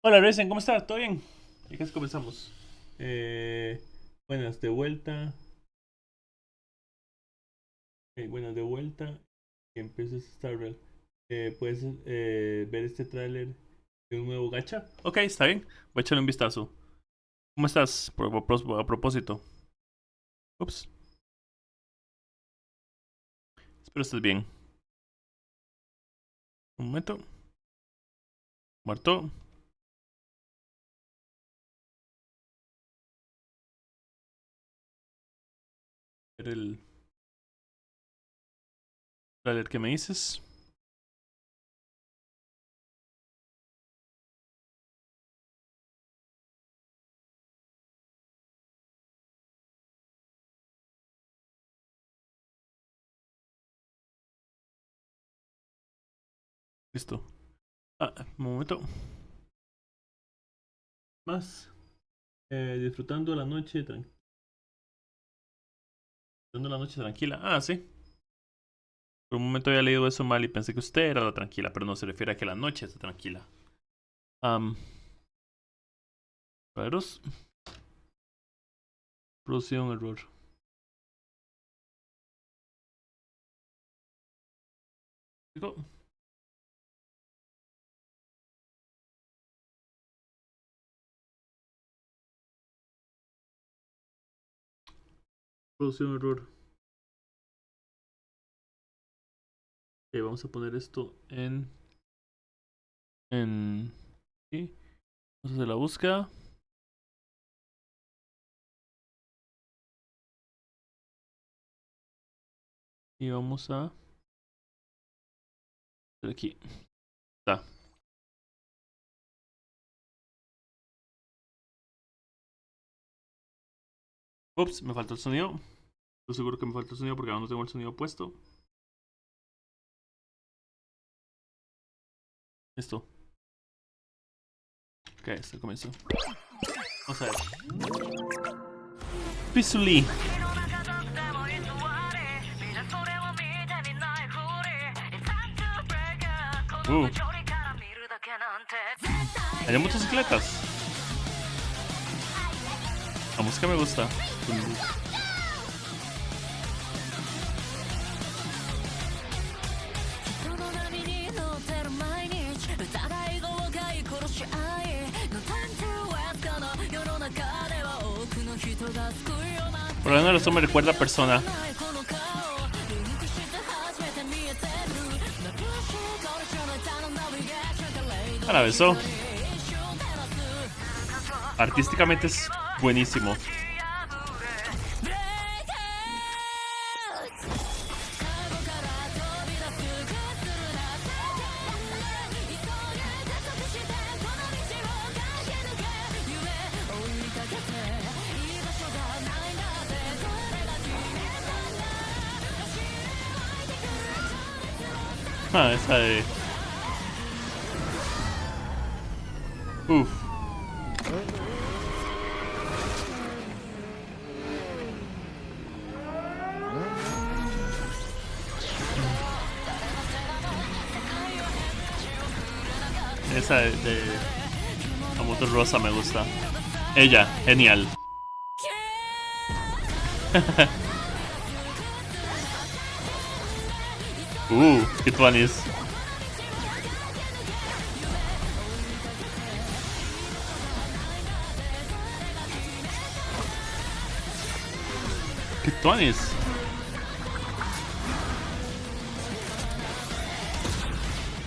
Hola, Resen, ¿cómo estás? ¿Todo bien? ¿Y casi comenzamos? Eh, buenas de vuelta. Buenas de vuelta. Que empieces Starvel. ¿Puedes ver este tráiler de un nuevo gacha? Ok, está bien. Voy a echarle un vistazo. ¿Cómo estás? A propósito. Ups. Espero estés bien. Un momento. Muerto. Ver el tráiler que me dices. Listo. Un momento. Más. Disfrutando la noche disfrutando la noche tranquila. Sí. Por un momento había leído eso mal y pensé que usted era la tranquila, pero no se refiere a que la noche está tranquila. Raros. Producido un error. Digo, producido un error. Ok, vamos a poner esto en. ¿Sí? Vamos a hacer la búsqueda. Y vamos a. Aquí. Está. Ups, me faltó el sonido. Estoy seguro que me faltó el sonido porque aún no tengo el sonido puesto. Listo. Ok, esto comenzó. Vamos a ver. Pisuli. Uh. Hay motocicletas. La música me gusta. Por lo menos eso me recuerda a Persona. La besó. Artísticamente es buenísimo. Esa de. Uf. Esa de la moto rosa me gusta. Ella, genial. Qué tuanis. Qué tuanis.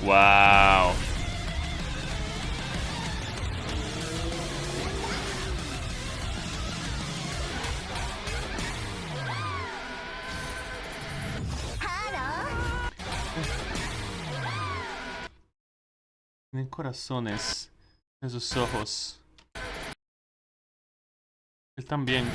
Wow. Tienen corazones en sus ojos. Él también.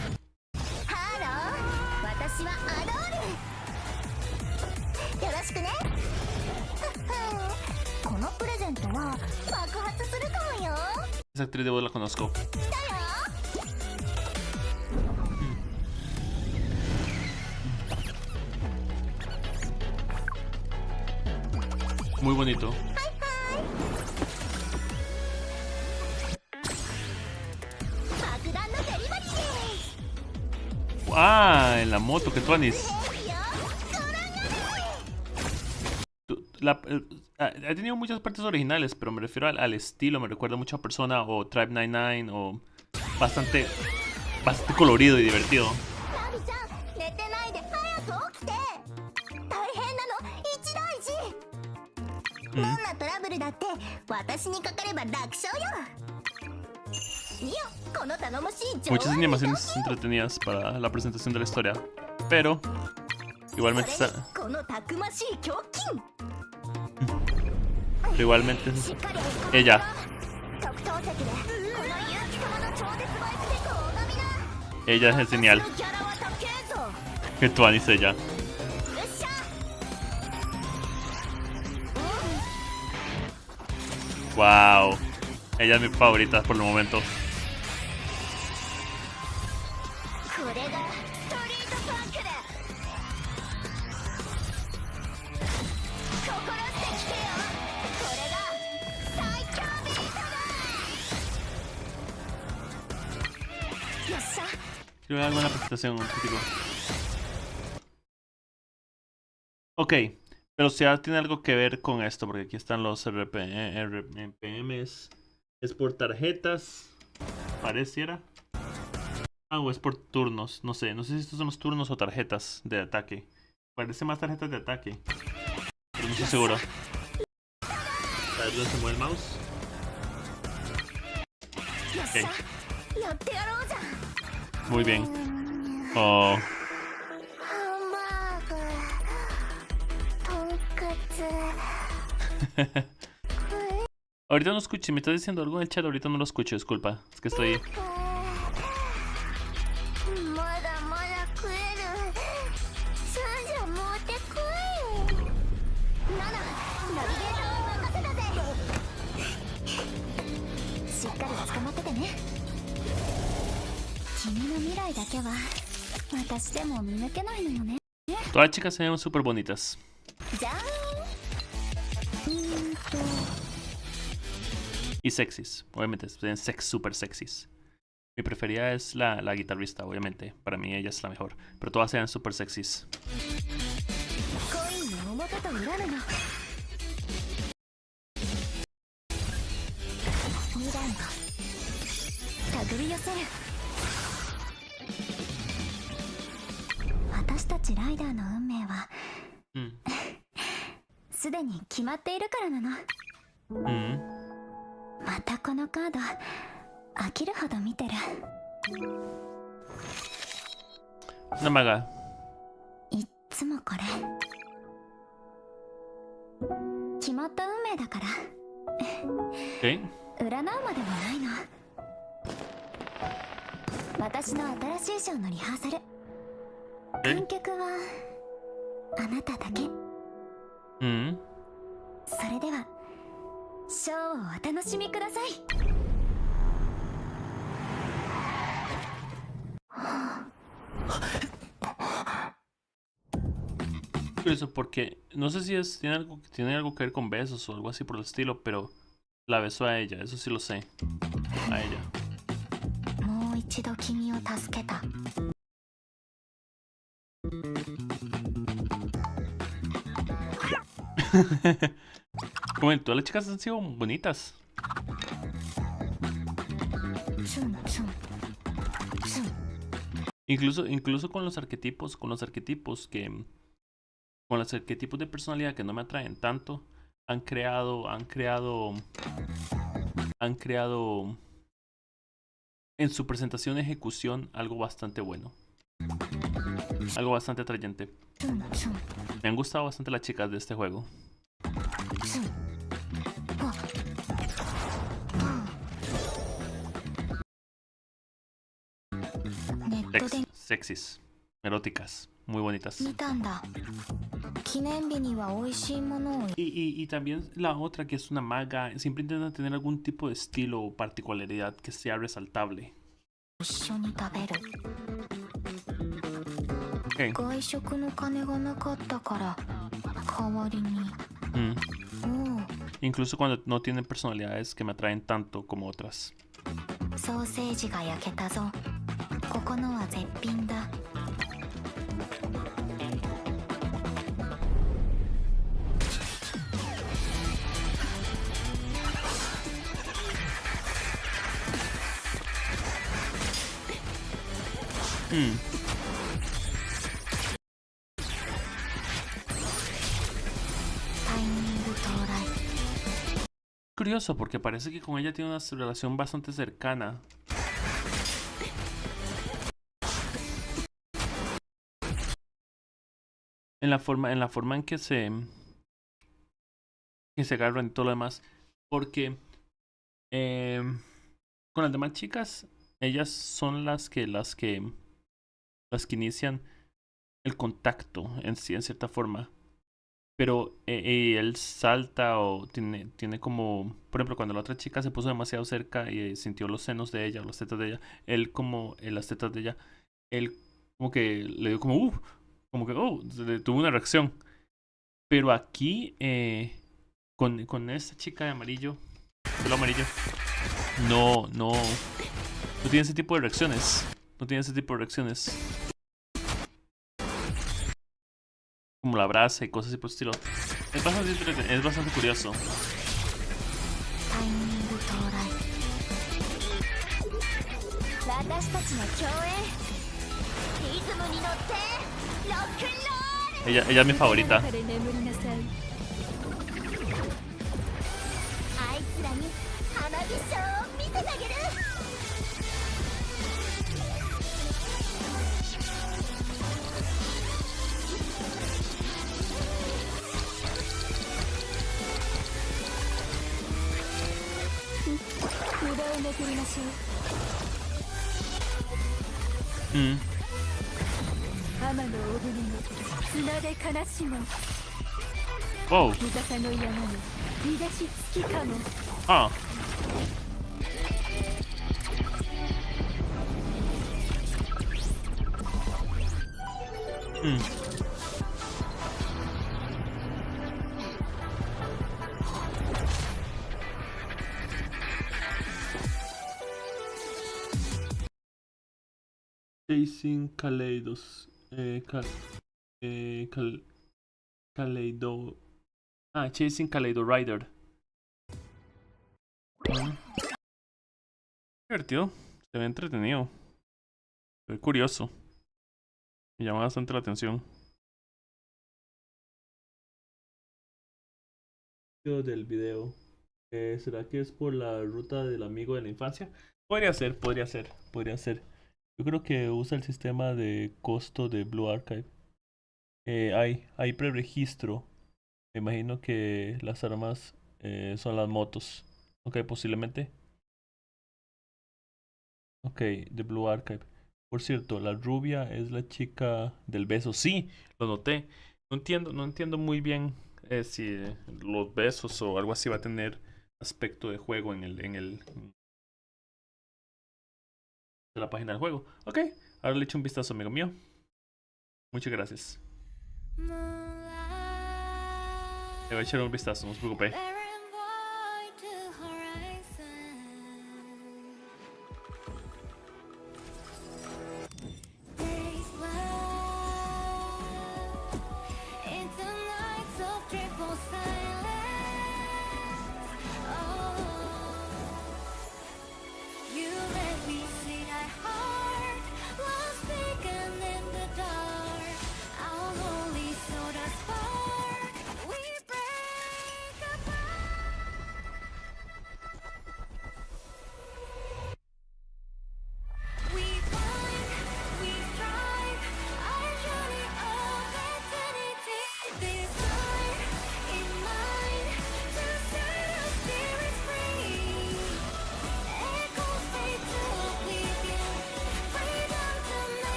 Esa actriz de voz la conozco. Muy bonito. Ah, en la moto, que tuanis. Ha tenido muchas partes originales, pero me refiero al estilo. Me recuerda mucho a Persona o Tribe 99 o bastante colorido y divertido. Muchas animaciones entretenidas para la presentación de la historia, pero igualmente está... Pero igualmente ella es genial. Que tú Anis ella. Wow. Ella es mi favorita por el momento. Quiero ver alguna presentación, tipo. Ok, pero si tiene algo que ver con esto, porque aquí están los RPMs. Es por tarjetas, pareciera. Ah, o es por turnos, no sé si estos son los turnos o tarjetas de ataque. Parece más tarjetas de ataque, pero no estoy seguro. A ver dónde se mueve el mouse. Ok. Muy bien. Oh. Ahorita no escuché, me estás diciendo algo en el chat, ahorita no lo escucho, disculpa. Es que estoy... Todas las chicas se ven súper bonitas. Y sexys, obviamente, se ven súper sexys. Mi preferida es la guitarrista, obviamente. Para mí ella es la mejor. Pero todas se ven súper sexys. Una maga. Okay. Curioso porque no sé si tiene algo que ver con besos o algo así por el estilo, pero la besó a ella, eso sí lo sé. A ella. Como todas las chicas han sido bonitas. Incluso con los arquetipos de personalidad que no me atraen tanto, han creado en su presentación y ejecución algo bastante bueno. Algo bastante atrayente. Me han gustado bastante las chicas de este juego. Sexys, eróticas, muy bonitas. Y también la otra, que es una maga, siempre intenta tener algún tipo de estilo o particularidad que sea resaltable. Okay. Incluso cuando no tienen personalidades que me atraen tanto como otras. Hmm. Curioso porque parece que con ella tiene una relación bastante cercana. En la forma en que se agarran y todo lo demás. Porque con las demás chicas, ellas son las que inician el contacto en sí, en cierta forma. Pero él salta o tiene como, por ejemplo, cuando la otra chica se puso demasiado cerca y sintió los senos de ella, o las tetas de ella, él como, las tetas de ella, él como que le dio como que, tuvo una reacción. Pero aquí, con esta chica de amarillo, pelo amarillo, no tiene ese tipo de reacciones. No tiene ese tipo de reacciones. Como la abraza y cosas así por el estilo. Es bastante curioso. Ella es mi favorita. Wow. Ah. Chasing Kaleidos. Kaleido. Chasing Kaleido Rider. Divertido. Se ve entretenido. Se ve curioso. Me llama bastante la atención. Del video. ¿Será que es por la ruta del amigo de la infancia? Podría ser. Yo creo que usa el sistema de costo de Blue Archive. Hay preregistro. Me imagino que las armas son las motos. Ok, posiblemente. Ok, de Blue Archive. Por cierto, la rubia es la chica del beso. Sí, lo noté. No entiendo muy bien si los besos o algo así va a tener aspecto de juego de la página del juego. Ok, ahora le echo un vistazo, amigo mío. Muchas gracias. Le voy a echar un vistazo, no se preocupe.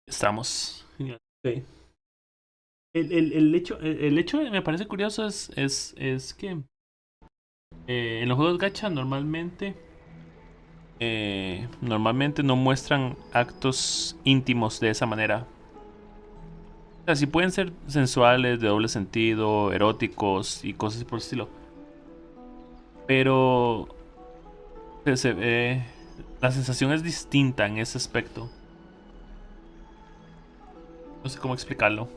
Estamos. Okay. El hecho me parece curioso es que en los juegos gacha normalmente no muestran actos íntimos de esa manera. sea, sí pueden ser sensuales, de doble sentido, eróticos y cosas por el estilo. Pero se ve, la sensación es distinta en ese aspecto. No sé cómo explicarlo.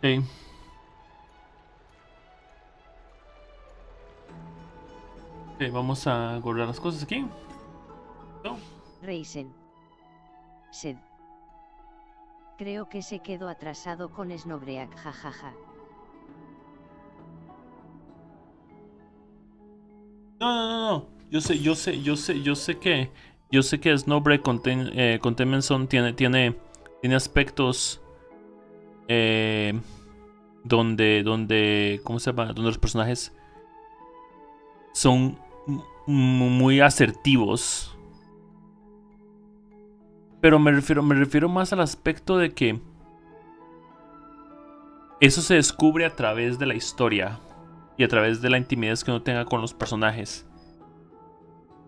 Sí. Ok, vamos a guardar las cosas aquí. No. Reisen. Sed. Creo que se quedó atrasado con Snowbreak, jajaja. No. Yo sé que Snowbreak Containment tiene aspectos donde, ¿cómo se llama? Donde los personajes son muy asertivos. Pero me refiero más al aspecto de que eso se descubre a través de la historia y a través de la intimidad que uno tenga con los personajes.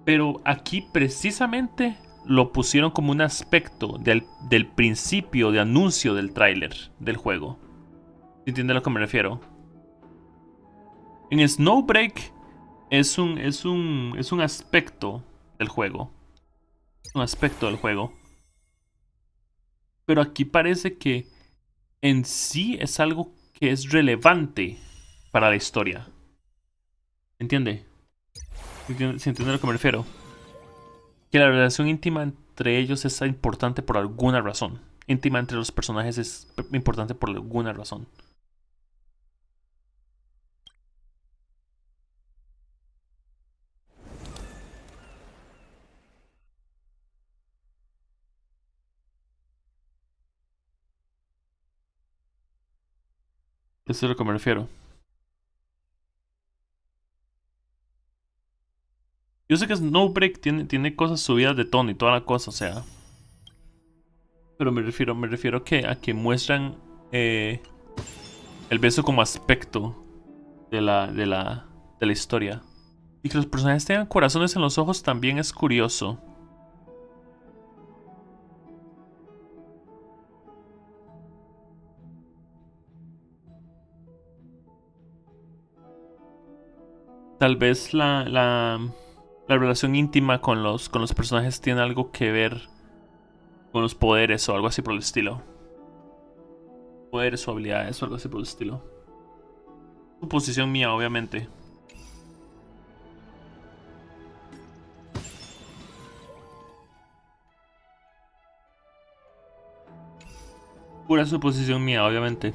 Pero aquí precisamente lo pusieron como un aspecto del principio de anuncio del tráiler del juego. ¿Entiendes a lo que me refiero? En Snowbreak es un aspecto del juego. Un aspecto del juego. Pero aquí parece que en sí es algo que es relevante para la historia. ¿Entiende? ¿Se entiende a lo que me refiero? Que la relación íntima entre ellos es importante por alguna razón. Íntima entre los personajes es importante por alguna razón. Eso es a lo que me refiero. Yo sé que Snowbreak tiene cosas subidas de tono y toda la cosa, o sea. Pero me refiero a que muestran el beso como aspecto de la historia. Y que los personajes tengan corazones en los ojos también es curioso. Tal vez la relación íntima con los personajes tiene algo que ver con los poderes o algo así por el estilo. Poderes o habilidades o algo así por el estilo. Suposición mía, obviamente. Pura suposición mía, obviamente.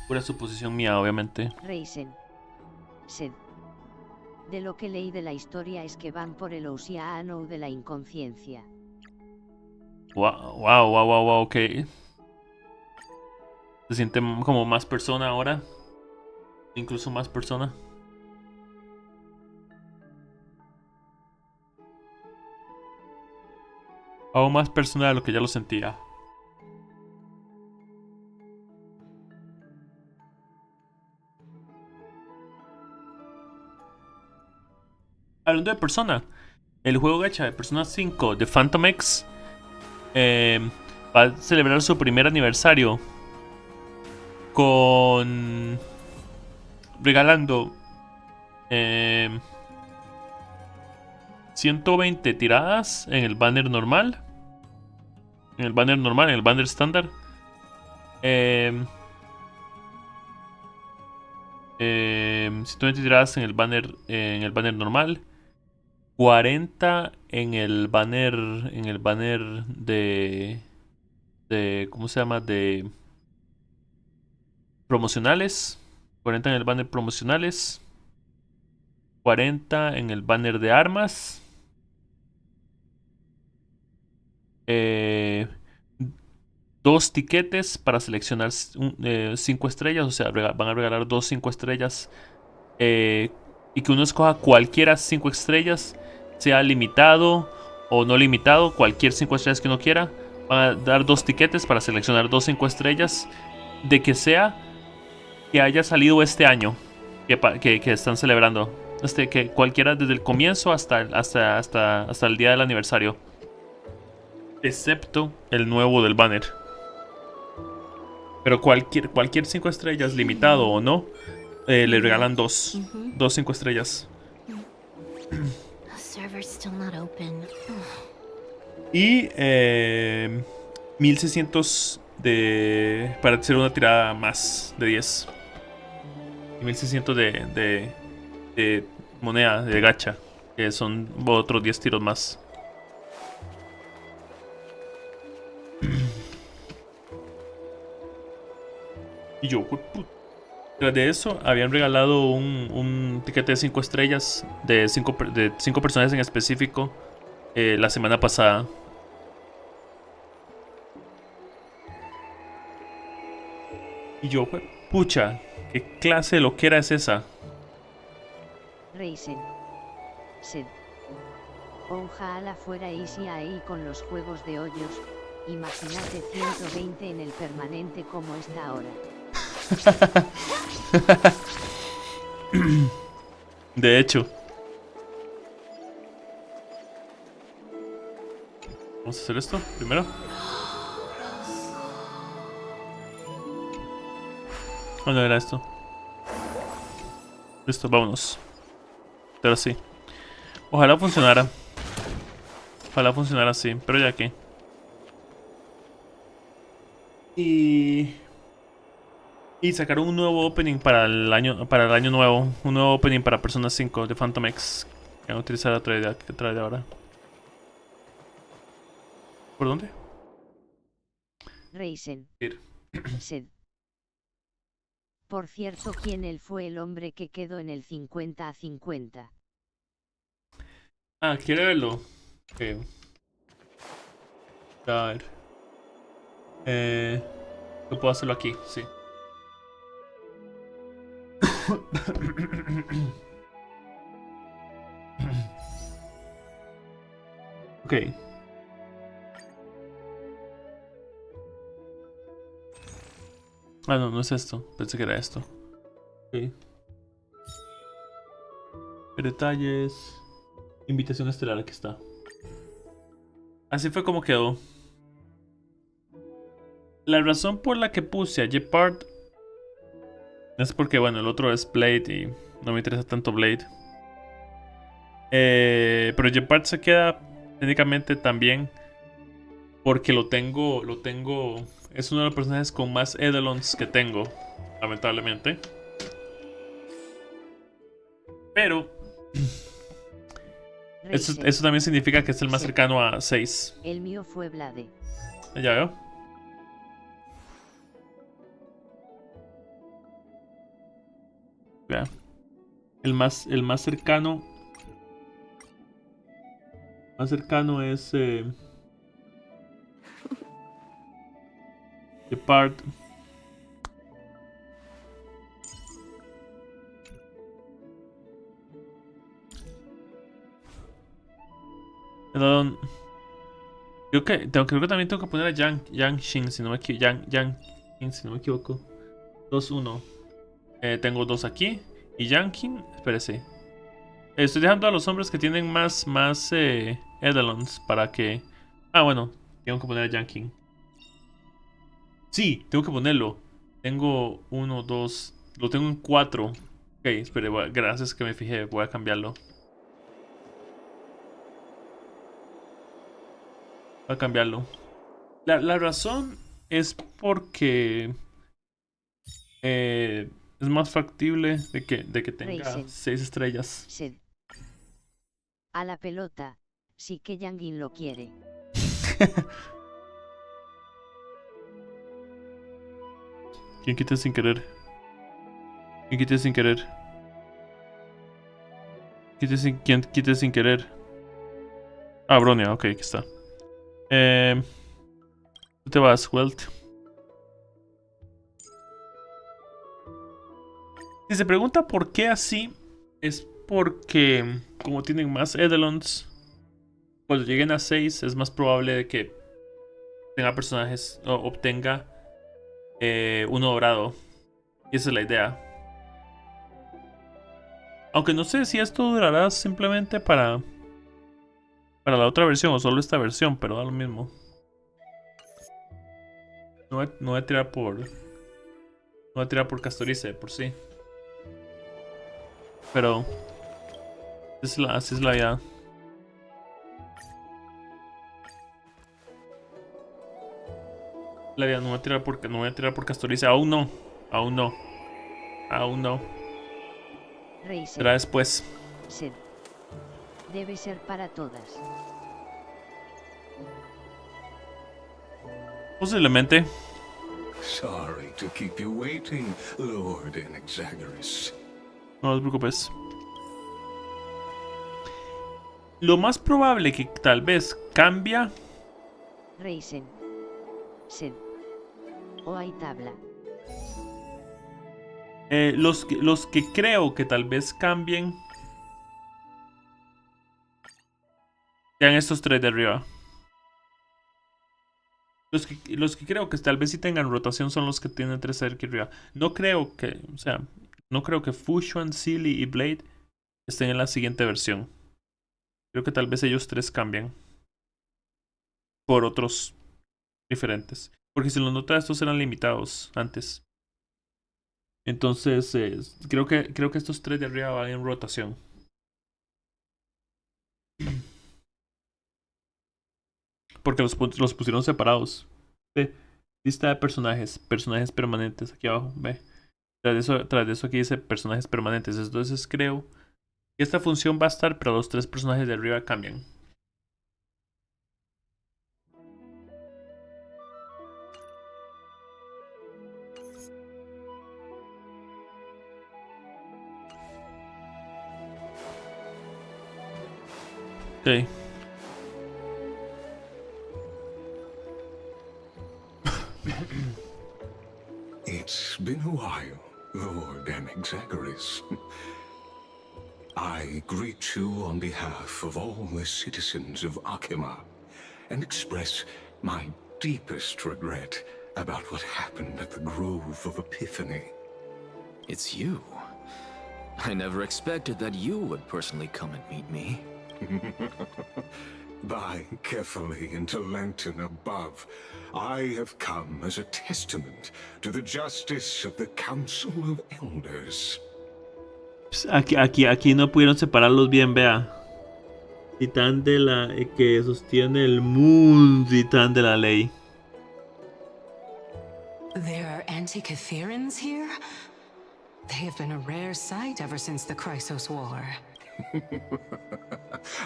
Pura suposición mía, obviamente. Reisen. Sed. De lo que leí de la historia es que van por el océano de la inconsciencia. Wow, ok. Se siente como más persona ahora. Incluso más persona. Aún más persona de lo que ya lo sentía. Hablando de persona, el juego gacha de Persona 5 de Phantom X va a celebrar su primer aniversario con regalando 120 tiradas en el banner normal, en el banner estándar, 120 tiradas en el banner normal, 40 en el banner de ¿cómo se llama? De promocionales, 40 en el banner promocionales, 40 en el banner de armas, dos tiquetes para seleccionar 5 estrellas, o sea, van a regalar 2 5 estrellas y que uno escoja cualquiera 5 estrellas, sea limitado o no limitado, cualquier 5 estrellas que uno quiera. Van a dar 2 tiquetes para seleccionar 2 5 estrellas de que sea que haya salido este año. que están celebrando. Que cualquiera desde el comienzo hasta el día del aniversario. Excepto el nuevo del banner. Pero cualquier 5 estrellas, limitado o no, le regalan dos 5 estrellas. Y 1600 para hacer una tirada más de 10. Y 1600 de moneda, de gacha. Que son otros 10 tiros más. Y yo, tras de eso, habían regalado un tiquete de 5 estrellas de 5 personajes en específico la semana pasada. Y yo, pucha, ¿qué clase de loquera es esa? Reisen. Sed. Ojalá fuera easy ahí con los juegos de hoyos. Imagínate 120 en el permanente como está ahora. De hecho. Vamos a hacer esto primero. Bueno, era esto. Listo, vámonos. Pero sí. Ojalá funcionara. Ojalá funcionara así, pero ya que. Y sacaron un nuevo opening para el año nuevo. Un nuevo opening para Persona 5 de Phantom X. Que van a utilizar a través de ahora. ¿Por dónde? Reisen. Sed. Por cierto, ¿quién fue el hombre que quedó en el 50-50? Ah, ¿quiere verlo? Ok. A ver. Yo puedo hacerlo aquí, sí. Ok. Ah, no, no es esto. Pensé que era esto. Ok. Detalles. Invitación estelar, aquí está. Así fue como quedó. La razón por la que puse a Jeopard es porque, bueno, el otro es Blade y no me interesa tanto Blade. Pero Jeopard se queda técnicamente también porque lo tengo. Es uno de los personajes con más Edelons que tengo, lamentablemente. Pero eso también significa que es el más cercano a 6. El mío fue Blade. Ya veo. Vea. El más cercano. Más cercano es Jeopard. Perdón. Creo que también tengo que poner a Yang Xin, si no me equivoco. Yang Xin, si no me equivoco. 2-1. Tengo 2 aquí. Y Yang Xin, espérese. Estoy dejando a los hombres que tienen más Edelons para que. Ah, bueno. Tengo que poner a Yang Xin. Sí, tengo que ponerlo. Tengo 1, 2. Lo tengo en 4. Ok, espere, gracias que me fijé. Voy a cambiarlo. Voy a cambiarlo. La razón es porque es más factible de que tenga Reisen. 6 estrellas. Sed. A la pelota. Sí que Yangin lo quiere. ¿Quién quita sin querer? ¿Quién quita sin querer? ¿Quién quita sin querer? Ah, Bronia, ok, aquí está. ¿Tú te vas, Welt? Si se pregunta por qué así, es porque como tienen más Edelons, cuando lleguen a 6 es más probable de que tenga personajes o obtenga uno dorado. Y esa es la idea. Aunque no sé si esto durará simplemente para la otra versión o solo esta versión, pero da lo mismo. No voy a tirar por. No voy a tirar por Castorice por sí. Pero. Así es la vida. La vida no voy a tirar por. No voy a tirar por Castorice. Aún no. Aún no. Aún no. Reisen. Será después. Sed. Debe ser para todas. Posiblemente. Sorry to keep you waiting, Lord Inexagaris. No te preocupes. Lo más probable que tal vez cambia. Reisen. Sed. O hay tabla. Los que creo que tal vez cambien sean estos tres de arriba. Los que creo que tal vez sí tengan rotación son los que tienen tres aquí arriba. No creo que, o sea, no creo que Fusion, Silly y Blade estén en la siguiente versión. Creo que tal vez ellos tres cambian por otros diferentes. Porque si los notas, estos eran limitados antes. Entonces, creo que estos tres de arriba van en rotación. Porque los pusieron separados. Ve, lista de personajes. Personajes permanentes. Aquí abajo, ve. Tras de eso aquí dice personajes permanentes. Entonces creo que esta función va a estar, pero los tres personajes de arriba cambian. Ok. It's been a while, Lord Inexagaris. I greet you on behalf of all the citizens of Akima and express my deepest regret about what happened at the Grove of Epiphany. It's you. I never expected that you would personally come and meet me. By carefully into Lantern above, I have come as a testament to the justice of the Council of Elders. Aquí no pudieron separarlos bien, vea. Titán de la que sostiene el mundo, titán de la ley. There are Antikytherians here? They have been a rare sight ever since the Chrysos War.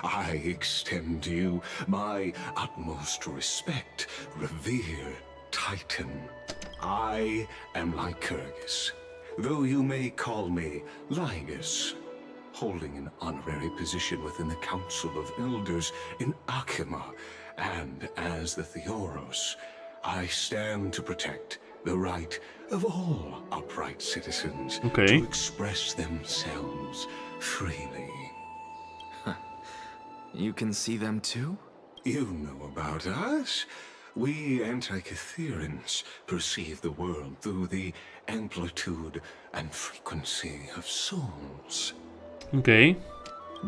I extend to you my utmost respect, revered Titan. I am Lycurgus, though you may call me Lygus, holding an honorary position within the Council of Elders in Akima, and as the Theoros, I stand to protect the right of all upright citizens to express themselves freely. You can see them too? You know about us. We Antikytherians perceive the world through the amplitude and frequency of souls. Okay.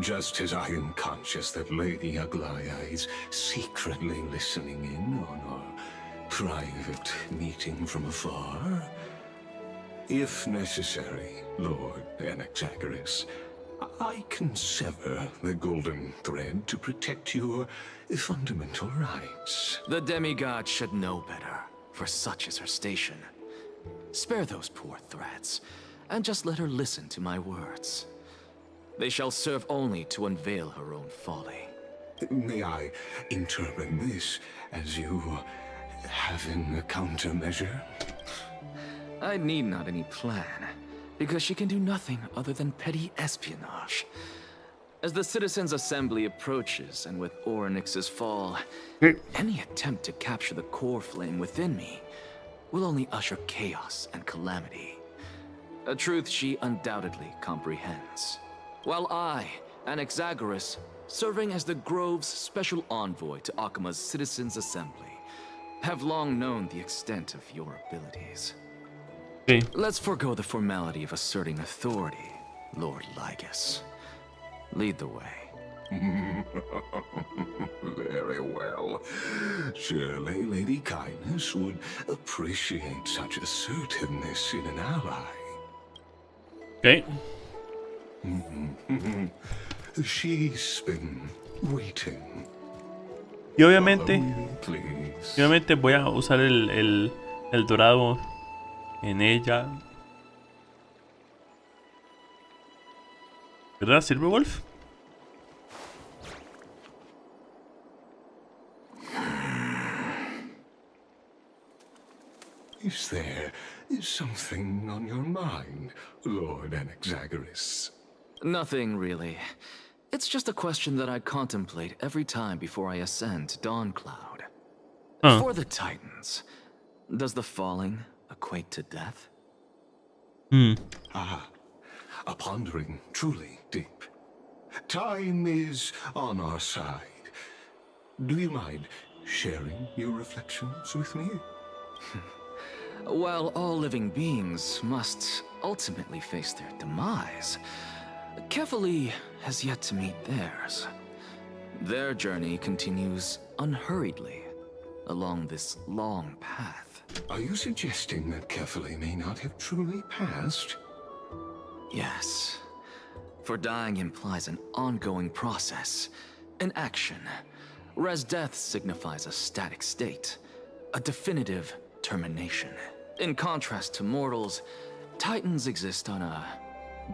Just as I am conscious that Lady Aglaya is secretly listening in on our private meeting from afar. If necessary, Lord Inexagaris, I can sever the golden thread to protect your fundamental rights. The demigod should know better, for such is her station. Spare those poor threats, and just let her listen to my words. They shall serve only to unveil her own folly. May I interpret this as you having a countermeasure? I need not any plan, because she can do nothing other than petty espionage. As the Citizens' Assembly approaches, and with Orynyx's fall, any attempt to capture the core flame within me will only usher chaos and calamity. A truth she undoubtedly comprehends. While I, Inexagaris, serving as the Grove's special envoy to Akima's Citizens' Assembly, have long known the extent of your abilities. Okay. Let's forego the formality of asserting authority, Lord Lygus. Lead the way. Very well. Surely Lady Kindness would appreciate such assertiveness in an ally. Ok. She's been waiting. Y obviamente, Follow me, please. voy a usar el dorado en ella. ¿Verdad, Silverwolf? Is there something on your mind, Lord Anaxagoras? Nothing, really. It's just a question that I contemplate every time before I ascend to Dawncloud. Huh. For the Titans, does the falling equate to death? Ah, a pondering truly deep. Time is on our side. Do you mind sharing your reflections with me? While all living beings must ultimately face their demise, Kefali has yet to meet theirs. Their journey continues unhurriedly along this long path. Are you suggesting that Kefali may not have truly passed? Yes. For dying implies an ongoing process, an action, whereas death signifies a static state, a definitive termination. In contrast to mortals, Titans exist on a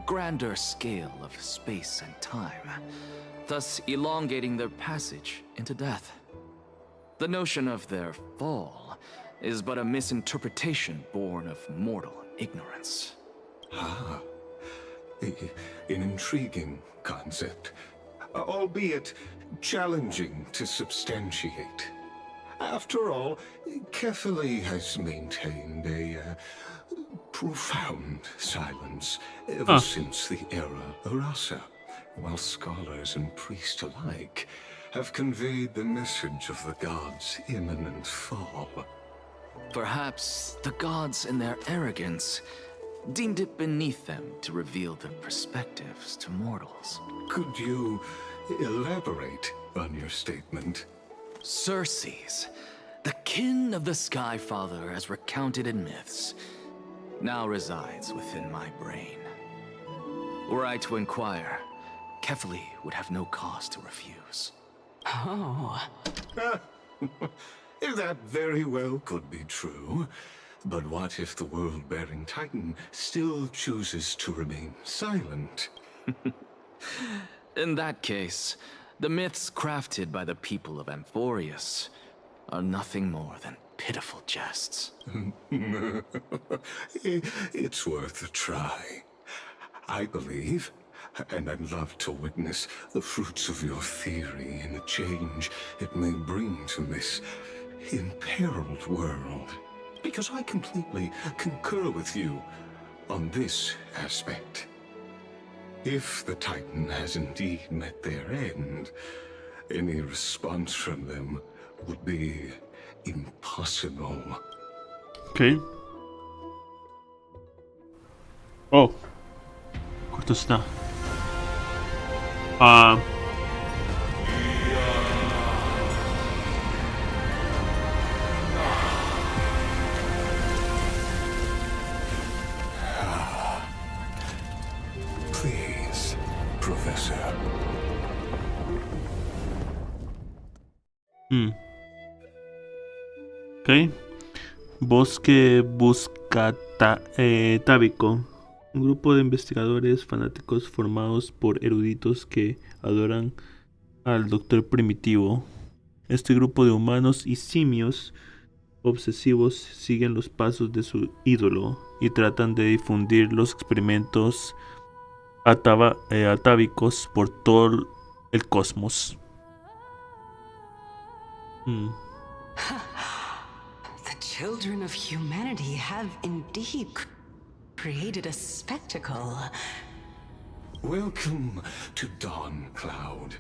grander scale of space and time, thus elongating their passage into death. The notion of their fall is but a misinterpretation born of mortal ignorance. Ah, an intriguing concept, albeit challenging to substantiate. After all, Kefali has maintained a profound silence ever since the era Arasa, while scholars and priests alike have conveyed the message of the gods' imminent fall. Perhaps the gods, in their arrogance, deemed it beneath them to reveal their perspectives to mortals. Could you elaborate on your statement? Circes, the kin of the Sky Father as recounted in myths, now resides within my brain. Were I to inquire, Kefali would have no cause to refuse. Oh. That very well could be true. But what if the world-bearing Titan still chooses to remain silent? In that case, the myths crafted by the people of Amphorius are nothing more than pitiful jests. It's worth a try. I believe, and I'd love to witness the fruits of your theory and the change it may bring to this imperiled world. Because I completely concur with you on this aspect. If the Titan has indeed met their end, any response from them would be impossible. Ok. Oh. Corto está. Please, Professor. Ok. Bosque Buscatábico. Un grupo de investigadores fanáticos formados por eruditos que adoran al Doctor Primitivo. Este grupo de humanos y simios obsesivos siguen los pasos de su ídolo y tratan de difundir los experimentos atávicos por todo el cosmos. The children of humanity have indeed created a spectacle. Welcome to Dawncloud.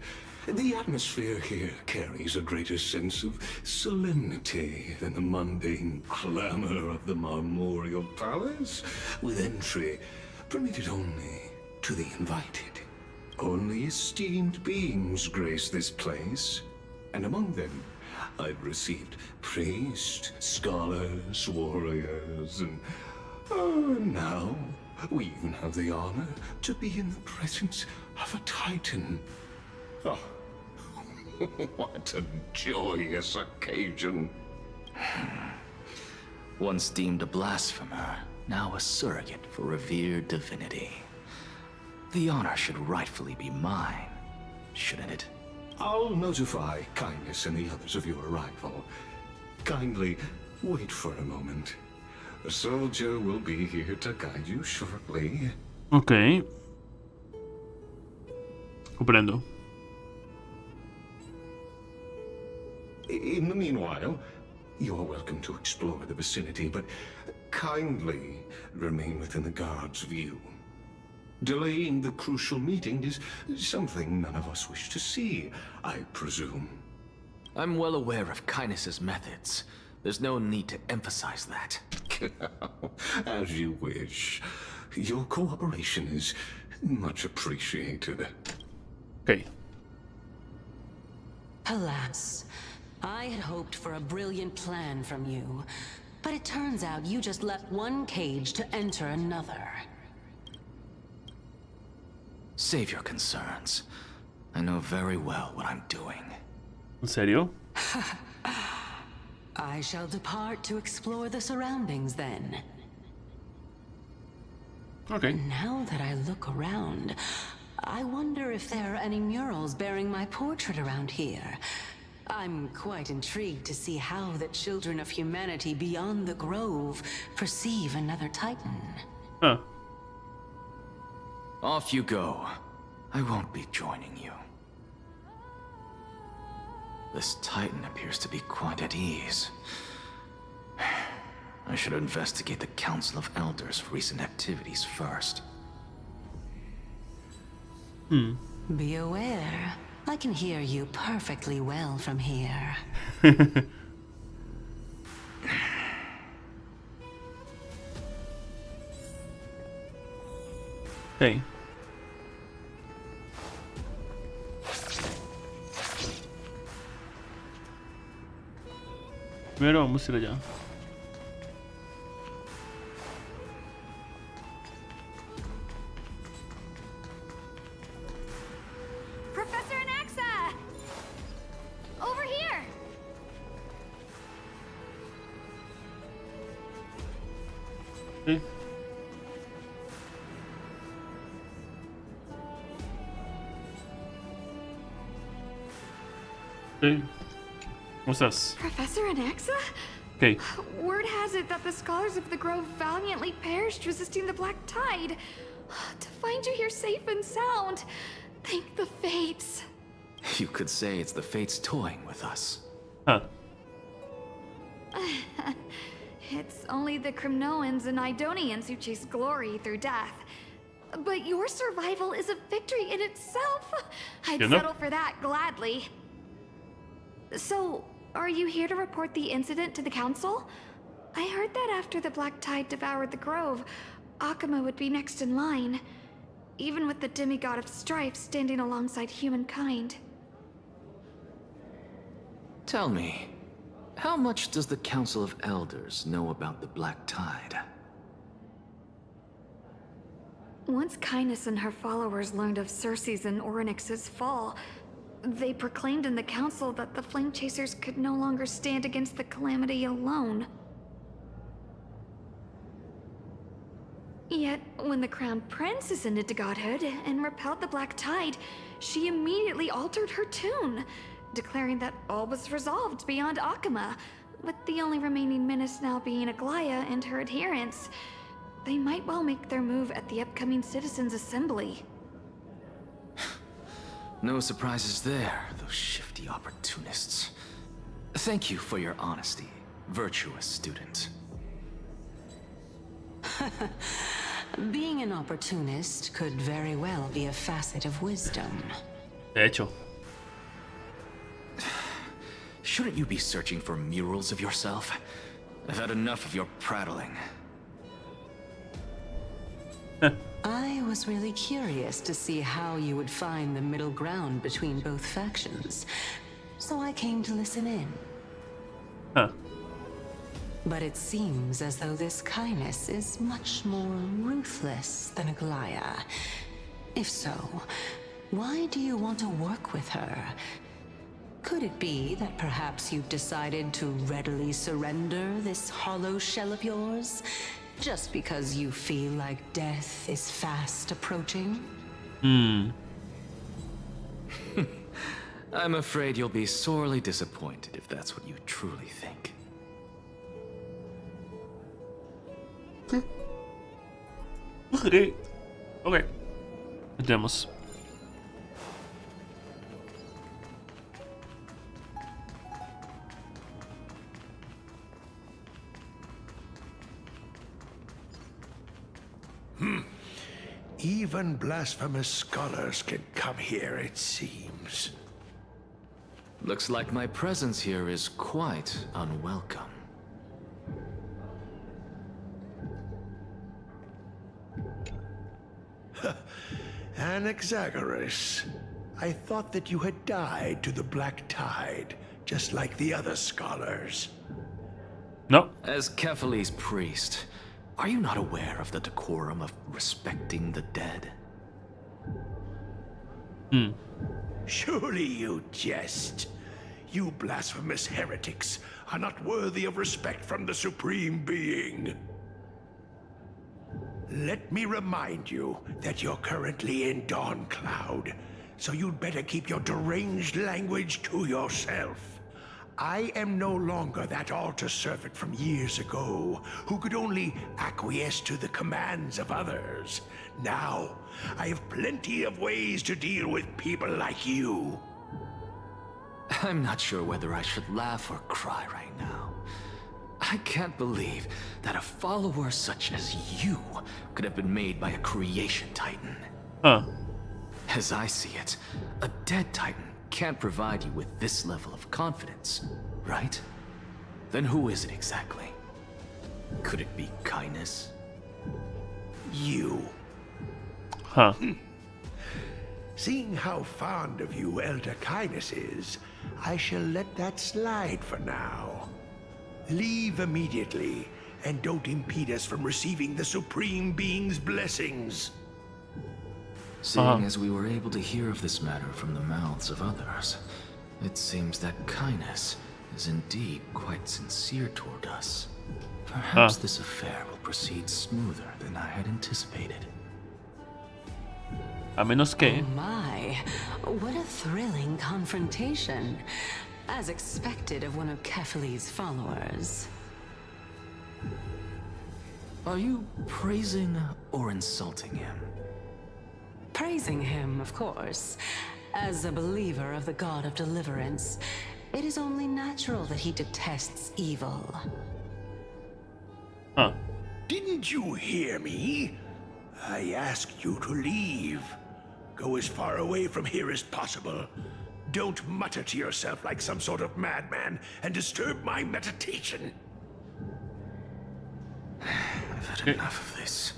The atmosphere here carries a greater sense of solemnity than the mundane clamor of the Marmorial Palace, with entry permitted only to the invited. Only esteemed beings grace this place, and among them, I've received priests, scholars, warriors, and now we even have the honor to be in the presence of a Titan. Oh, what a joyous occasion. Once deemed a blasphemer, now a surrogate for revered divinity. The honor should rightfully be mine, shouldn't it? I'll notify Kindness and the others of your arrival. Kindly wait for a moment. A soldier will be here to guide you shortly. Ok. Comprendo. In the meanwhile, you're welcome to explore the vicinity, but kindly remain within the guard's view. Delaying the crucial meeting is something none of us wish to see, I presume. I'm well aware of Kindness's methods. There's no need to emphasize that. As you wish. Your cooperation is much appreciated. Ok. Alas, I had hoped for a brilliant plan from you, but it turns out you just left one cage to enter another. Save your concerns. I know very well what I'm doing. ¿En serio? I shall depart to explore the surroundings then. Ok. Now that I look around, I wonder if there are any murals bearing my portrait around here. I'm quite intrigued to see how the children of humanity beyond the grove perceive another Titan. Huh. Off you go. I won't be joining you. This Titan appears to be quite at ease. I should investigate the Council of Elders' recent activities first. Be aware, I can hear you perfectly well from here. Ok. Primero vamos a ir allá. Professor Anaxa! Over here! Sí. Sí. ¿Cómo estás? Professor Anaxa? Ok. Word has it that the scholars of the Grove valiantly perished resisting the Black Tide. To find you here safe and sound, thank the fates. You could say it's the fates toying with us. Huh. It's only the Crimnoans and Idonians who chase glory through death. But your survival is a victory in itself. I'd You know? settle for that gladly. So, are you here to report the incident to the council? I heard that after the Black Tide devoured the Grove, Akuma would be next in line, even with the demigod of strife standing alongside humankind. Tell me, how much does the Council of Elders know about the Black Tide? Once Kindness and her followers learned of Circe's and Orynyx's fall, they proclaimed in the council that the Flame Chasers could no longer stand against the calamity alone. Yet, when the Crown Prince ascended to godhood and repelled the Black Tide, she immediately altered her tune, declaring that all was resolved beyond Akuma, with the only remaining menace now being Aglaya and her adherents. They might well make their move at the upcoming Citizens' Assembly. No surprises there, those shifty opportunists. Thank you for your honesty, virtuous student. Being an opportunist could very well be a facet of wisdom. De hecho. Shouldn't you be searching for murals of yourself? I've had enough of your prattling. I was was really curious to see how you would find the middle ground between both factions, so I came to listen in. Huh. But it seems as though this Kindness is much more ruthless than Aglaya. If so, why do you want to work with her? Could it be that perhaps you've decided to readily surrender this hollow shell of yours, just because you feel like death is fast approaching? I'm afraid you'll be sorely disappointed if that's what you truly think. Okay. Okay. Veamos. Even blasphemous scholars can come here, it seems. Looks like my presence here is quite unwelcome. Anaxagoras, I thought that you had died to the Black Tide, just like the other scholars. No. As Kephales's priest, are you not aware of the decorum of respecting the dead? Surely you jest. You blasphemous heretics are not worthy of respect from the Supreme Being. Let me remind you that you're currently in Dawn Cloud, so you'd better keep your deranged language to yourself. I am no longer that altar servant from years ago, who could only acquiesce to the commands of others. Now, I have plenty of ways to deal with people like you. I'm not sure whether I should laugh or cry right now. I can't believe that a follower such as you could have been made by a creation titan. Huh. As I see it, a dead titan can't provide you with this level of confidence, right? Then who is it exactly? Could it be Kindness? You. Huh. Seeing how fond of you Elder Kindness is, I shall let that slide for now. Leave immediately, and don't impede us from receiving the Supreme Being's blessings. Seeing as we were able to hear of this matter from the mouths of others, it seems that Kindness is indeed quite sincere toward us. Perhaps this affair will proceed smoother than I had anticipated. A menos que. Oh my, what a thrilling confrontation. As expected of one of Kephales's followers. Are you praising or insulting him? Praising him, of course. As a believer of the God of Deliverance, it is only natural that he detests evil. Huh. Didn't you hear me? I asked you to leave. Go as far away from here as possible. Don't mutter to yourself like some sort of madman and disturb my meditation. I've had enough of this.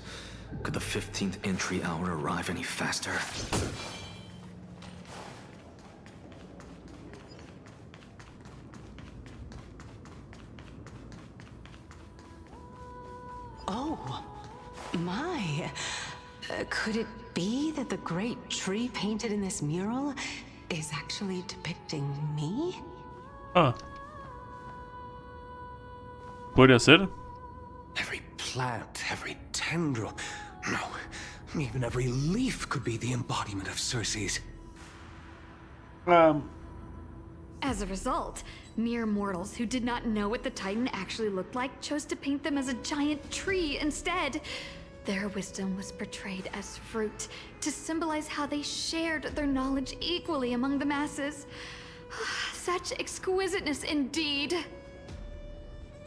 Could the 15th entry hour arrive any faster? Oh, my. Could it be that the great tree painted in this mural is actually depicting me? Ah. Podría ser. Every plant, every tendril, no, even every leaf could be the embodiment of Circe's. As a result, mere mortals who did not know what the Titan actually looked like chose to paint them as a giant tree instead. Their wisdom was portrayed as fruit, to symbolize how they shared their knowledge equally among the masses. Such exquisiteness indeed.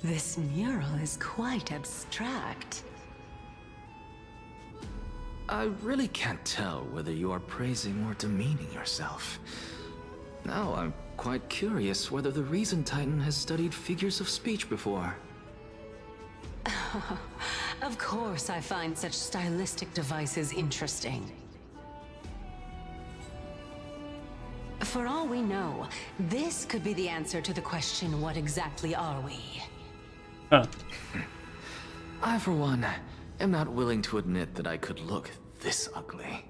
This mural is quite abstract. I really can't tell whether you are praising or demeaning yourself. Now I'm quite curious whether the Reason Titan has studied figures of speech before. Of course I find such stylistic devices interesting. For all we know, this could be the answer to the question, what exactly are we? Ah, I, for one, am not willing to admit that I could look this ugly.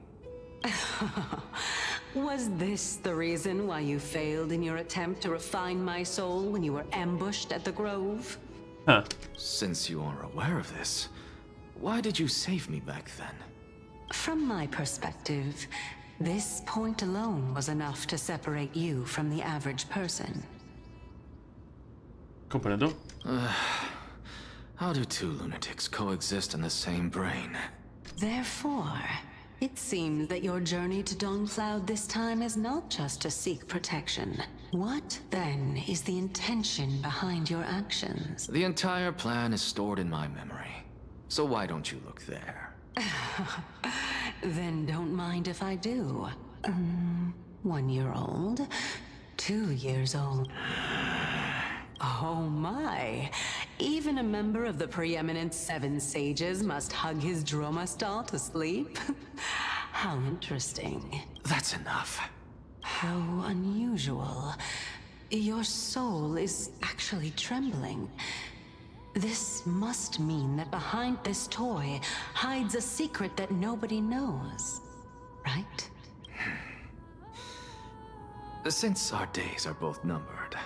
Was this the reason why you failed in your attempt to refine my soul when you were ambushed at the Grove? huh. Since you are aware of this, why did you save me back then? From my perspective, this point alone was enough to separate you from the average person. Comprendo. How do two lunatics coexist in the same brain? Therefore, it seems that your journey to Dawn-Cloud this time is not just to seek protection. What, then, is the intention behind your actions? The entire plan is stored in my memory. So why don't you look there? Then don't mind if I do. 1 year old? 2 years old? Oh my! Even a member of the preeminent Seven Sages must hug his Dromastal to sleep? How interesting. That's enough. How unusual. Your soul is actually trembling. This must mean that behind this toy hides a secret that nobody knows, right? Since our days are both numbered,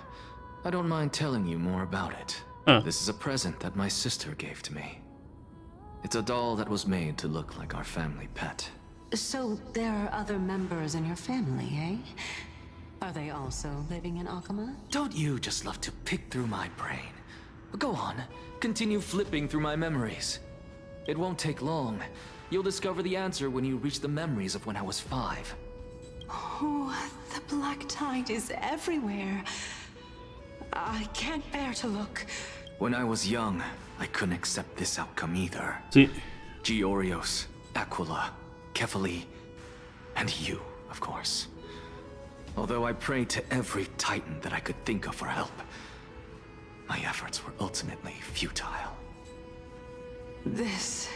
I don't mind telling you more about it. Huh. This is a present that my sister gave to me. It's a doll that was made to look like our family pet. So there are other members in your family, eh? Are they also living in Akama? Don't you just love to pick through my brain? Go on, continue flipping through my memories. It won't take long. You'll discover the answer when you reach the memories of when I was 5. Oh, the black tide is everywhere. I can't bear to look. When I was young, I couldn't accept this outcome either. Sí. Georios, Aquila, Kefali, and you, of course. Although I prayed to every titan that I could think of for help, my efforts were ultimately futile. This...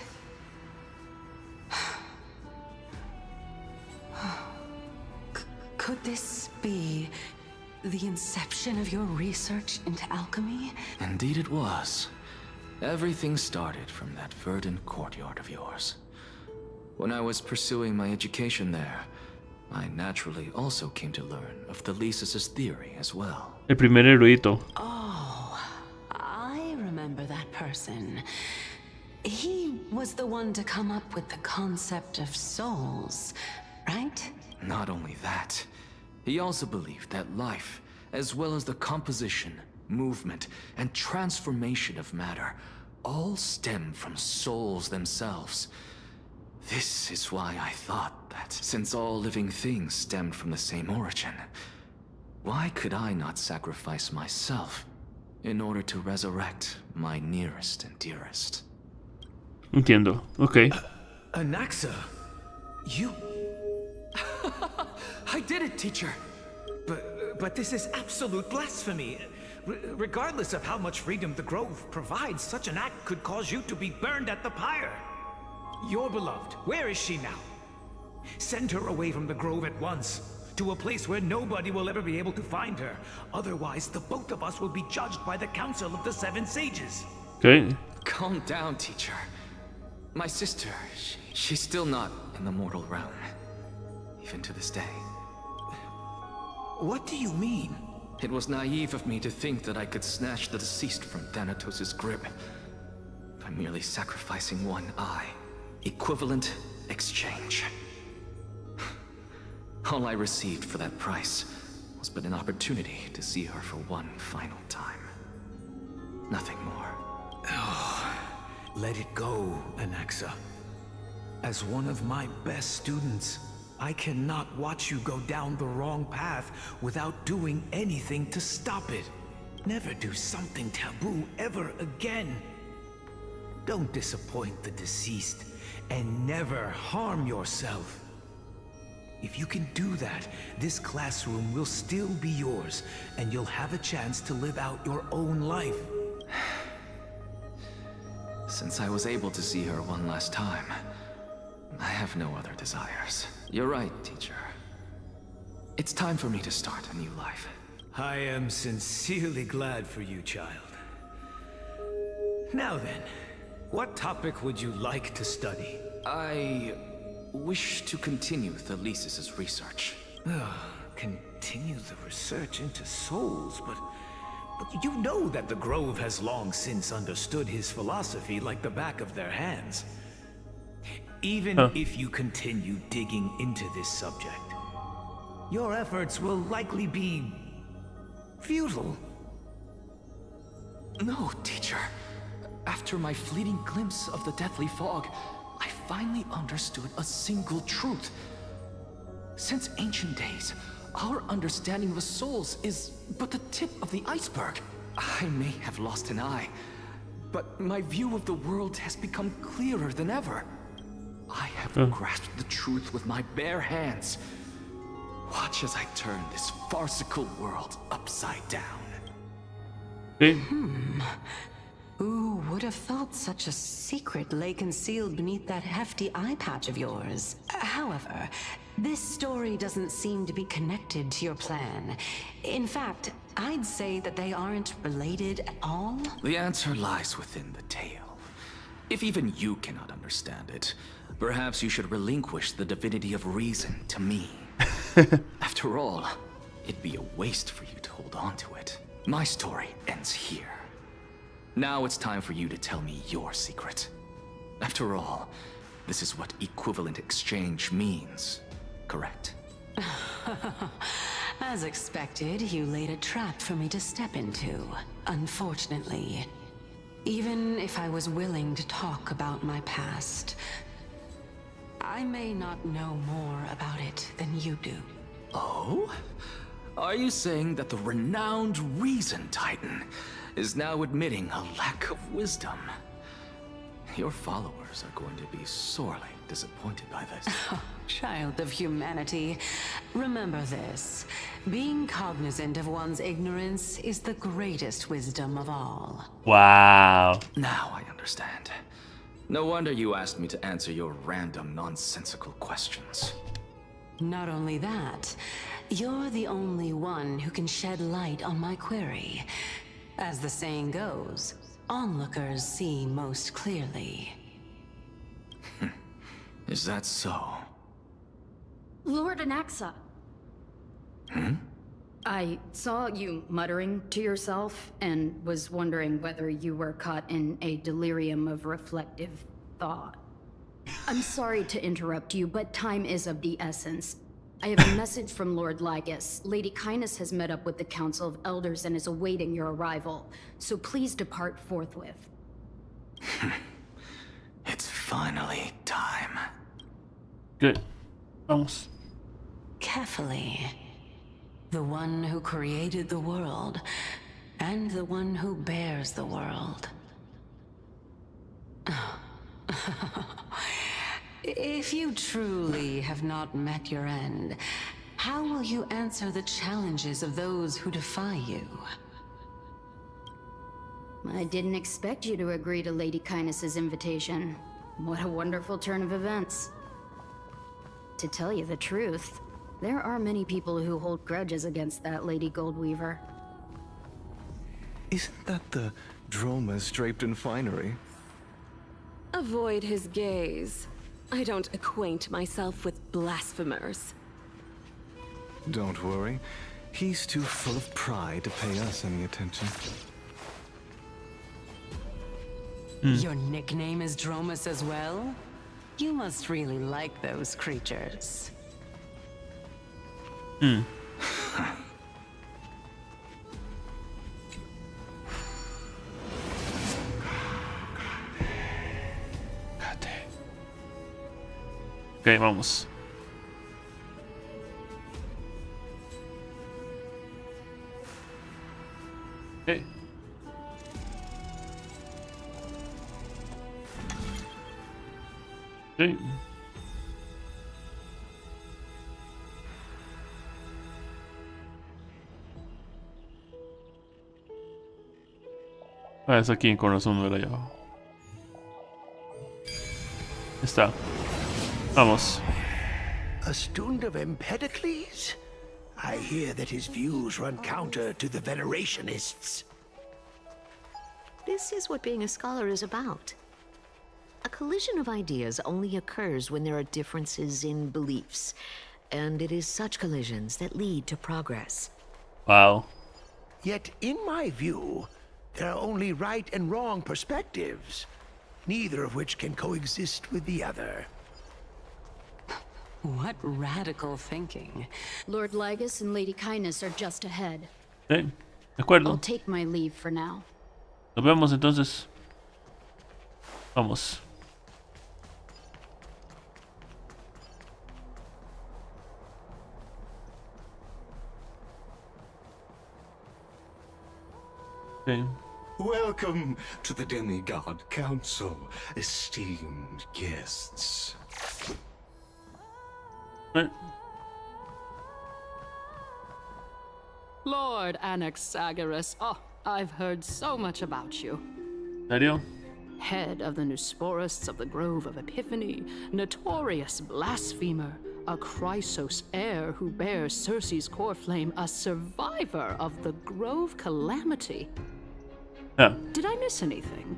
Could this be the inception of your research into alchemy? Indeed it was. Everything started from that verdant courtyard of yours. When I was pursuing my education there, I naturally also came to learn of the Thesis' theory as well. El primer erudito. Oh, I remember that person. He was the one to come up with the concept of souls, right? Not only that, he also believed that life, as well as the composition, movement, and transformation of matter, all stem from souls themselves. This is why I thought that, since all living things stemmed from the same origin, why could I not sacrifice myself in order to resurrect my nearest and dearest? Entiendo. Ok. Anaxa, you... I did it, teacher! But this is absolute blasphemy. Regardless of how much freedom the Grove provides, such an act could cause you to be burned at the pyre. Your beloved, where is she now? Send her away from the Grove at once, to a place where nobody will ever be able to find her. Otherwise, the both of us will be judged by the Council of the Seven Sages. Ok. Calm down, teacher. My sister, she's still not in the mortal realm. Even to this day. What do you mean? It was naive of me to think that I could snatch the deceased from Thanatos' grip by merely sacrificing one eye. Equivalent exchange. All I received for that price was but an opportunity to see her for one final time. Nothing more. Let it go, Anaxa. As one of my best students, I cannot watch you go down the wrong path without doing anything to stop it. Never do something taboo ever again. Don't disappoint the deceased, and never harm yourself. If you can do that, this classroom will still be yours, and you'll have a chance to live out your own life. Since I was able to see her one last time, I have no other desires. You're right, teacher. It's time for me to start a new life. I am sincerely glad for you, child. Now then, what topic would you like to study? I wish to continue Thalesis' research. Continue the research into souls, but you know that the Grove has long since understood his philosophy like the back of their hands. Even if you continue digging into this subject, your efforts will likely be futile. No, teacher. After my fleeting glimpse of the deathly fog, I finally understood a single truth. Since ancient days, our understanding of the souls is but the tip of the iceberg. I may have lost an eye, but my view of the world has become clearer than ever. I have grasped the truth with my bare hands. Watch as I turn this farcical world upside down. Who would have thought such a secret lay concealed beneath that hefty eye patch of yours? However, this story doesn't seem to be connected to your plan. In fact, I'd say that they aren't related at all. The answer lies within the tale. If even you cannot understand it, perhaps you should relinquish the divinity of reason to me. After all, it'd be a waste for you to hold on to it. My story ends here. Now it's time for you to tell me your secret. After all, this is what equivalent exchange means, correct? As expected, you laid a trap for me to step into. Unfortunately, even if I was willing to talk about my past, I may not know more about it than you do. Oh? Are you saying that the renowned Reason Titan is now admitting a lack of wisdom? Your followers are going to be sorely disappointed by this. Child of humanity, remember this. Being cognizant of one's ignorance is the greatest wisdom of all. Wow. Now I understand. No wonder you asked me to answer your random, nonsensical questions. Not only that, you're the only one who can shed light on my query. As the saying goes, onlookers see most clearly. Is that so? Lord Anaxa. I saw you muttering to yourself and was wondering whether you were caught in a delirium of reflective thought. I'm sorry to interrupt you, but time is of the essence. I have a message from Lord Lygus. Lady Kindness has met up with the Council of Elders and is awaiting your arrival, so please depart forthwith. It's finally time. Good. Vamos. Carefully. The one who created the world, and the one who bears the world. If you truly have not met your end, how will you answer the challenges of those who defy you? I didn't expect you to agree to Lady Kindness's invitation. What a wonderful turn of events. To tell you the truth, there are many people who hold grudges against that Lady Goldweaver. Isn't that the Dromas draped in finery? Avoid his gaze. I don't acquaint myself with blasphemers. Don't worry. He's too full of pride to pay us any attention. Your nickname is Dromas as well? You must really like those creatures. Ok, vamos. Ok. Ok. Ah, es aquí en corazón, no era allá abajo. Está. Vamos. A student of Empedocles? I hear that his views run counter to the Venerationists. This is what being a scholar is about. A collision of ideas only occurs when there are differences in beliefs, and it is such collisions that lead to progress. Wow. Yet, in my view, there are only right and wrong perspectives, neither of which can coexist with the other. What radical thinking. Lord Lygus and Lady Kindness are just ahead. Sí, de acuerdo. I'll take my leave for now. Nos vemos entonces. Vamos. Okay. Welcome to the Demigod Council, esteemed guests. Lord Anaxagoras, oh, I've heard so much about you. ¿Serio? Head of the Nusporists of the Grove of Epiphany, notorious blasphemer, a Chrysos heir who bears Circe's core flame, a survivor of the Grove calamity. Yeah. Did I miss anything?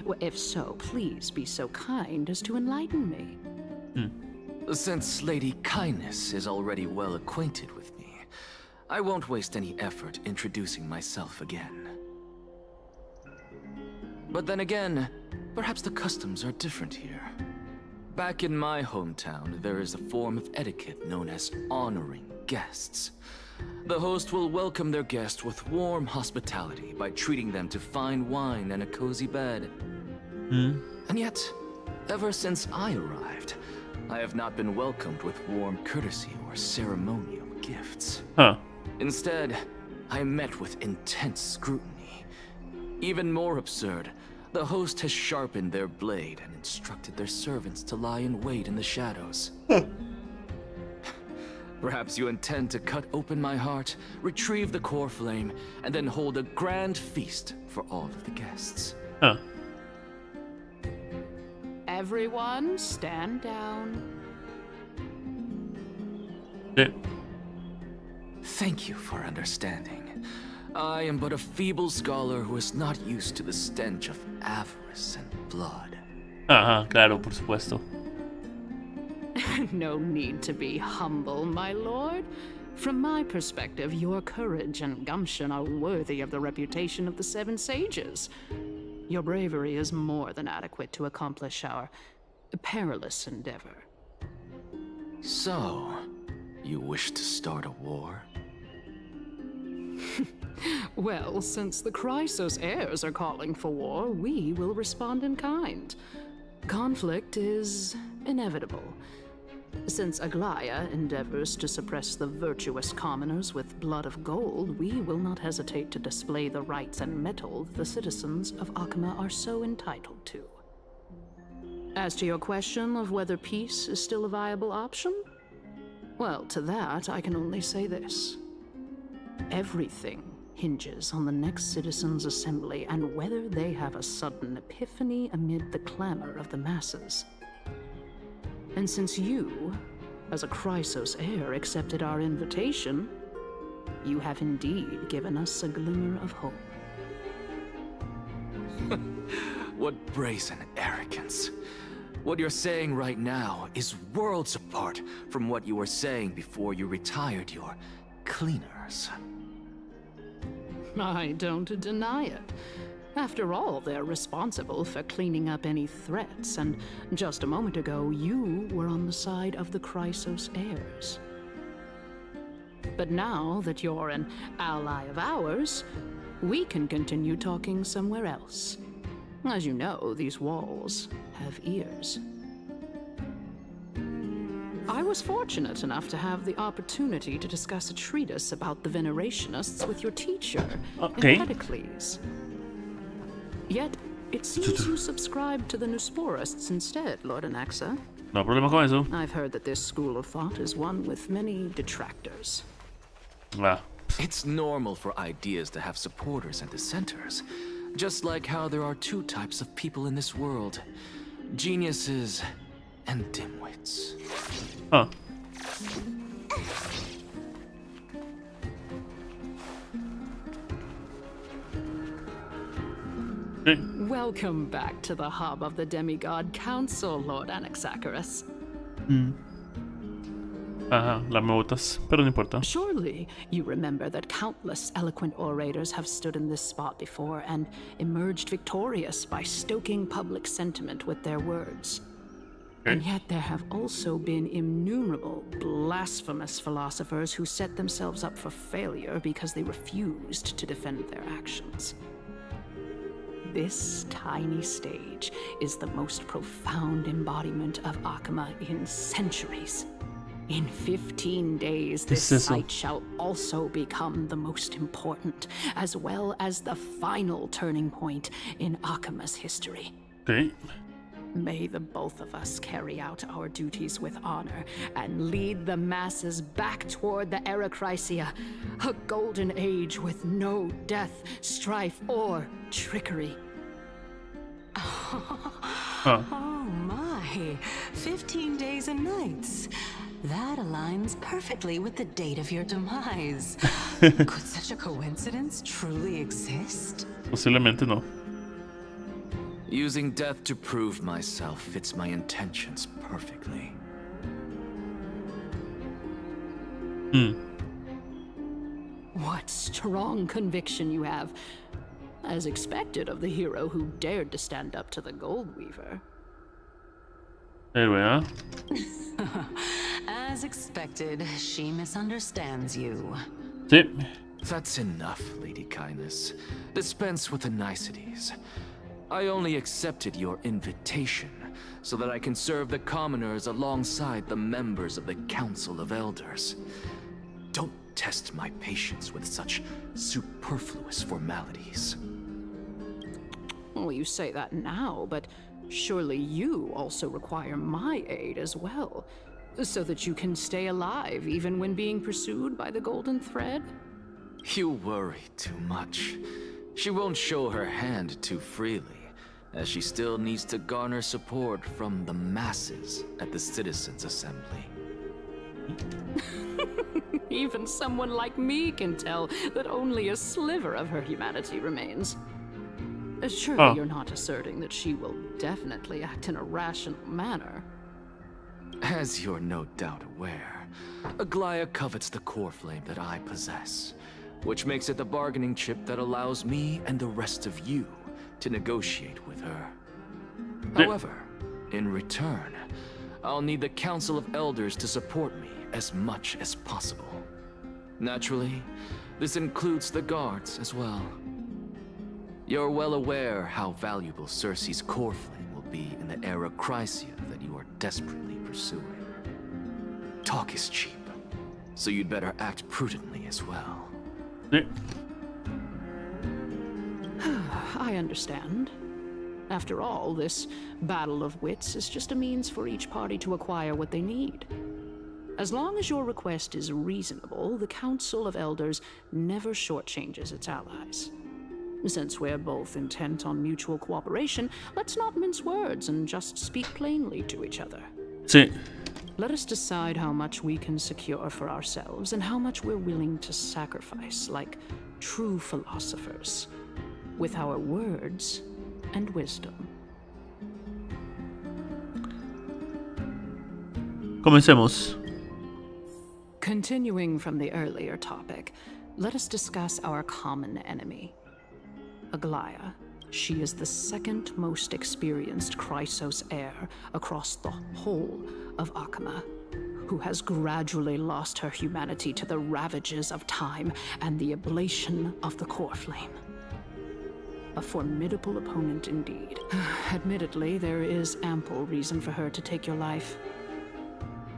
Well, if so, please be so kind as to enlighten me. Since Lady Kindness is already well acquainted with me, I won't waste any effort introducing myself again. But then again, perhaps the customs are different here. Back in my hometown, there is a form of etiquette known as honoring guests. The host will welcome their guest with warm hospitality by treating them to fine wine and a cozy bed. And yet, ever since I arrived, I have not been welcomed with warm courtesy or ceremonial gifts. Instead, I met with intense scrutiny. Even more absurd, the host has sharpened their blade and instructed their servants to lie in wait in the shadows. Perhaps you intend to cut open my heart, retrieve the core flame, and then hold a grand feast for all of the guests. Everyone, stand down. Thank you for understanding. I am but a feeble scholar who is not used to the stench of avarice and blood. Ajá, claro, por supuesto. No need to be humble, my lord. From my perspective, your courage and gumption are worthy of the reputation of the Seven Sages. Your bravery is more than adequate to accomplish our perilous endeavor. So, you wish to start a war? Well, since the Chrysos heirs are calling for war, we will respond in kind. Conflict is inevitable. Since Aglaya endeavors to suppress the virtuous commoners with blood of gold, we will not hesitate to display the rights and mettle the citizens of Akama are so entitled to. As to your question of whether peace is still a viable option, well, to that I can only say this. Everything hinges on the next citizens' assembly and whether they have a sudden epiphany amid the clamor of the masses. And since you, as a Chrysos heir, accepted our invitation, you have indeed given us a glimmer of hope. What brazen arrogance. What you're saying right now is worlds apart from what you were saying before you retired your cleaners. I don't deny it. After all, they're responsible for cleaning up any threats, and just a moment ago, you were on the side of the Chrysos heirs. But now that you're an ally of ours, we can continue talking somewhere else. As you know, these walls have ears. I was fortunate enough to have the opportunity to discuss a treatise about the Venerationists with your teacher, Empedocles. Yet, it seems you subscribe to the Nusporists instead, Lord Anaxa. No problema con eso. I've heard that this school of thought is one with many detractors. It's normal for ideas to have supporters and dissenters, just like how there are two types of people in this world. geniuses and dimwits. Ah. Okay. Welcome back to the hub of the Demigod Council, Lord Anaxagoras. Ajá, la me botas, pero no importa. Surely you remember that countless eloquent orators have stood in this spot before and emerged victorious by stoking public sentiment with their words. Okay. And yet there have also been innumerable blasphemous philosophers who set themselves up for failure because they refused to defend their actions. This tiny stage is the most profound embodiment of Akama in centuries. In 15 days, this site shall also become the most important, as well as the final turning point in Akama's history. Okay. May the both of us carry out our duties with honor and lead the masses back toward the Era Chrysia, a golden age with no death, strife, or trickery. Oh my, 15 days and nights. That aligns perfectly with the date of your demise. Could such a coincidence truly exist? Posiblemente no. Using death to prove myself fits my intentions perfectly. What strong conviction you have, as expected of the hero who dared to stand up to the Gold Weaver. Héroe, As expected, she misunderstands you. Sí. That's enough, Lady Kindness. Dispense with the niceties. I only accepted your invitation so that I can serve the commoners alongside the members of the Council of Elders. Don't test my patience with such superfluous formalities. Well, you say that now, but surely you also require my aid as well, so that you can stay alive even when being pursued by the Golden Thread? You worry too much. She won't show her hand too freely, as she still needs to garner support from the masses at the Citizens' Assembly. Even someone like me can tell that only a sliver of her humanity remains. Surely you're not asserting that she will definitely act in a rational manner. As you're no doubt aware, Aglaya covets the core flame that I possess, which makes it the bargaining chip that allows me and the rest of you to negotiate with her. However, in return, I'll need the Council of Elders to support me as much as possible. Naturally, this includes the guards as well. You're well aware how valuable Cersei's core flame will be in the Era Chrysia that you are desperately pursuing. Talk is cheap, so you'd better act prudently as well. I understand. After all, this battle of wits is just a means for each party to acquire what they need. As long as your request is reasonable, the Council of Elders never shortchanges its allies. Since we're both intent on mutual cooperation, let's not mince words and just speak plainly to each other. Sí. Let us decide how much we can secure for ourselves and how much we're willing to sacrifice, like true philosophers, with our words and wisdom. Comencemos. Continuing from the earlier topic, let us discuss our common enemy. Aglaya. She is the second most experienced Chrysos heir across the whole of Akama, who has gradually lost her humanity to the ravages of time and the ablation of the core flame. A formidable opponent indeed. Admittedly, there is ample reason for her to take your life.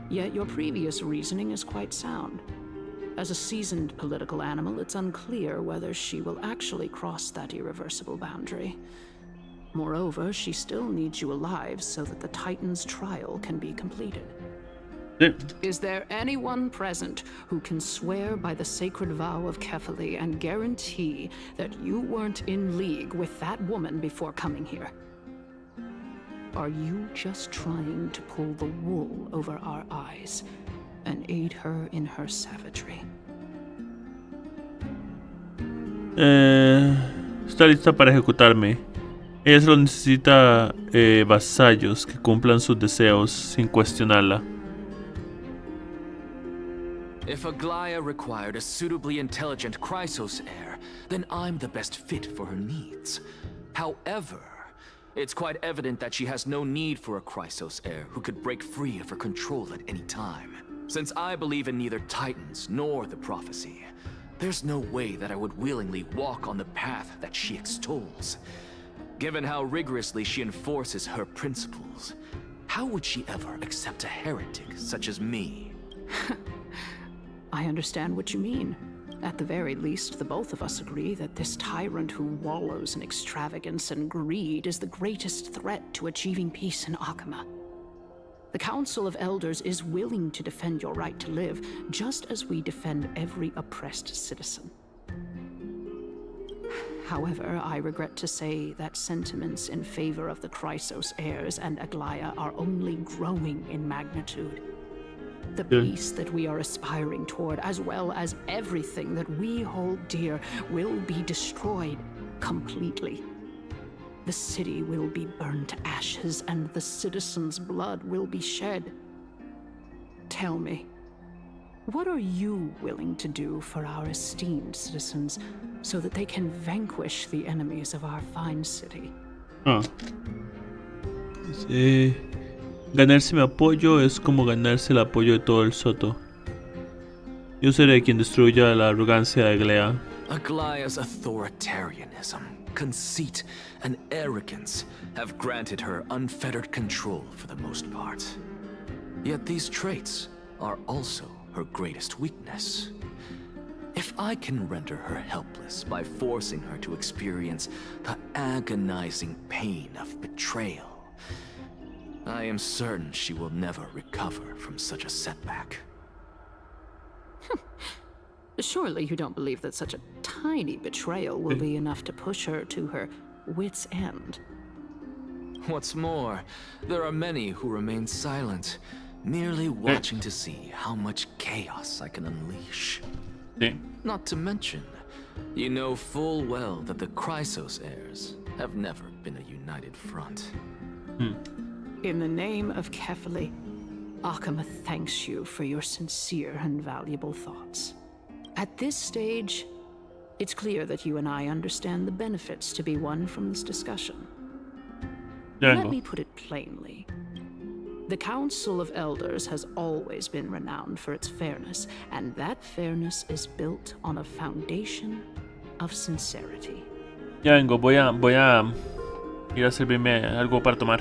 Yet your previous reasoning is quite sound. As a seasoned political animal, it's unclear whether she will actually cross that irreversible boundary. Moreover, she still needs you alive so that the Titan's trial can be completed. Is there anyone present who can swear by the sacred vow of Kefali and guarantee that you weren't in league with that woman before coming here? are you just trying to pull the wool over our eyes and aid her in her savagery? Está lista para ejecutarme. Ella solo necesita vasallos que cumplan sus deseos sin cuestionarla. If Aglaya required a suitably intelligent Chrysos heir, then I'm the best fit for her needs. However, it's quite evident that she has no need for a Chrysos heir who could break free of her control at any time. Since I believe in neither Titans nor the prophecy, there's no way that I would willingly walk on the path that she extols. Given how rigorously she enforces her principles, how would she ever accept a heretic such as me? I understand what you mean. At the very least, the both of us agree that this tyrant who wallows in extravagance and greed is the greatest threat to achieving peace in Akama. The Council of Elders is willing to defend your right to live, just as we defend every oppressed citizen. However, I regret to say that sentiments in favor of the Chrysos heirs and Aglaya are only growing in magnitude. The peace that we are aspiring toward, as well as everything that we hold dear, will be destroyed completely. The city will be burned to ashes, and the citizens' blood will be shed. Tell me, what are you willing to do for our esteemed citizens so that they can vanquish the enemies of our fine city? Ganarse mi apoyo es como ganarse el apoyo de todo el Soto. Yo seré quien destruya la arrogancia de Aglaya. Aglaya's authoritarianism, conceit, and arrogance have granted her unfettered control for the most part. Yet these traits are also her greatest weakness. If I can render her helpless by forcing her to experience the agonizing pain of betrayal, I am certain she will never recover from such a setback. Surely you don't believe that such a tiny betrayal will be enough to push her to her wit's end. What's more, there are many who remain silent, merely watching to see how much chaos I can unleash. Not to mention, you know full well that the Chrysos heirs have never been a united front. In the name of Kefali, Akama thanks you for your sincere and valuable thoughts. At this stage, it's clear that you and I understand the benefits to be won from this discussion. Let me put it plainly. The Council of Elders has always been renowned for its fairness, and that fairness is built on a foundation of sincerity. Ya vengo, voy a ir a servirme algo para tomar.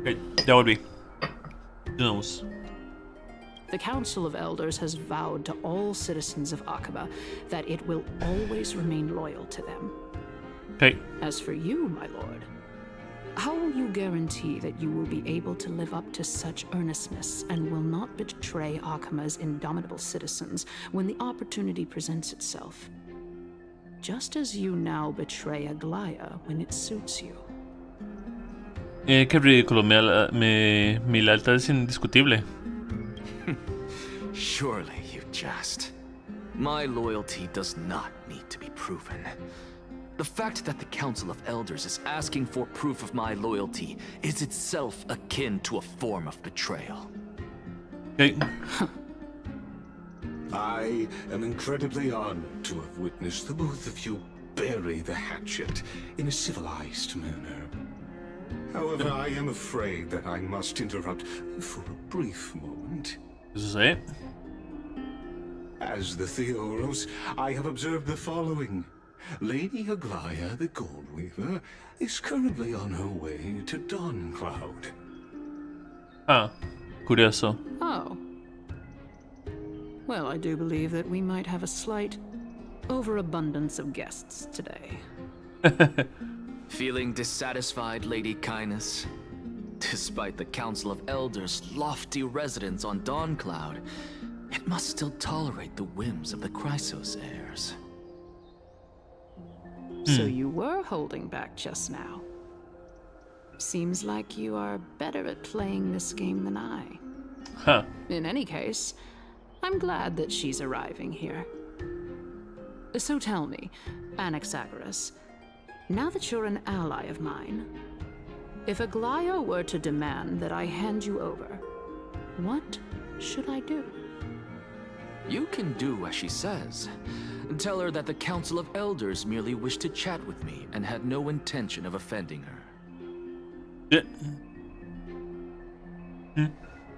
Ok, ya volví. Continuamos. The Council of Elders has vowed to all citizens of Akaba that it will always remain loyal to them. Okay. As for you, my lord, how will you guarantee that you will be able to live up to such earnestness and will not betray Akama's indomitable citizens when the opportunity presents itself? Just as you now betray Aglaya when it suits you. Qué ridículo, mi lealtad es indiscutible. Surely you jest. My loyalty does not need to be proven. The fact that the Council of Elders is asking for proof of my loyalty is itself akin to a form of betrayal. Okay. I am incredibly honored to have witnessed the both of you bury the hatchet in a civilized manner. However, I am afraid that I must interrupt for a brief moment. This is it. As the Theoros, I have observed the following. Lady Aglaya, the Goldweaver, is currently on her way to Dawncloud. Ah, curioso. Oh. Well, I do believe that we might have a slight overabundance of guests today. Feeling dissatisfied, Lady Kindness? Despite the Council of Elders' lofty residence on Dawncloud, it must still tolerate the whims of the Chrysos heirs. So you were holding back just now. Seems like you are better at playing this game than I. Huh. In any case, I'm glad that she's arriving here. So tell me, Anaxagoras, now that you're an ally of mine, if Aglaya were to demand that I hand you over, what should I do? You can do as she says. Tell her that the Council of Elders merely wished to chat with me and had no intention of offending her.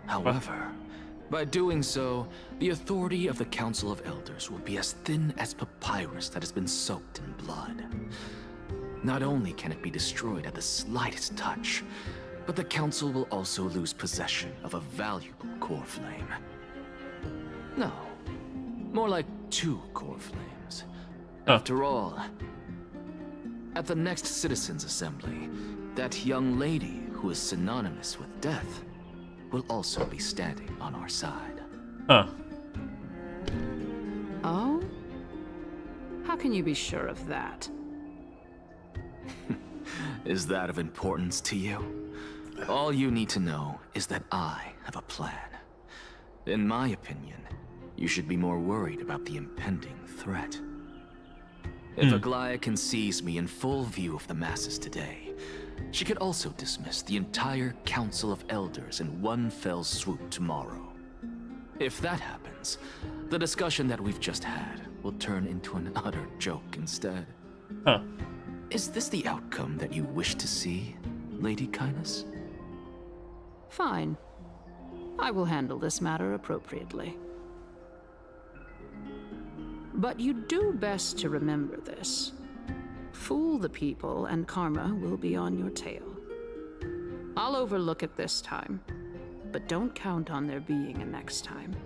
However, by doing so, the authority of the Council of Elders will be as thin as papyrus that has been soaked in blood. Not only can it be destroyed at the slightest touch, but the Council will also lose possession of a valuable core flame. No, more like 2 core flames. After all, at the next Citizens' Assembly, that young lady who is synonymous with death will also be standing on our side. Huh. Oh? How can you be sure of that? Is that of importance to you? All you need to know is that I have a plan. In my opinion, you should be more worried about the impending threat. If Aglaya can seize me in full view of the masses today, she could also dismiss the entire Council of Elders in one fell swoop tomorrow. If that happens, the discussion that we've just had will turn into an utter joke instead. Huh. Is this the outcome that you wish to see, Lady Kindness? Fine. I will handle this matter appropriately. But you do best to remember this. Fool the people and karma will be on your tail. I'll overlook it this time, but don't count on there being a next time.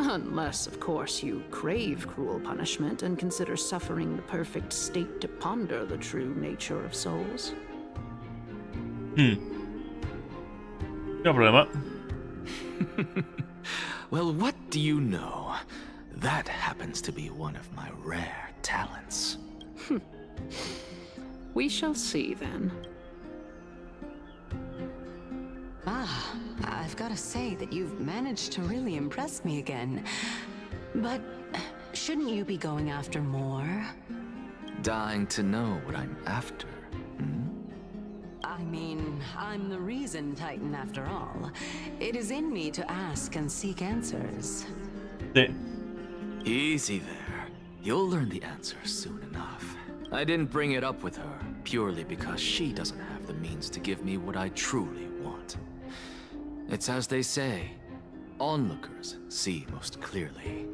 Unless, of course, you crave cruel punishment and consider suffering the perfect state to ponder the true nature of souls. No problema. Well, what do you know? That happens to be one of my rare talents. We shall see, then. Ah, I've got to say that you've managed to really impress me again. But shouldn't you be going after more? Dying to know what I'm after. I mean, I'm the reason Titan after all. It is in me to ask and seek answers. Easy there. You'll learn the answer soon enough. I didn't bring it up with her purely because she doesn't have the means to give me what I truly want. It's as they say, onlookers see most clearly.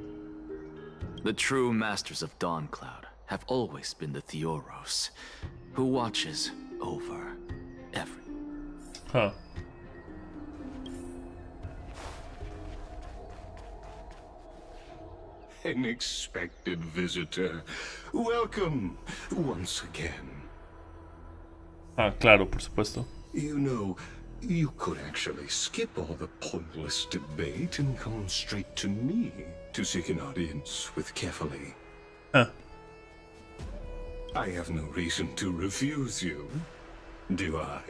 The true masters of Dawncloud have always been the Theoros, who watches over everything. Huh. unexpected visitor. Welcome once again. Ah, claro, por supuesto. You know, you could actually skip all the pointless debate and come straight to me to seek an audience with Kefali. Huh. I have no reason to refuse you, do I?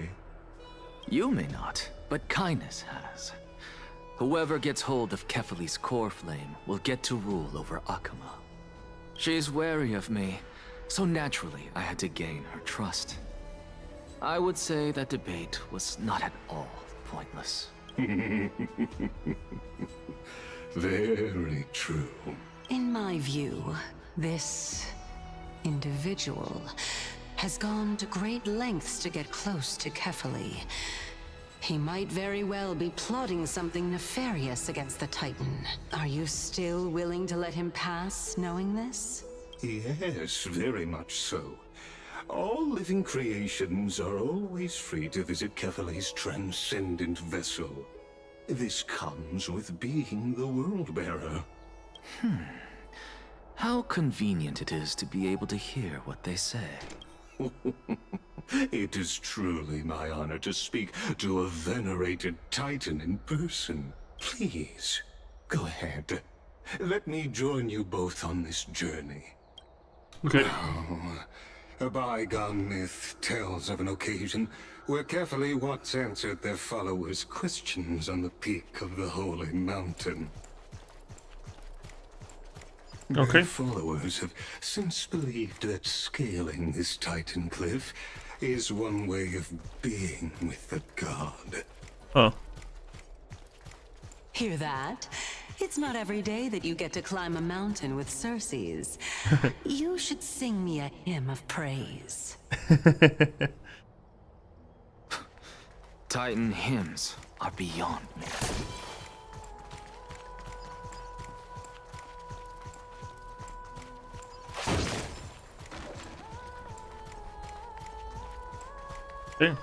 You may not, but Kindness has. Whoever gets hold of Kefali's core flame will get to rule over Akama. She's wary of me, so naturally I had to gain her trust. I would say that debate was not at all pointless. Very true. In my view, this individual has gone to great lengths to get close to Kefali. He might very well be plotting something nefarious against the Titan. Are you still willing to let him pass, knowing this? Yes, very much so. All living creations are always free to visit Kefali's transcendent vessel. This comes with being the World-Bearer. How convenient it is to be able to hear what they say. It is truly my honor to speak to a venerated Titan in person. Please, go ahead. Let me join you both on this journey. Okay. A bygone myth tells of an occasion where Kefali once answered their followers' questions on the peak of the holy mountain. Okay. Their followers have since believed that scaling this Titan cliff is one way of being with the god. Oh. Hear that? It's not every day that you get to climb a mountain with Circes. You should sing me a hymn of praise. Titan hymns are beyond me. Sí.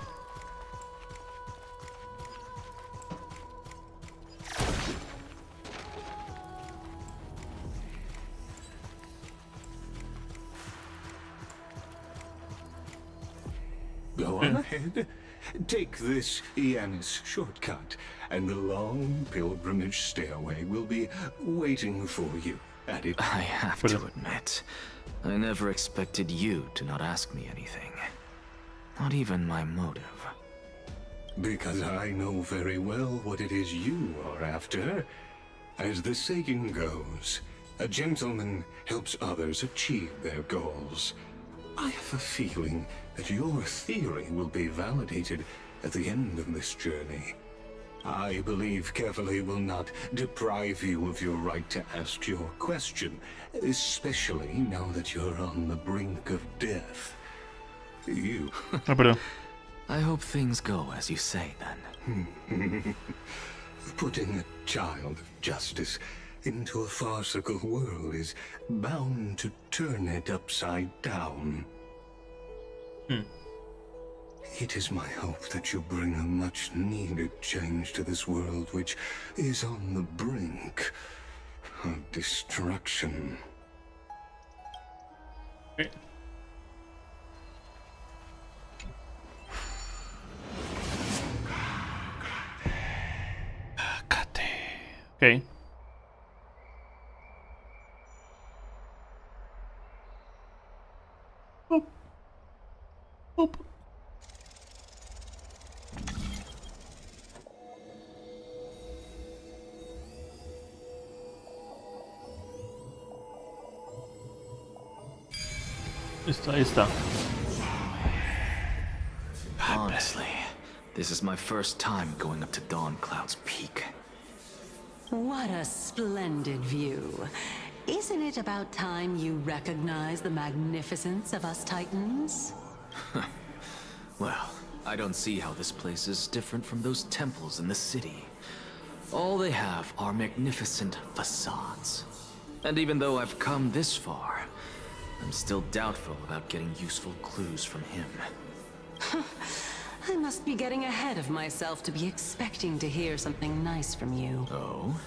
Go on ahead. Take this Yanis shortcut, and the long pilgrimage stairway will be waiting for you at it. I have to admit, I never expected you to not ask me anything. Not even my motive. Because I know very well what it is you are after. As the saying goes, a gentleman helps others achieve their goals. I have a feeling that your theory will be validated at the end of this journey. I believe Kefali will not deprive you of your right to ask your question, especially now that you're on the brink of death. You... I hope things go as you say, then. Putting a child of justice into a farcical world is bound to turn it upside down. It is my hope that you bring a much-needed change to this world, which is on the brink of destruction. Okay. Boop. Boop. Ahí está. Honestly, this is my first time going up to Dawn Cloud's peak. What a splendid view. Isn't it about time you recognize the magnificence of us Titans? Well, I don't see how this place is different from those temples in the city. All they have are magnificent facades. And even though I've come this far, I'm still doubtful about getting useful clues from him. I must be getting ahead of myself to be expecting to hear something nice from you. Oh?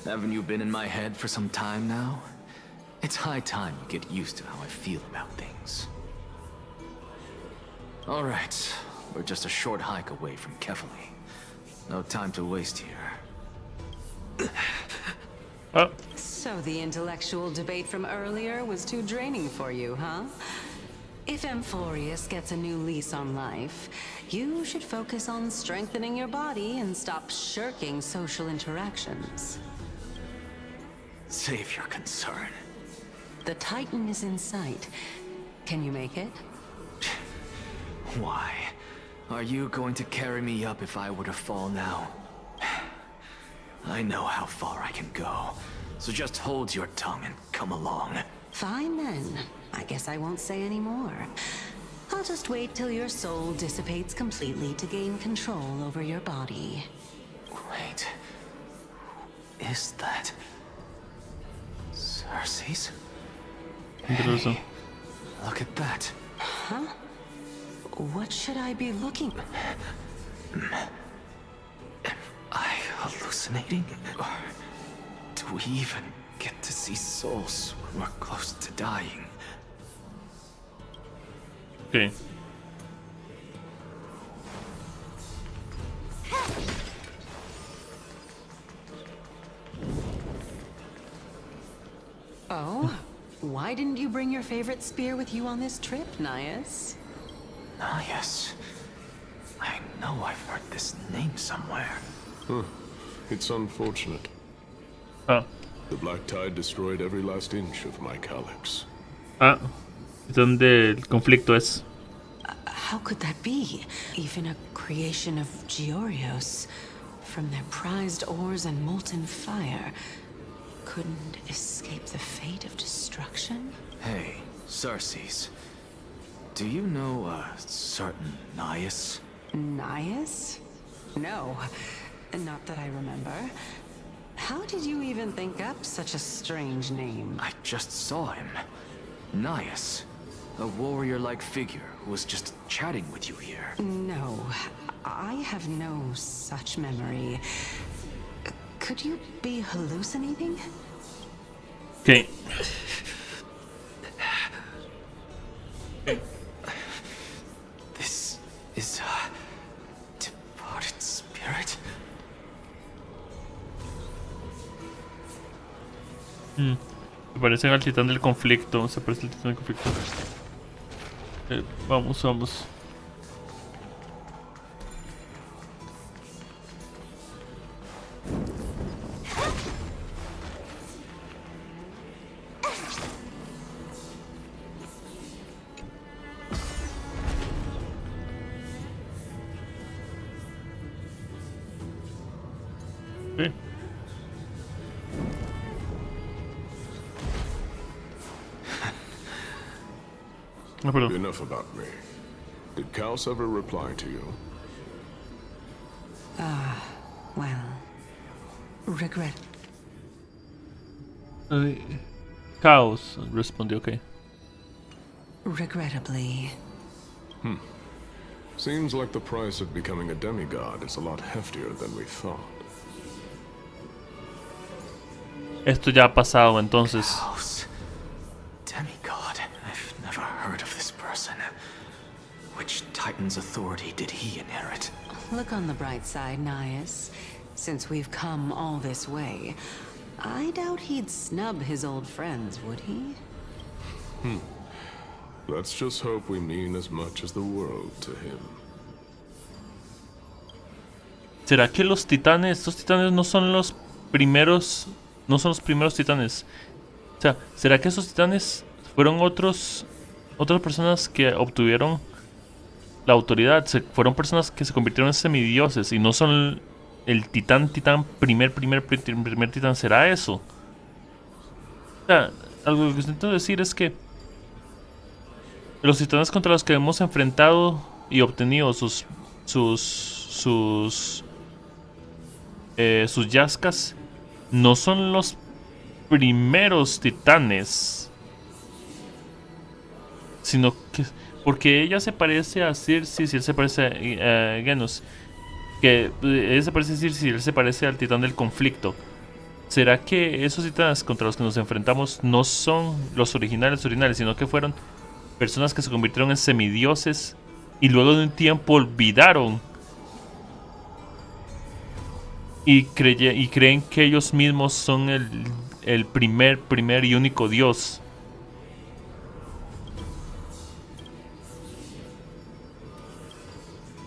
Haven't you been in my head for some time now? It's high time you get used to how I feel about things. All right, we're just a short hike away from Kefali. No time to waste here. Oh. So the intellectual debate from earlier was too draining for you, huh? If Amphorius gets a new lease on life, you should focus on strengthening your body and stop shirking social interactions. Save your concern. The Titan is in sight. Can you make it? Why? Are you going to carry me up if I were to fall now? I know how far I can go, so just hold your tongue and come along. Fine then. I guess I won't say any more. I'll just wait till your soul dissipates completely to gain control over your body. Wait. Who is that? Cersei's? Interesting. Look at that. Huh? What should I be looking? Am I hallucinating? Or do we even get to see souls when we're close to dying? Okay. Oh? Why didn't you bring your favorite spear with you on this trip, Nias? Nias. I know I've heard this name somewhere. It's unfortunate. Ah. The Black Tide destroyed every last inch of my calyx. Ah. Es donde el conflicto es. How could that be? Even a creation of Georios, from their prized ores and molten fire, couldn't escape the fate of destruction? Hey, Cersei's. Do you know a certain Nias? Nias? No, not that I remember. How did you even think up such a strange name? I just saw him. Nias. A warrior-like figure who was just chatting with you here. No, I have no such memory. Could you be hallucinating? Okay. This is a departed spirit? Se parecen al titán del conflicto. Se parece al titán del conflicto. Vamos. Okay. Enough about me. Did Kaos ever reply to you? Well, regret. Caos respondió, ok. Regrettably. Seems like the price of becoming a demigod is a lot heftier than we thought. Esto ya ha pasado, entonces. Kaos. Demigod. I've never heard of this person. Which Titan's authority did he inherit? Look on the bright side, Nias. Since we've come all this way, I doubt he'd snub his old friends, would he? Let's just hope we mean as much as the world to him. ¿Será que los titanes, estos titanes no son los primeros, titanes? O sea, ¿será que esos titanes fueron otras personas que obtuvieron la autoridad? Fueron personas que se convirtieron en semidioses y no son el primer titán. ¿Será eso? O sea, algo que intento decir es que los titanes contra los que hemos enfrentado y obtenido sus yascas no son los primeros titanes, sino que porque ella se parece a Circe, si él se parece a Genos, que ella se parece a Circe y él se parece al titán del conflicto. ¿Será que esos titanes contra los que nos enfrentamos no son los originales, sino que fueron personas que se convirtieron en semidioses y luego de un tiempo olvidaron y creen que ellos mismos son el primer y único dios?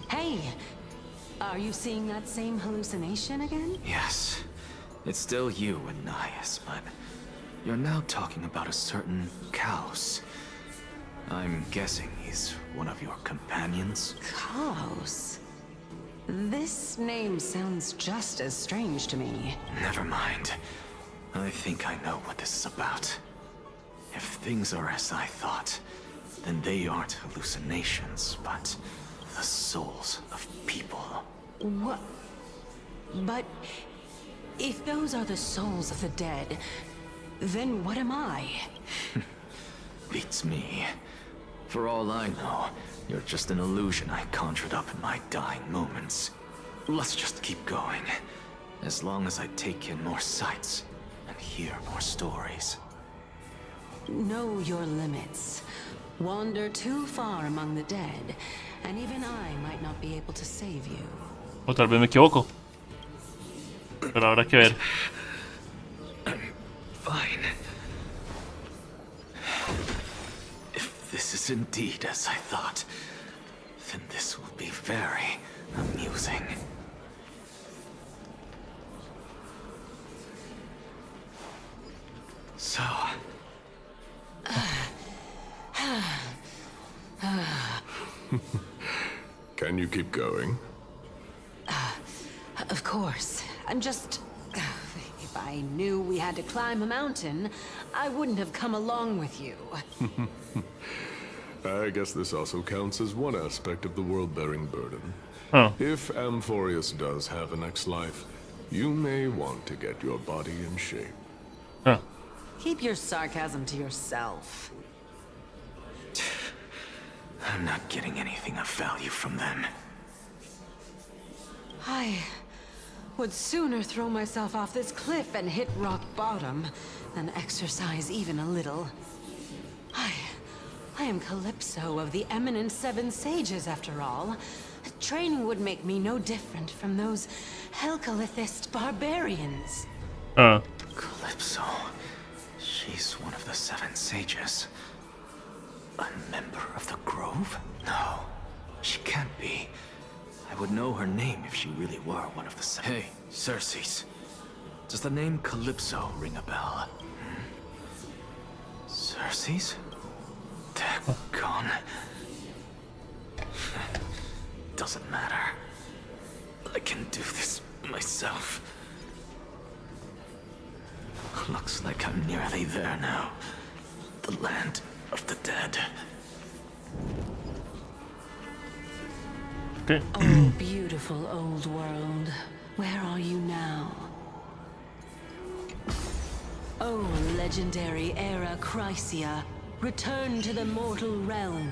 Hey, are you seeing that same hallucination again? Yes. It's still you, Ananias, but you're now talking about a certain Chaos. I'm guessing he's one of your companions? Chaos? This name sounds just as strange to me. Never mind. I think I know what this is about. If things are as I thought, then they aren't hallucinations, but the souls of people. What? But if those are the souls of the dead, then what am I? Beats me. For all I know, you're just an illusion I conjured up in my dying moments. Let's just keep going. As long as I take in more sights and hear more stories. Know your limits. Wander too far among the dead, and even I might not be able to save you. O tal vez me equivoco. Pero habrá que ver. Fine. If this is indeed as I thought, then this will be very amusing. So... Can you keep going? Of course. I'm just... If I knew we had to climb a mountain, I wouldn't have come along with you. I guess this also counts as one aspect of the world-bearing burden. Oh. If Amphorius does have a next life, you may want to get your body in shape. Huh. Keep your sarcasm to yourself. I'm not getting anything of value from them. I would sooner throw myself off this cliff and hit rock bottom than exercise even a little. I am Calypso of the eminent Seven Sages, after all. Training would make me no different from those Helcalithist barbarians. Calypso. She's one of the Seven Sages. A member of the Grove? No, she can't be. I would know her name if she really were one of the Seven. Hey, Circes. Does the name Calypso ring a bell? Circes? They're gone. Doesn't matter. I can do this myself. Looks like I'm nearly there now. The land of the dead. Okay. Oh, beautiful old world. Where are you now? Oh, legendary era Chrysia. Return to the mortal realm.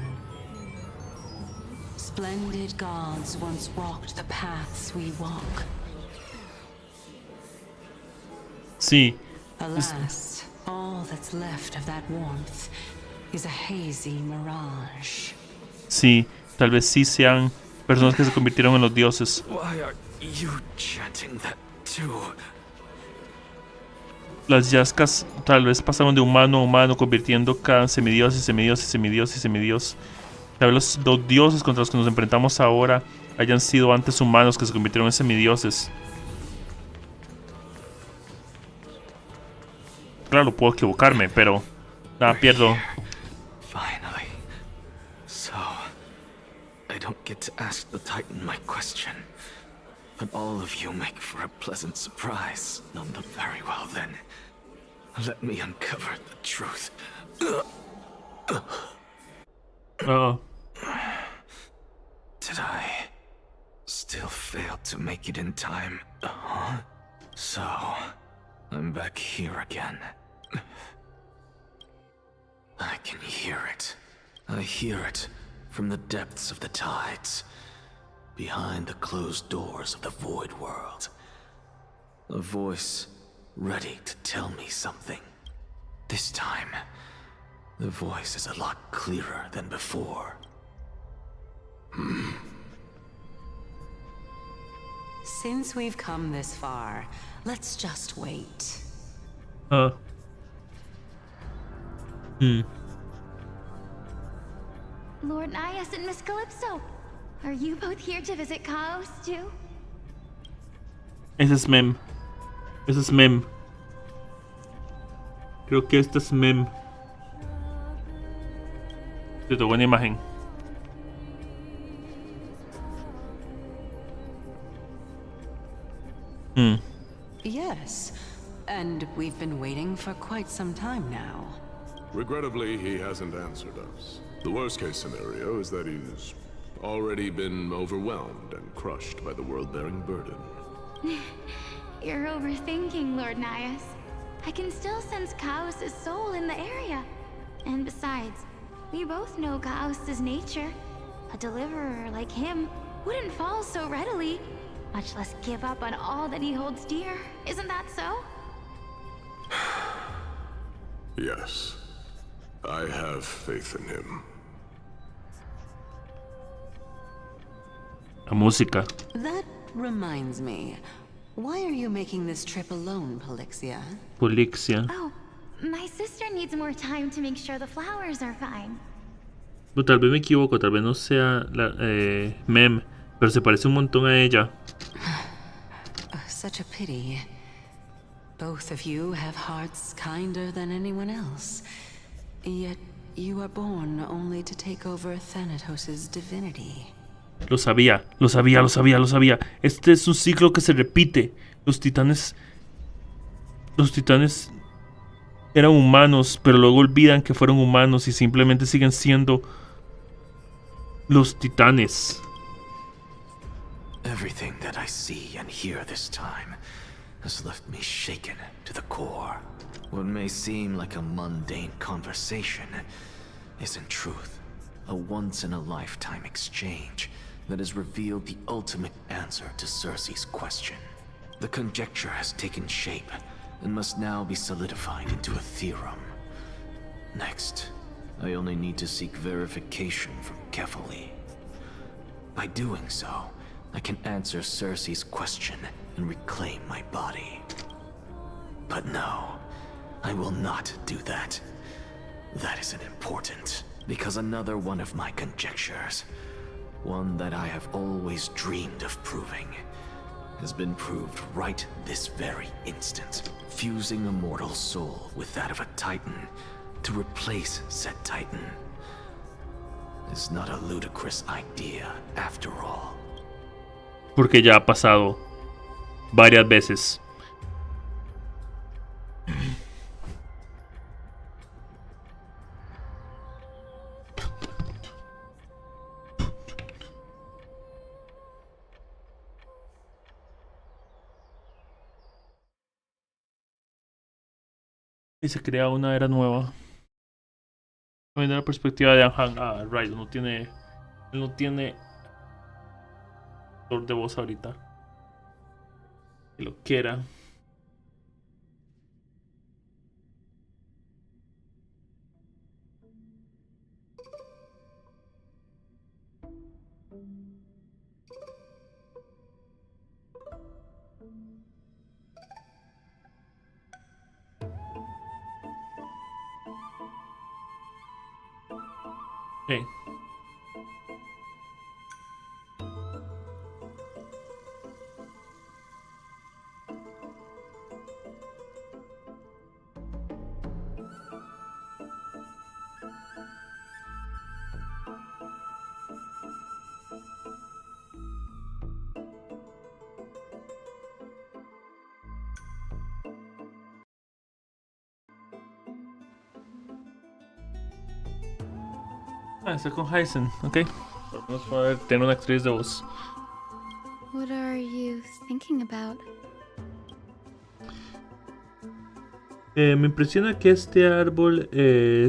Splendid gods once walked the paths we walk. Sí. Alas, all that's left of that warmth is a hazy mirage. Sí, tal vez sí sean personas que se convirtieron en los dioses. Why are you chanting that too? Las Yaskas tal vez pasaron de humano a humano, convirtiendo cada semidios y semidios y semidios y semidios. Tal vez los dioses contra los que nos enfrentamos ahora hayan sido antes humanos que se convirtieron en semidioses. Claro, puedo equivocarme, pero nada, pierdo. Finally. So, I don't get to ask the Titan my question. But all of you make for a pleasant surprise. None the very well then. Let me uncover the truth. Did I still fail to make it in time? So, I'm back here again. I can hear it. I hear it from the depths of the tides, behind the closed doors of the void world. A voice ready to tell me something. This time, the voice is a lot clearer than before. Since we've come this far, let's just wait. Lord Nias and Miss Calypso, are you both here to visit Chaos too? Ese es Mem. Ese es Mem. Creo que este es Mem. Cierto, buena imagen. Yes, and we've been waiting for quite some time now. Regrettably, he hasn't answered us. The worst case scenario is that he's already been overwhelmed and crushed by the world-bearing burden. You're overthinking, Lord Nias. I can still sense Chaos' soul in the area. And besides, we both know Chaos' nature. A deliverer like him wouldn't fall so readily, much less give up on all that he holds dear. Isn't that so? Yes. I have faith in him. La música. That reminds me. Why are you making this trip alone, Polixia? Polixia. Oh, my sister needs more time to make sure the flowers are fine. Pero tal vez me equivoco, tal vez no sea Mem, pero se parece un montón a ella. Such a pity. Both of you have hearts kinder than anyone else. Yet you are born only to take over Thanatos' divinity. Lo sabía, lo sabía, lo sabía, lo sabía. Este es un ciclo que se repite. Los titanes eran humanos, pero luego olvidan que fueron humanos y simplemente siguen siendo los titanes. Everything that I see and hear this time has left me shaken to the core. What may seem like a mundane conversation is in truth a once-in-a-lifetime exchange that has revealed the ultimate answer to Cersei's question. The conjecture has taken shape and must now be solidified into a theorem. Next, I only need to seek verification from Kefali. By doing so, I can answer Cersei's question and reclaim my body. But no, I will not do that. That isn't important, because another one of my conjectures, one that I have always dreamed of proving, has been proved right this very instant. Fusing a mortal soul with that of a Titan to replace said Titan is not a ludicrous idea after all. Porque ya ha pasado varias veces. Y se crea una era nueva. Viendo la perspectiva de Anhan. Ah, right, él no tiene actor de voz ahorita. Que lo quiera. Hey. Ah, está con Heisen, ok. Vamos a ver, tiene una actriz de voz. What are you thinking about? Me impresiona que este árbol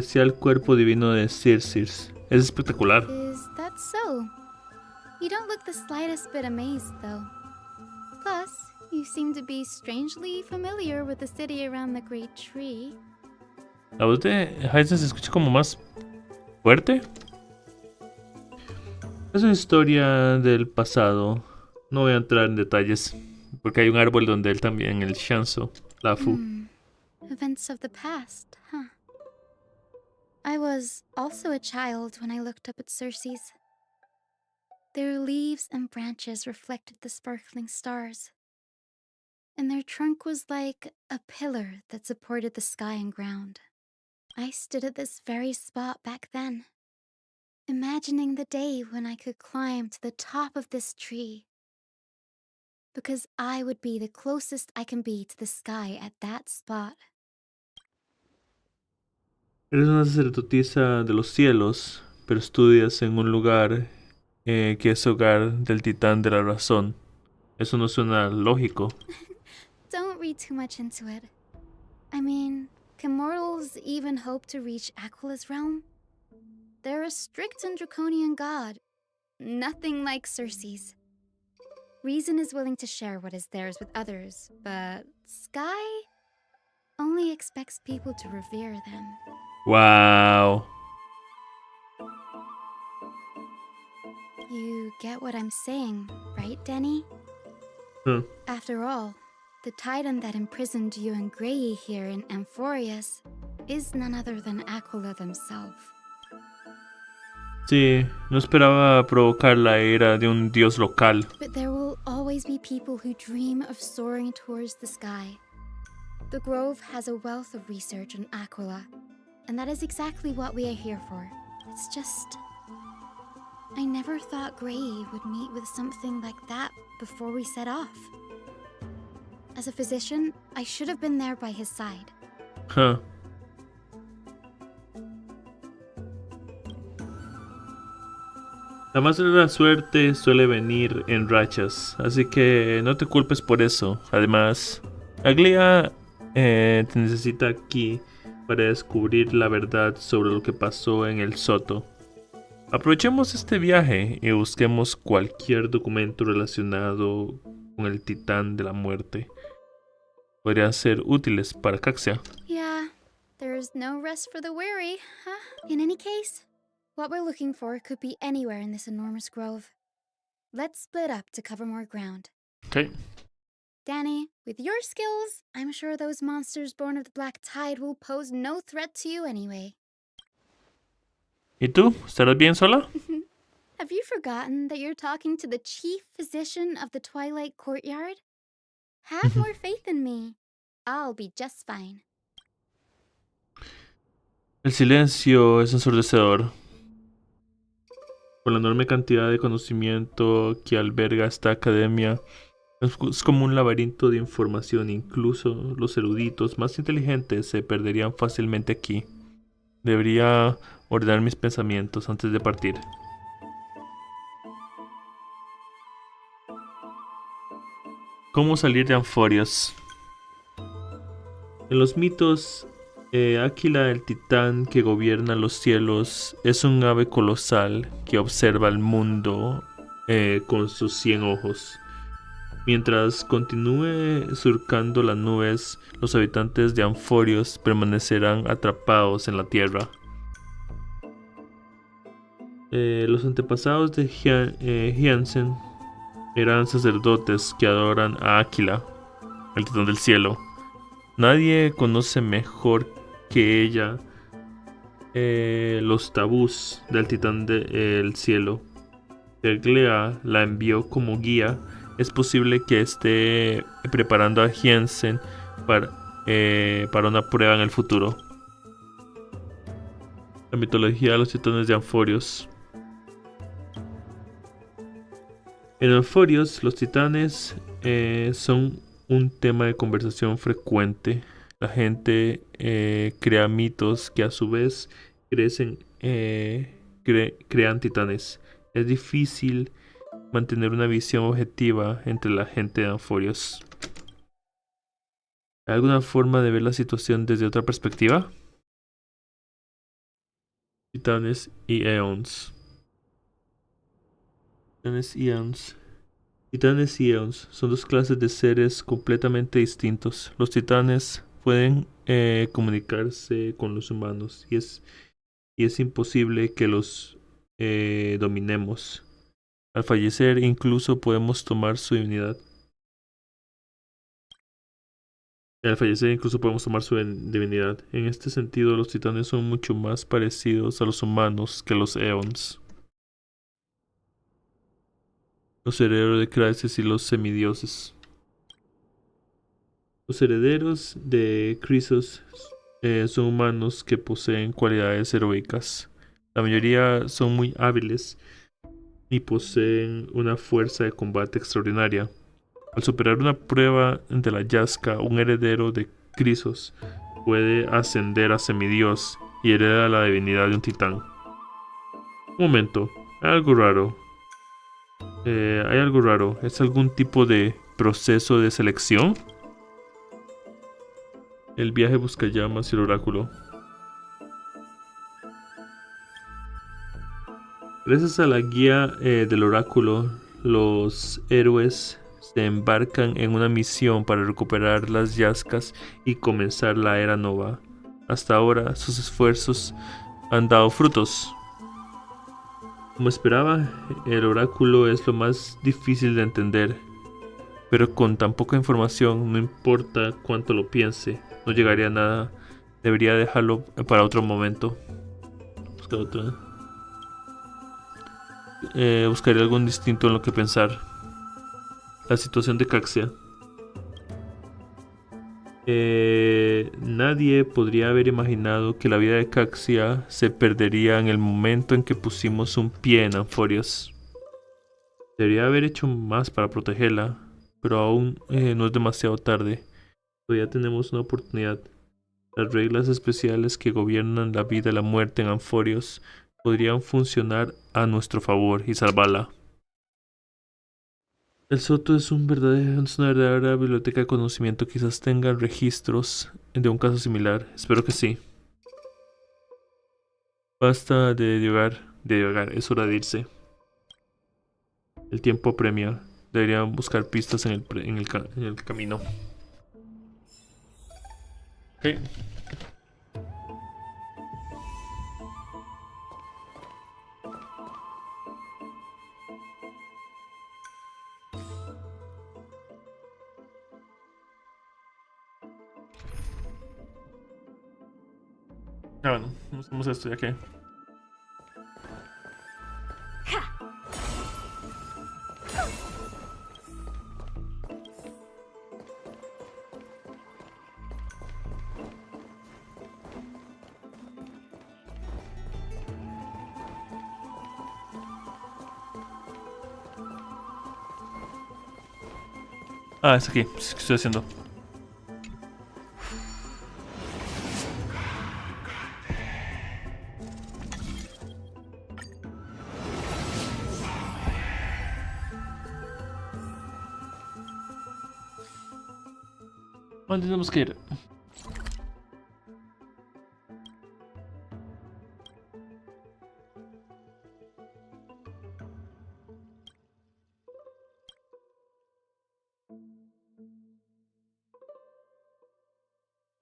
sea el cuerpo divino de Circe. Es espectacular. Is that so? You don't look the slightest bit amazed, though. Plus, You seem to be strangely familiar with the city around the Great Tree. La voz de Hyacinth se escucha como más fuerte. Es una historia del pasado. No voy a entrar en detalles. Porque hay un árbol donde él también, el Shanso, la Fu. Events of the past, huh? I was also a child when I looked up at Circe's. Their leaves and branches reflected the sparkling stars. And their trunk was like a pillar that supported the sky and ground. I stood at this very spot back then, imagining the day when I could climb to the top of this tree. Because I would be the closest I can be to the sky at that spot. Eres una sacerdotisa de los cielos, pero estudias en un lugar que es hogar del titán de la razón. Eso no suena lógico. Don't read too much into it. I mean, can mortals even hope to reach Aquila's realm? They're a strict and draconian god. Nothing like Circe's. Reason is willing to share what is theirs with others, but Sky only expects people to revere them. Wow. You get what I'm saying, right, Denny? After all, the titan that imprisoned you and Grey here in Amphorius is none other than Aquila themselves. Sí, no esperaba provocar la ira de un dios local. But there will always be people who dream of soaring towards the sky. The Grove has a wealth of research on Aquila, and that is exactly what we are here for. It's just... I never thought Grey would meet with something like that before we set off. As a physician, I should have been there by his side. Huh. La más de la suerte suele venir en rachas, así que no te culpes por eso. Además, Aglia te necesita aquí para descubrir la verdad sobre lo que pasó en el Soto. Aprovechemos este viaje y busquemos cualquier documento relacionado con el titán de la muerte. Podrían ser útiles para Caxia. Yeah, there's no rest for the weary, huh? In any case, what we're looking for could be anywhere in this enormous grove. Let's split up to cover more ground. Okay. Danny, with your skills, I'm sure those monsters born of the Black Tide will pose no threat to you anyway. ¿Y tú? ¿Estarás bien sola? Have you forgotten that you're talking to the chief physician of the Twilight Courtyard? Have more faith in me. I'll be just fine. El silencio es ensordecedor. Por la enorme cantidad de conocimiento que alberga esta academia, es como un laberinto de información. Incluso los eruditos más inteligentes se perderían fácilmente aquí. Debería ordenar mis pensamientos antes de partir. ¿Cómo salir de Amphorius? En los mitos, Áquila, el titán que gobierna los cielos, es un ave colosal que observa el mundo con sus 100 ojos. Mientras continúe surcando las nubes, los habitantes de Amphorius permanecerán atrapados en la tierra. Los antepasados de Hyacinth eran sacerdotes que adoran a Áquila, el titán del cielo. Nadie conoce mejor que ella los tabús del titán del cielo. Glea la envió como guía. Es posible que esté preparando a Hyacinth para una prueba en el futuro. La mitología de los titanes de Amphorius. En Amphorius, los titanes son un tema de conversación frecuente. La gente crea mitos que a su vez crean titanes. Es difícil mantener una visión objetiva entre la gente de Amphorius. ¿Hay alguna forma de ver la situación desde otra perspectiva? Titanes y Eons. Titanes y Eons. Titanes y Eons son dos clases de seres completamente distintos. Los titanes pueden comunicarse con los humanos y es imposible que los dominemos. Al fallecer incluso podemos tomar su divinidad. Al fallecer incluso podemos tomar su divinidad. En este sentido, los titanes son mucho más parecidos a los humanos que los Eons. Los herederos de Crisis y los semidioses. Los herederos de Crisis son humanos que poseen cualidades heroicas. La mayoría son muy hábiles y poseen una fuerza de combate extraordinaria. Al superar una prueba de la Yazca, un heredero de Crisos puede ascender a semidios y hereda la divinidad de un titán. Un momento, hay algo raro. Hay algo raro. ¿Es algún tipo de proceso de selección? El viaje busca llamas y el oráculo. Gracias a la guía del oráculo, los héroes se embarcan en una misión para recuperar las Yazcas y comenzar la era nova. Hasta ahora, sus esfuerzos han dado frutos. Como esperaba, el oráculo es lo más difícil de entender, pero con tan poca información, no importa cuánto lo piense, no llegaría a nada. Debería dejarlo para otro momento. Buscar otra. Buscaré algún distinto en lo que pensar. La situación de Caxia. Nadie podría haber imaginado que la vida de Caxia se perdería en el momento en que pusimos un pie en Anforios. Debería haber hecho más para protegerla, pero aún no es demasiado tarde. Todavía tenemos una oportunidad. Las reglas especiales que gobiernan la vida y la muerte en Anforios podrían funcionar a nuestro favor y salvarla. El Soto es una verdadera biblioteca de conocimiento. Quizás tenga registros de un caso similar. Espero que sí. Basta de divagar. Es hora de irse. El tiempo apremia. Deberían buscar pistas en el camino. Ok. Bueno, hacemos esto ya que. Es aquí. ¿Qué estoy haciendo? ¿Dónde tenemos que ir?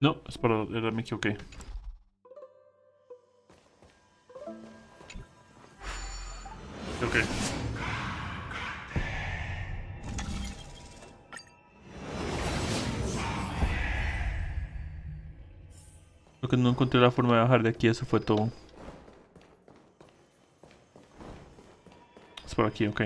No, es para... me equivoqué. Ok. Creo que no encontré la forma de bajar de aquí, eso fue todo. Es por aquí, ok.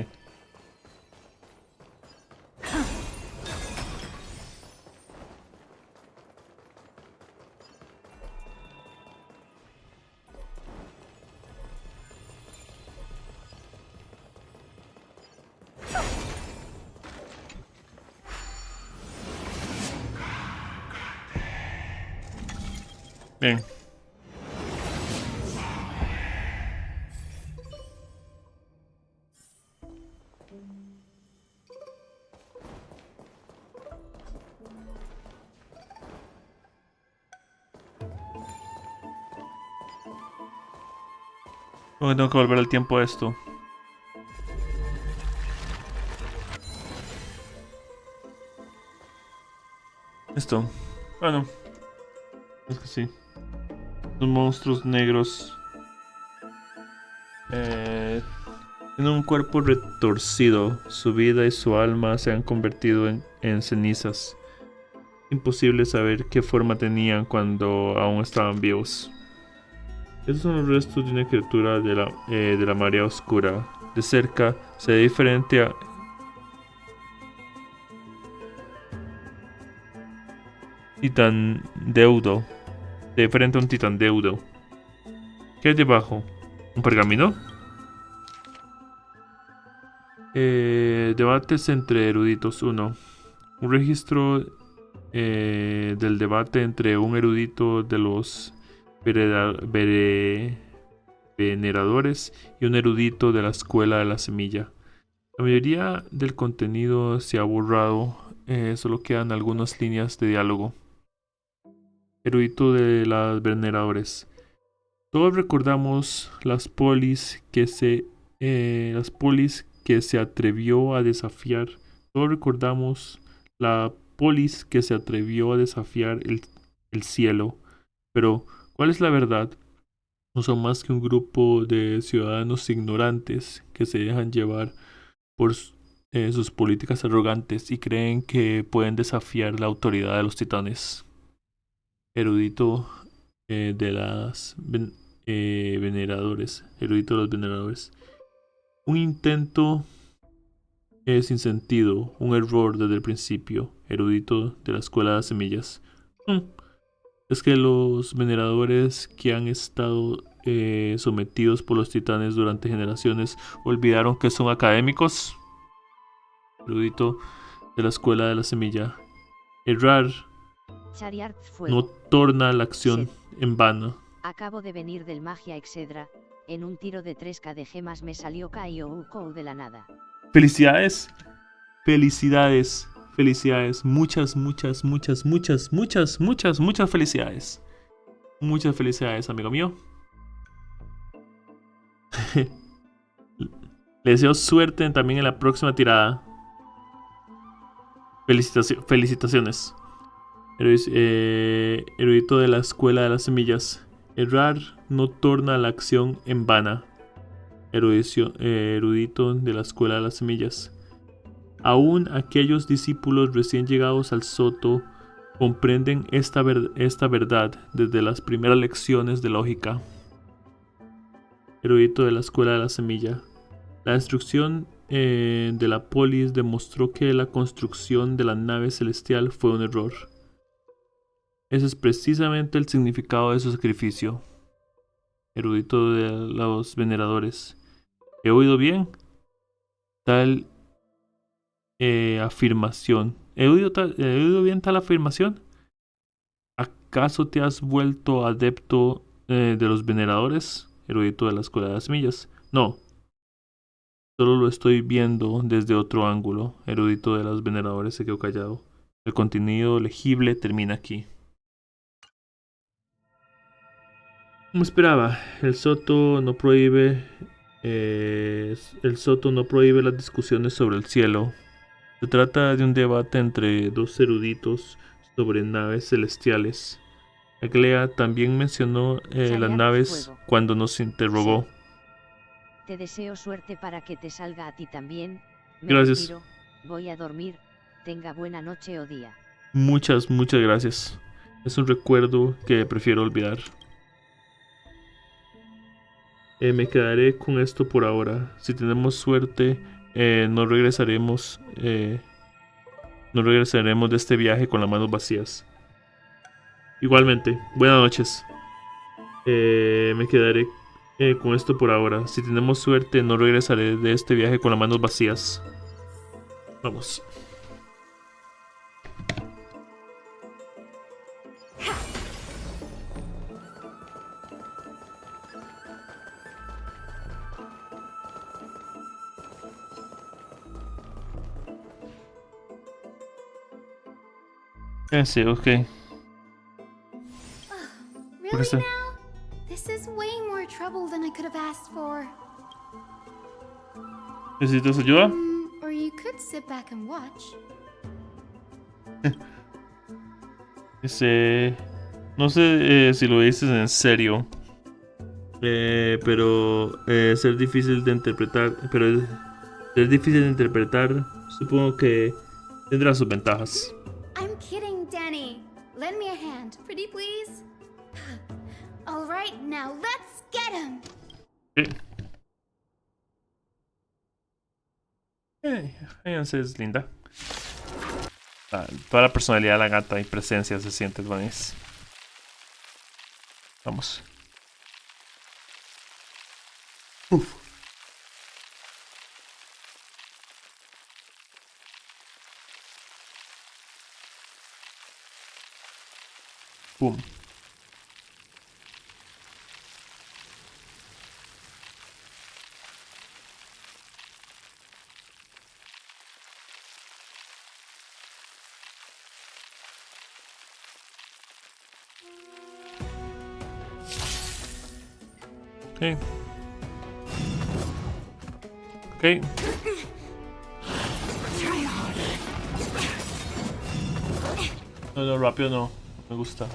Bien. Tengo que volver el tiempo a esto. Esto. Bueno. Es que sí. Los monstruos negros. Tienen un cuerpo retorcido. Su vida y su alma se han convertido en cenizas. Imposible saber qué forma tenían cuando aún estaban vivos. Estos son los restos de una criatura de la marea oscura. De cerca se ve diferente a... Titandeudo. De diferente a un titandeudo. ¿Qué hay debajo? ¿Un pergamino? Debates entre eruditos 1. Un registro del debate entre un erudito de los veneradores y un erudito de la escuela de la semilla. La mayoría del contenido se ha borrado, solo quedan algunas líneas de diálogo. Erudito de los veneradores. Todos recordamos las polis que se atrevió a desafiar. Todos recordamos la polis que se atrevió a desafiar el cielo. Pero, ¿cuál es la verdad? No son más que un grupo de ciudadanos ignorantes que se dejan llevar por sus políticas arrogantes y creen que pueden desafiar la autoridad de los titanes. Erudito de las veneradores. Erudito de los veneradores. Un intento sin sentido, un error desde el principio. Erudito de la escuela de las semillas. Es que los veneradores que han estado sometidos por los titanes durante generaciones olvidaron que son académicos. Erudito de la escuela de la semilla. Errar no torna la acción en vano. Acabo de venir del magia etcétera. En un tiro de 3K de gemas me salió Kaioukou de la nada. ¡Felicidades! ¡Felicidades! ¡Felicidades! Muchas felicidades. Muchas felicidades, amigo mío. Le deseo suerte también en la próxima tirada. Felicitaciones. Erudito de la escuela de las semillas. Errar no torna la acción en vana. Erudito de la escuela de las semillas. Aún aquellos discípulos recién llegados al Soto comprenden esta verdad desde las primeras lecciones de lógica. Erudito de la escuela de la semilla. La destrucción de la polis demostró que la construcción de la nave celestial fue un error. Ese es precisamente el significado de su sacrificio. Erudito de los veneradores. ¿He oído bien? Tal afirmación. ¿He oído bien tal afirmación? ¿Acaso te has vuelto adepto de los veneradores? Erudito de la escuela de las semillas. No. Solo lo estoy viendo desde otro ángulo. Erudito de los veneradores se quedó callado. El contenido legible termina aquí. Como esperaba, el Soto no prohíbe las discusiones sobre el cielo. Se trata de un debate entre dos eruditos sobre naves celestiales. Aglea también mencionó las naves cuando nos interrogó. Te deseo suerte para que te salga a ti también. Gracias. Retiro, voy a dormir. Tenga buena noche o día. Muchas gracias. Es un recuerdo que prefiero olvidar. Me quedaré con esto por ahora. Si tenemos suerte, no regresaremos de este viaje con las manos vacías. Igualmente, buenas noches. Me quedaré con esto por ahora. Si tenemos suerte, no regresaré de este viaje con las manos vacías. Vamos. Sí, ok. Really now? This is way more trouble than I could have asked for. ¿Necesitas ayuda? Or you could sit back and watch. No sé si lo dices en serio. Pero ser difícil de interpretar. Pero ser difícil de interpretar. Supongo que tendrá sus ventajas. I'm kidding, Danny. Lend me a hand, pretty please. All right, now let's get him. Fíjense, es linda. Toda la personalidad de la gata y presencia se siente bonita. Vamos. Uf. Boom. Okay. Okay. No, rápido no. Me gusta.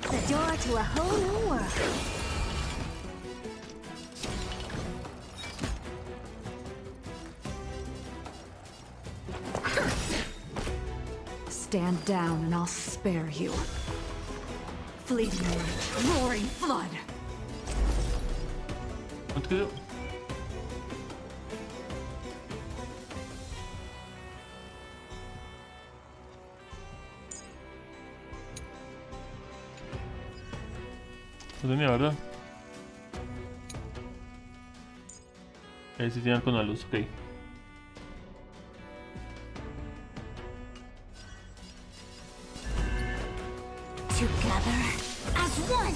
The door to a whole new world. Stand down and I'll spare you. Fleeting light, roaring flood. What do you do? Lo tenía, ¿verdad? Ahí sí tiene con la luz, ok. Together as one.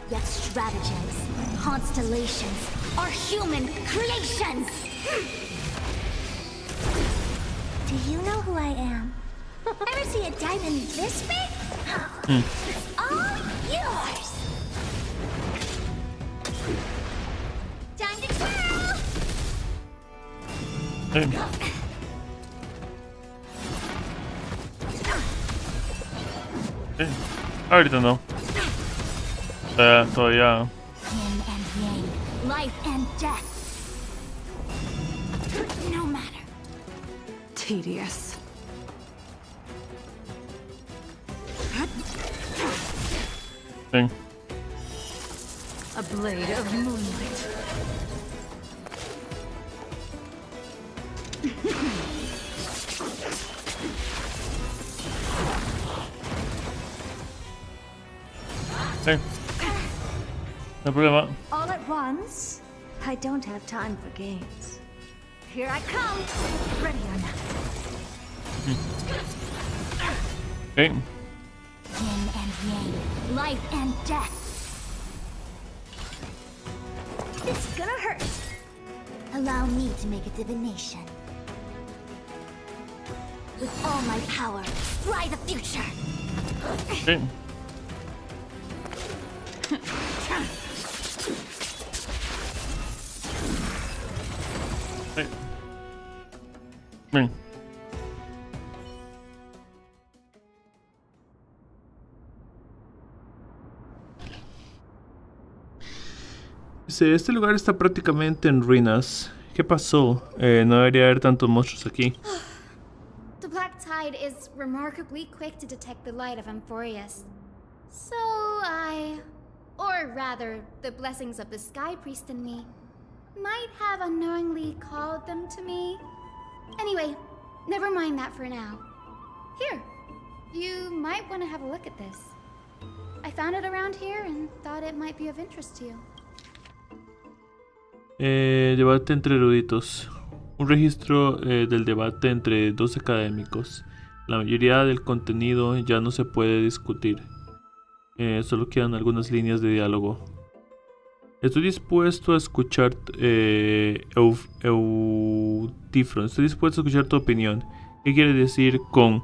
Yet stratagems, constellations are human creations. Do you know who I am? Ever see a diamond this big? It's all yours. Time to twirl. Ahorita no. Todavía. Yin and yang, life and death. No matter. Tedious. Thing. A blade of moonlight. Sí. No problema. All at once? I don't have time for games. Here I come. Ready or not. Okay. Yin and yang, life and death. This is gonna hurt. Allow me to make a divination. With all my power, fly the future. Okay. Ven. Dice, este lugar está prácticamente en ruinas. ¿Qué pasó? No debería haber tantos monstruos aquí. The black tide is remarkably quick to detect the light of Amphorius. So or rather, the blessings of the Sky Priest in me, might have unknowingly called them to me. Anyway, never mind that for now. Here, you might want to have a look at this. I found it around here and thought it might be of interest to you. Debate entre eruditos. Un registro del debate entre dos académicos. La mayoría del contenido ya no se puede discutir. Solo quedan algunas líneas de diálogo. Estoy dispuesto a escuchar Eutifron. Estoy dispuesto a escuchar tu opinión. ¿Qué quiere decir con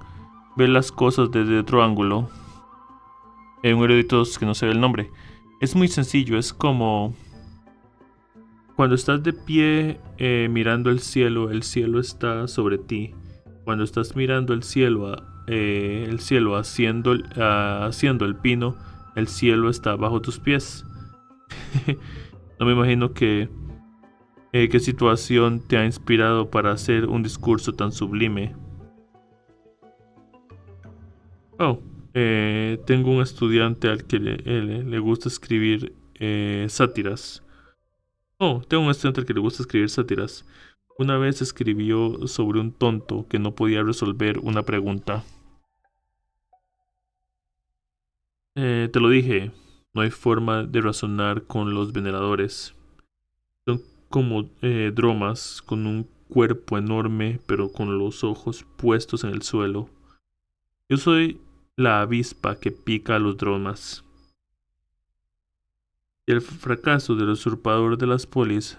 ver las cosas desde otro ángulo? Un erudito que no se ve el nombre. Es muy sencillo, es como... Cuando estás de pie mirando el cielo está sobre ti. Cuando estás mirando el cielo haciendo el pino, el cielo está bajo tus pies. No me imagino qué situación te ha inspirado para hacer un discurso tan sublime. Oh, tengo un estudiante al que le gusta escribir sátiras. Oh, tengo un estudiante al que le gusta escribir sátiras. Una vez escribió sobre un tonto que no podía resolver una pregunta. Te lo dije, no hay forma de razonar con los veneradores. Son como dromas con un cuerpo enorme pero con los ojos puestos en el suelo. Yo soy la avispa que pica a los dromas. Y el fracaso del usurpador de las polis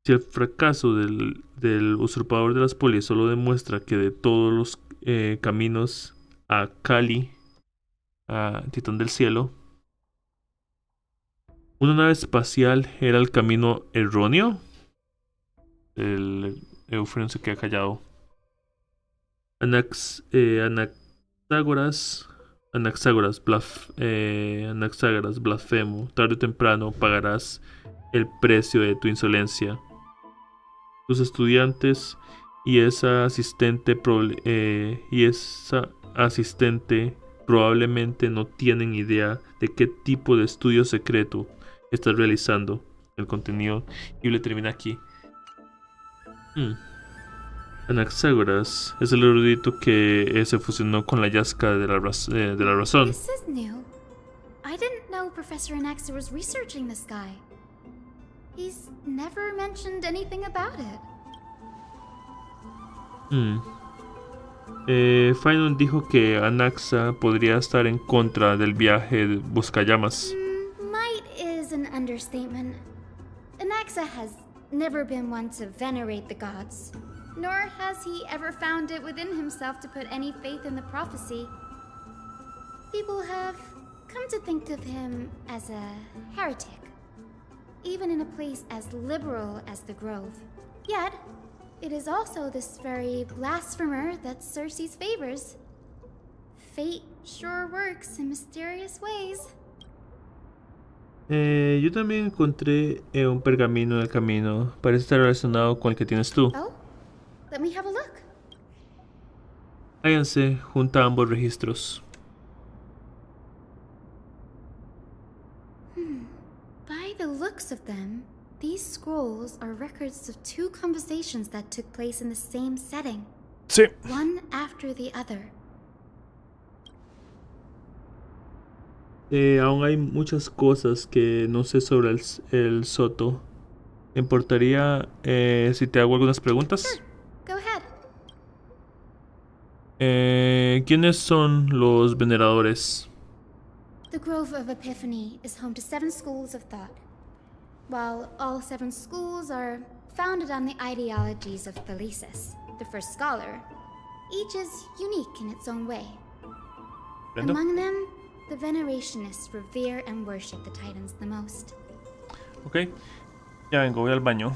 Si el fracaso del usurpador de las polis solo demuestra que de todos los caminos a Cali, a Titán del Cielo, una nave espacial era el camino erróneo. El Eufren se queda callado. Anaxágoras, blasfemo. Tarde o temprano pagarás el precio de tu insolencia. Tus estudiantes y esa asistente probablemente no tienen idea de qué tipo de estudio secreto estás realizando. El contenido y le termina aquí. Anaxágoras es el erudito que se fusionó con la Yasca de la razón. This is new. I didn't know Professor Anaxa was researching this guy. He's never mentioned anything about it. Finon dijo que Anaxa podría estar en contra del viaje de Buscallamas. Might is an understatement. Anaxa has never been one to venerate the gods, nor has he ever found it within himself to put any faith in the prophecy. People have come to think of him as a heretic, even in a place as liberal as the Grove. Yet, it is also this very blasphemer that Cersei favors. Fate sure works in mysterious ways. Yo también encontré un pergamino en el camino. Parece estar relacionado con el que tienes tú. Oh, let me have a look. Váyanse, junta ambos registros. By the looks of them, these scrolls are records of two conversations that took place in the same setting. Sí. One after the other. Aún hay muchas cosas que no sé sobre el Soto. ¿Te importaría si te hago algunas preguntas? Sure, go ahead. ¿Quiénes son los veneradores? The Grove of Epiphany is home to 7 schools of thought. While all 7 schools are founded on the ideologies of Thalesis, the first scholar, each is unique in its own way. Brendo? Among them, the Venerationists revere and worship the Titans the most. Ok, ya vengo, voy al baño.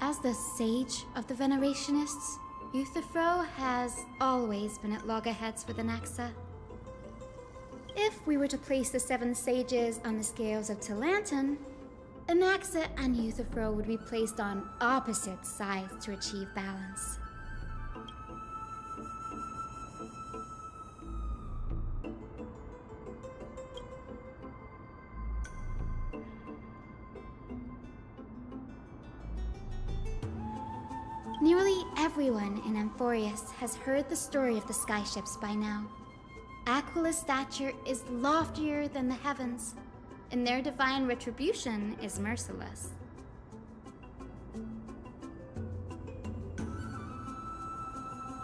As the sage of the Venerationists, Euthyphro has always been at loggerheads with Anaxa. If we were to place the 7 sages on the scales of Talanton, Anaxa and Euthyphro would be placed on opposite sides to achieve balance. Nearly everyone in Amphorius has heard the story of the skyships by now. Aquila's stature is loftier than the heavens, and their divine retribution is merciless.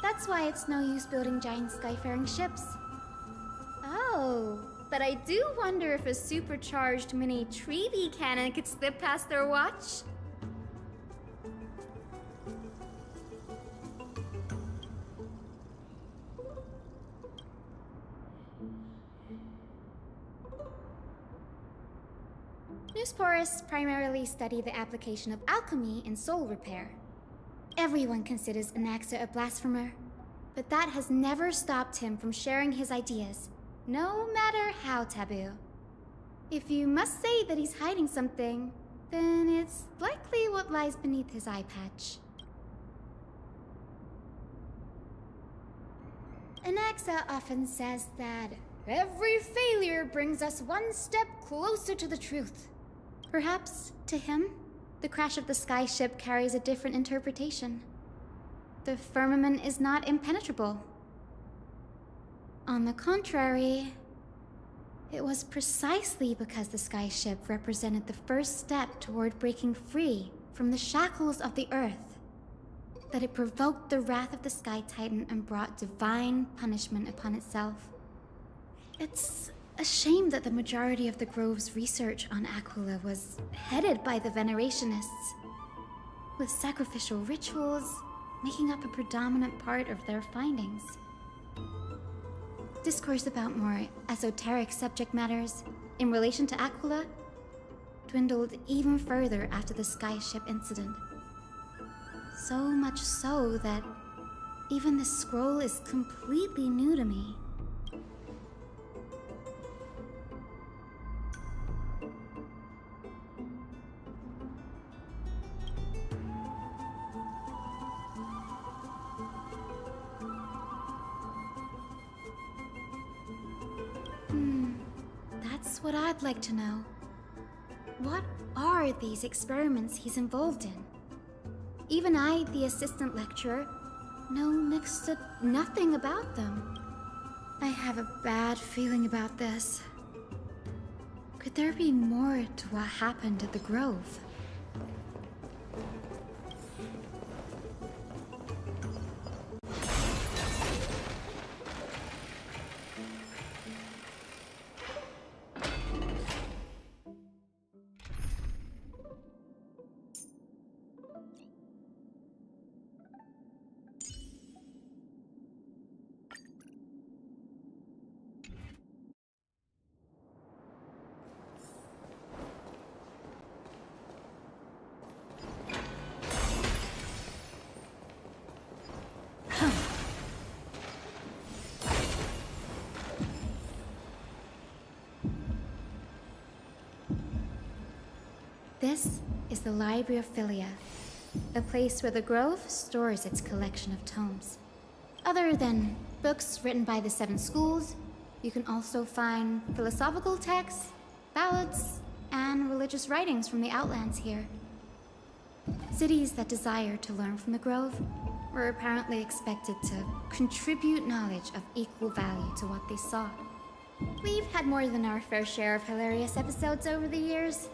That's why it's no use building giant skyfaring ships. Oh, but I do wonder if a supercharged mini Treaty cannon could slip past their watch. Newsporists primarily study the application of alchemy in soul repair. Everyone considers Anaxa a blasphemer, but that has never stopped him from sharing his ideas, no matter how taboo. If you must say that he's hiding something, then it's likely what lies beneath his eye patch. Anaxa often says that every failure brings us one step closer to the truth. Perhaps, to him, the crash of the skyship carries a different interpretation. The firmament is not impenetrable. On the contrary, it was precisely because the skyship represented the first step toward breaking free from the shackles of the earth that it provoked the wrath of the Sky Titan and brought divine punishment upon itself. It's a shame that the majority of the Grove's research on Aquila was headed by the Venerationists, with sacrificial rituals making up a predominant part of their findings. Discourse about more esoteric subject matters in relation to Aquila dwindled even further after the skyship incident. So much so that even the scroll is completely new to me. That's what I'd like to know. What are these experiments he's involved in? Even I, the assistant lecturer, know next to nothing about them. I have a bad feeling about this. Could there be more to what happened at the Grove? This is the Library of Philia, a place where the Grove stores its collection of tomes. Other than books written by the 7 schools, you can also find philosophical texts, ballads, and religious writings from the Outlands here. Cities that desire to learn from the Grove were apparently expected to contribute knowledge of equal value to what they sought. We've had more than our fair share of hilarious episodes over the years.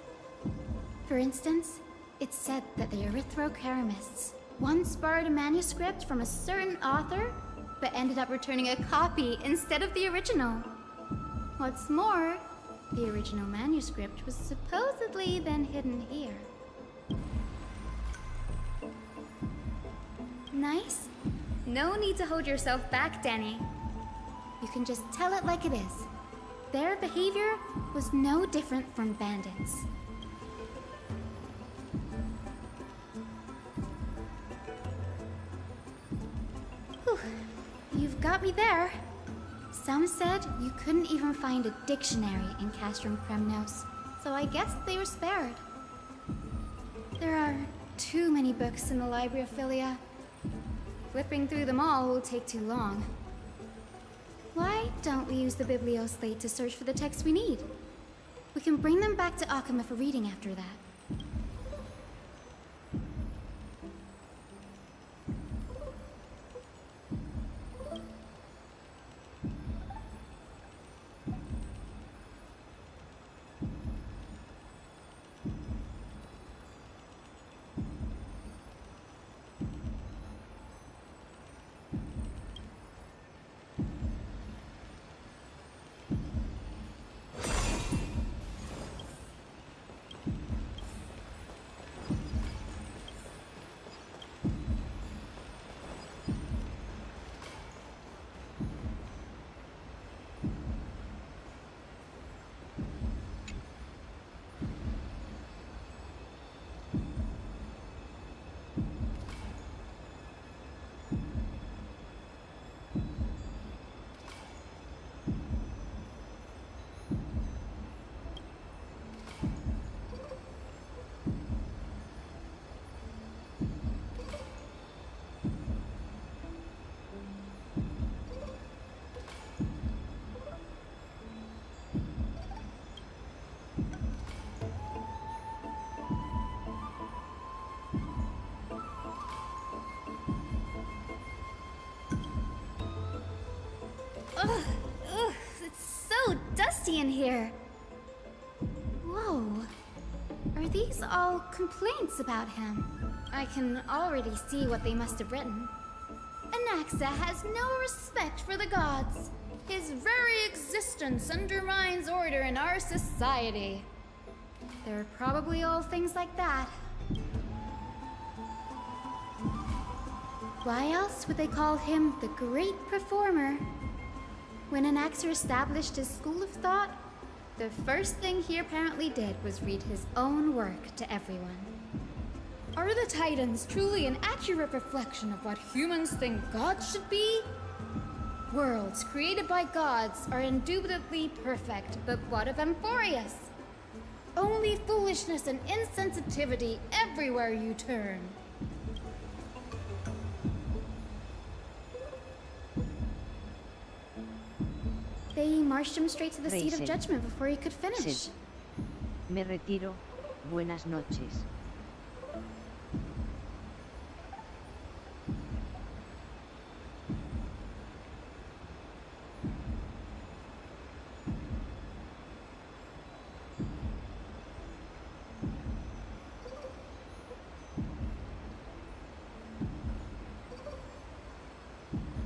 For instance, it's said that the Erythrocheramists once borrowed a manuscript from a certain author, but ended up returning a copy instead of the original. What's more, the original manuscript was supposedly then hidden here. Nice? No need to hold yourself back, Danny. You can just tell it like it is. Their behavior was no different from bandits. Whew. You've got me there. Some said you couldn't even find a dictionary in Castrum Kremnos, so I guess they were spared. There are too many books in the Library of Philia. Flipping through them all will take too long. Why don't we use the Biblioslate to search for the texts we need? We can bring them back to Akama for reading after that. Ugh, it's so dusty in here. Whoa. Are these all complaints about him? I can already see what they must have written. Anaxa has no respect for the gods. His very existence undermines order in our society. They're probably all things like that. Why else would they call him the Great Performer? When Anaxer established his school of thought, the first thing he apparently did was read his own work to everyone. Are the Titans truly an accurate reflection of what humans think gods should be? Worlds created by gods are indubitably perfect, but what of Amphorius? Only foolishness and insensitivity everywhere you turn. They marched him straight to the seat of judgment before he could finish. Sid. Me retiro. Buenas noches.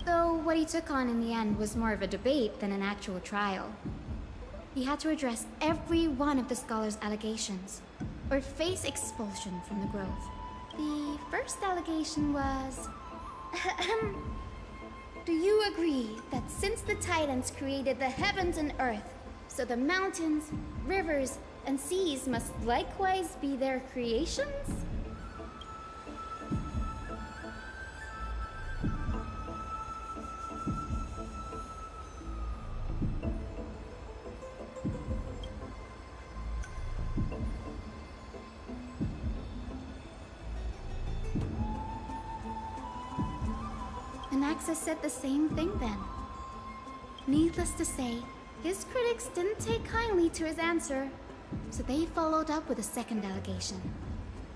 Though what he took on in the end was more of a debate than an actual trial. He had to address every one of the scholar's allegations, or face expulsion from the Grove. The first allegation was... Do you agree that since the Titans created the heavens and earth, so the mountains, rivers, and seas must likewise be their creations? Anaxa said the same thing then. Needless to say, his critics didn't take kindly to his answer, so they followed up with a second allegation.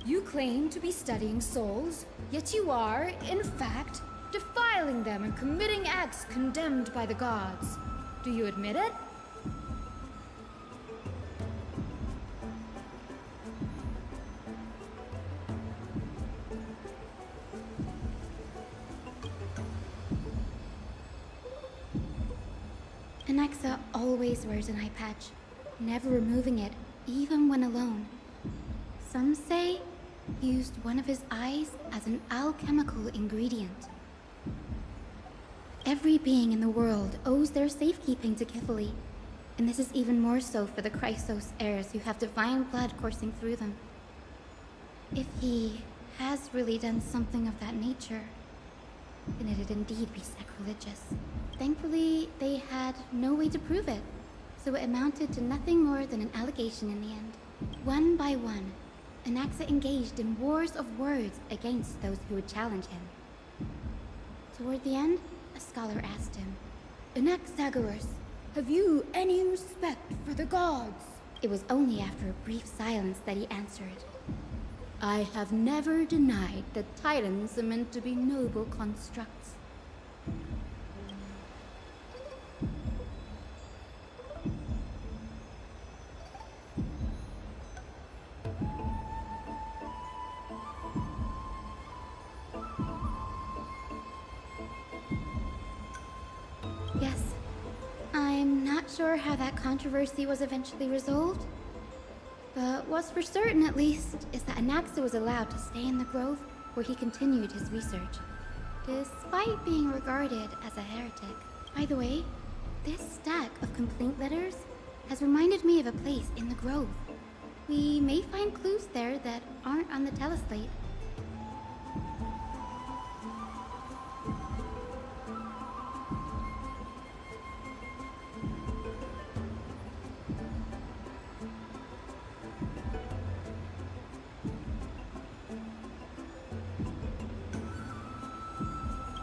You claim to be studying souls, yet you are, in fact, defiling them and committing acts condemned by the gods. Do you admit it? Anaxa always wears an eye patch, never removing it, even when alone. Some say he used one of his eyes as an alchemical ingredient. Every being in the world owes their safekeeping to Kifili, and this is even more so for the Chrysos heirs who have divine blood coursing through them. If he has really done something of that nature, then it'd indeed be sacrilegious. Thankfully, they had no way to prove it, so it amounted to nothing more than an allegation in the end. One by one, Anaxa engaged in wars of words against those who would challenge him. Toward the end, a scholar asked him, "Anaxagoras, have you any respect for the gods?" It was only after a brief silence that he answered, "I have never denied that titans are meant to be noble constructs." Yes. I'm not sure how that controversy was eventually resolved, but what's for certain at least is that Anaxa was allowed to stay in the grove where he continued his research, despite being regarded as a heretic. By the way, this stack of complaint letters has reminded me of a place in the grove. We may find clues there that aren't on the teleslate.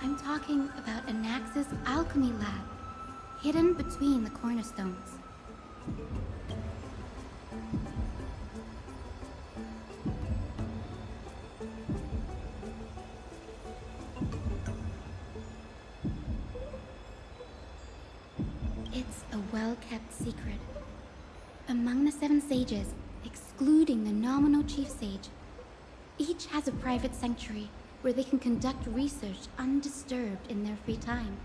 I'm talking about Anaxa's alchemy lab, hidden between the cornerstones. It's a well-kept secret. Among the 7 sages, excluding the nominal chief sage, each has a private sanctuary where they can conduct research undisturbed in their free time.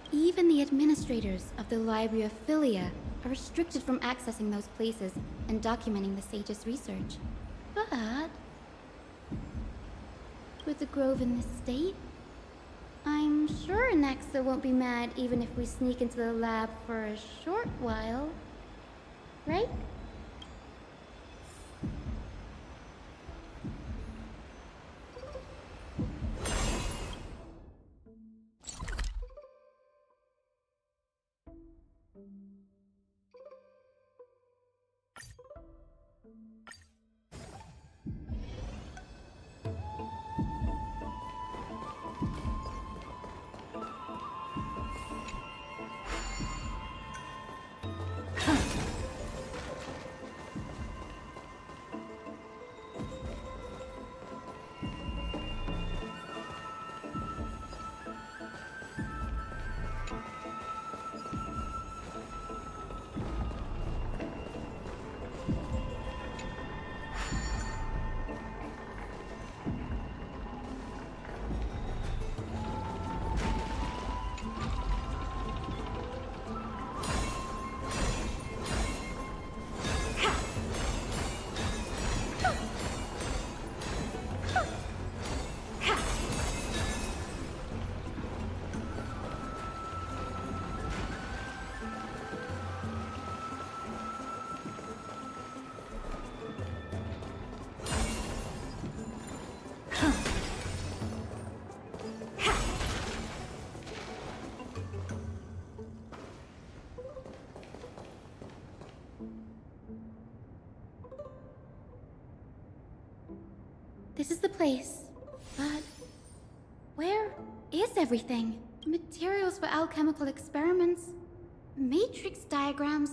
Even the administrators of the Library of Philia are restricted from accessing those places and documenting the sage's research. But with the grove in this state, I'm sure Anaxa won't be mad even if we sneak into the lab for a short while, right? This is the place, but where is everything? Materials for alchemical experiments, matrix diagrams,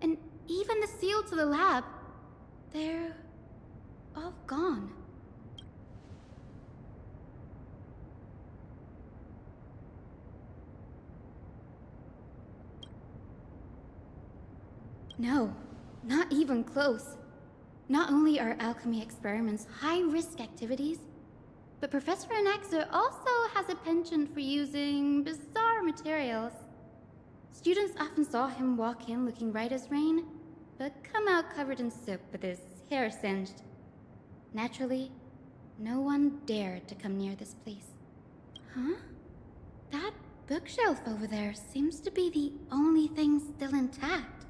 and even the seal to the lab. They're all gone. No, not even close. Not only are alchemy experiments high-risk activities, but Professor Anaxa also has a penchant for using bizarre materials. Students often saw him walk in looking right as rain, but come out covered in soap with his hair singed. Naturally, no one dared to come near this place. Huh? That bookshelf over there seems to be the only thing still intact.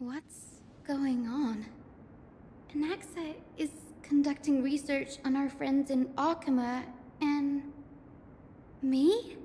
What's going on? Anaxa is conducting research on our friends in Alchema and... me?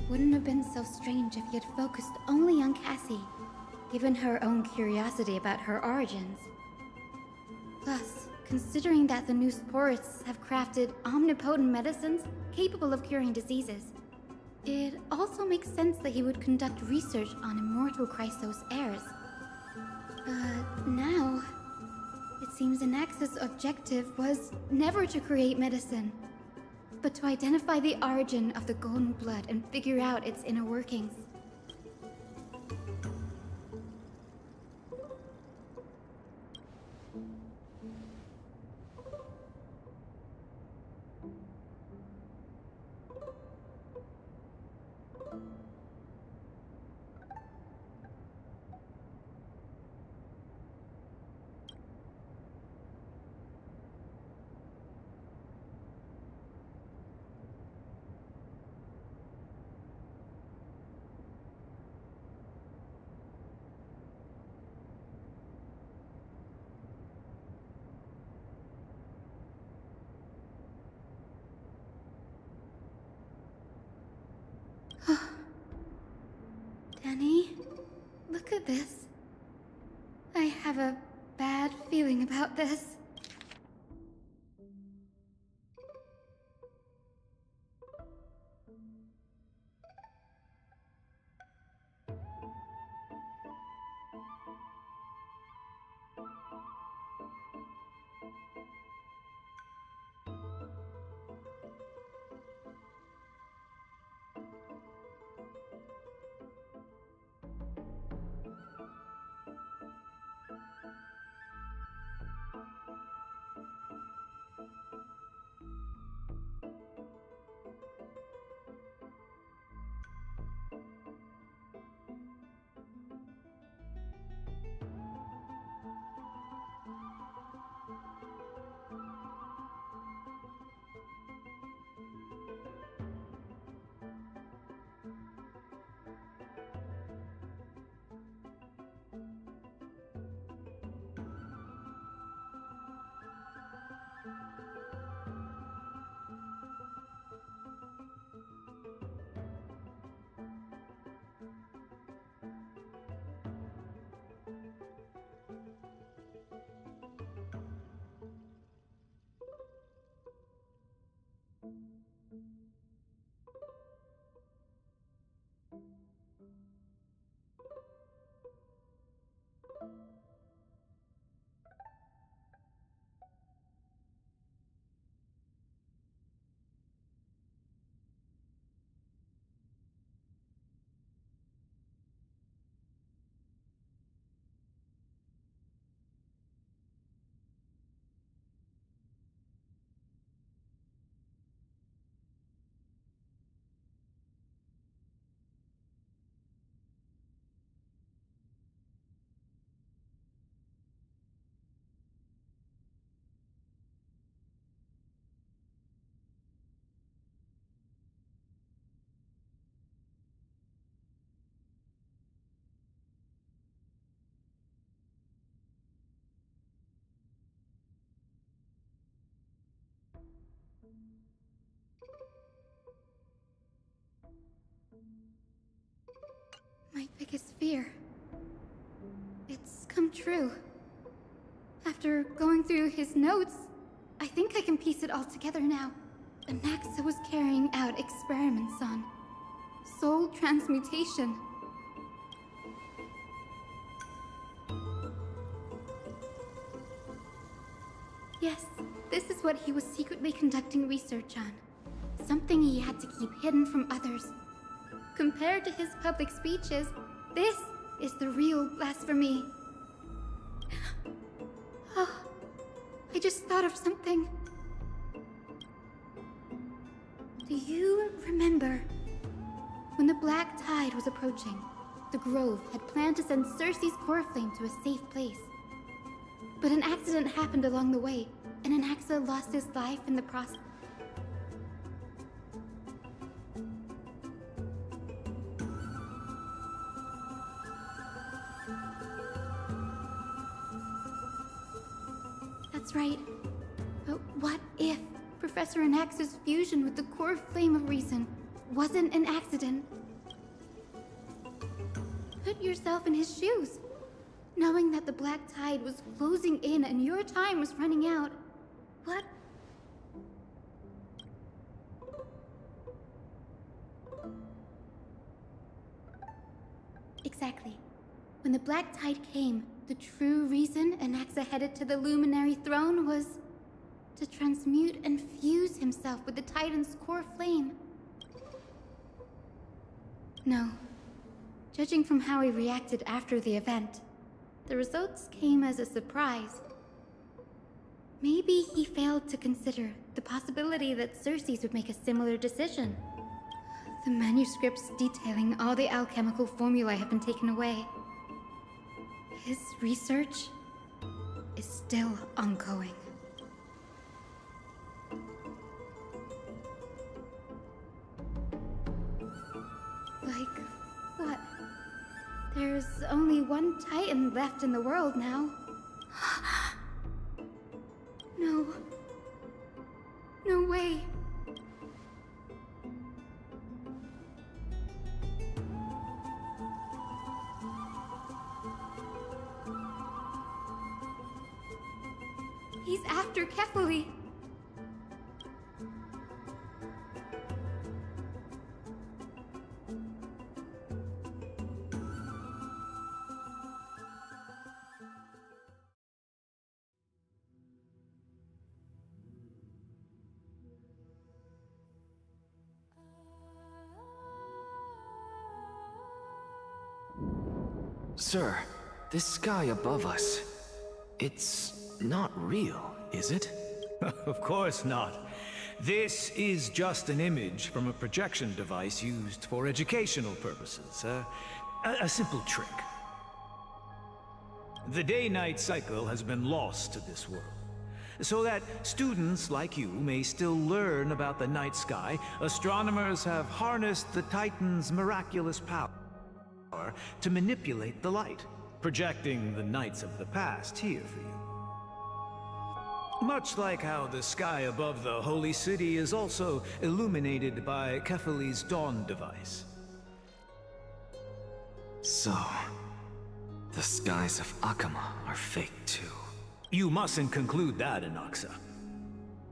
wouldn't have been so strange if he had focused only on Cassie, given her own curiosity about her origins. Plus, considering that the new sporists have crafted omnipotent medicines capable of curing diseases, it also makes sense that he would conduct research on immortal Chrysos heirs. But now, it seems Anax's objective was never to create medicine, but to identify the origin of the golden blood and figure out its inner workings. Danny, look at this. I have a bad feeling about this. My biggest fear. It's come true. After going through his notes, I think I can piece it all together now. Anaxa was carrying out experiments on soul transmutation. Yes, this is what he was secretly conducting research on. Something he had to keep hidden from others. Compared to his public speeches, this is the real blasphemy. Oh, I just thought of something. Do you remember when the Black Tide was approaching? The Grove had planned to send Cersei's core flame to a safe place. But an accident happened along the way, and Anaxa lost his life in the process. That's right. But what if Professor Anaxa's fusion with the core flame of reason wasn't an accident. Put yourself in his shoes. Knowing that the black tide was closing in and your time was running out. What? Exactly. When the black tide came, the true reason Anaxa headed to the Luminary Throne was to transmute and fuse himself with the Titan's core flame. No. Judging from how he reacted after the event, the results came as a surprise. Maybe he failed to consider the possibility that Circes would make a similar decision. The manuscripts detailing all the alchemical formulae have been taken away. His research is still ongoing. Like what? There's only one Titan left in the world now. No. No way. He's after Kefali. Sir, this sky above us, it's not real, is it? Of course not. This is just an image from a projection device used for educational purposes. A simple trick. The day-night cycle has been lost to this world. So that students like you may still learn about the night sky, astronomers have harnessed the Titan's miraculous power to manipulate the light, projecting the nights of the past here for you. Much like how the sky above the Holy City is also illuminated by Kefali's dawn device. So, the skies of Akama are fake too. You mustn't conclude that, Anaxa.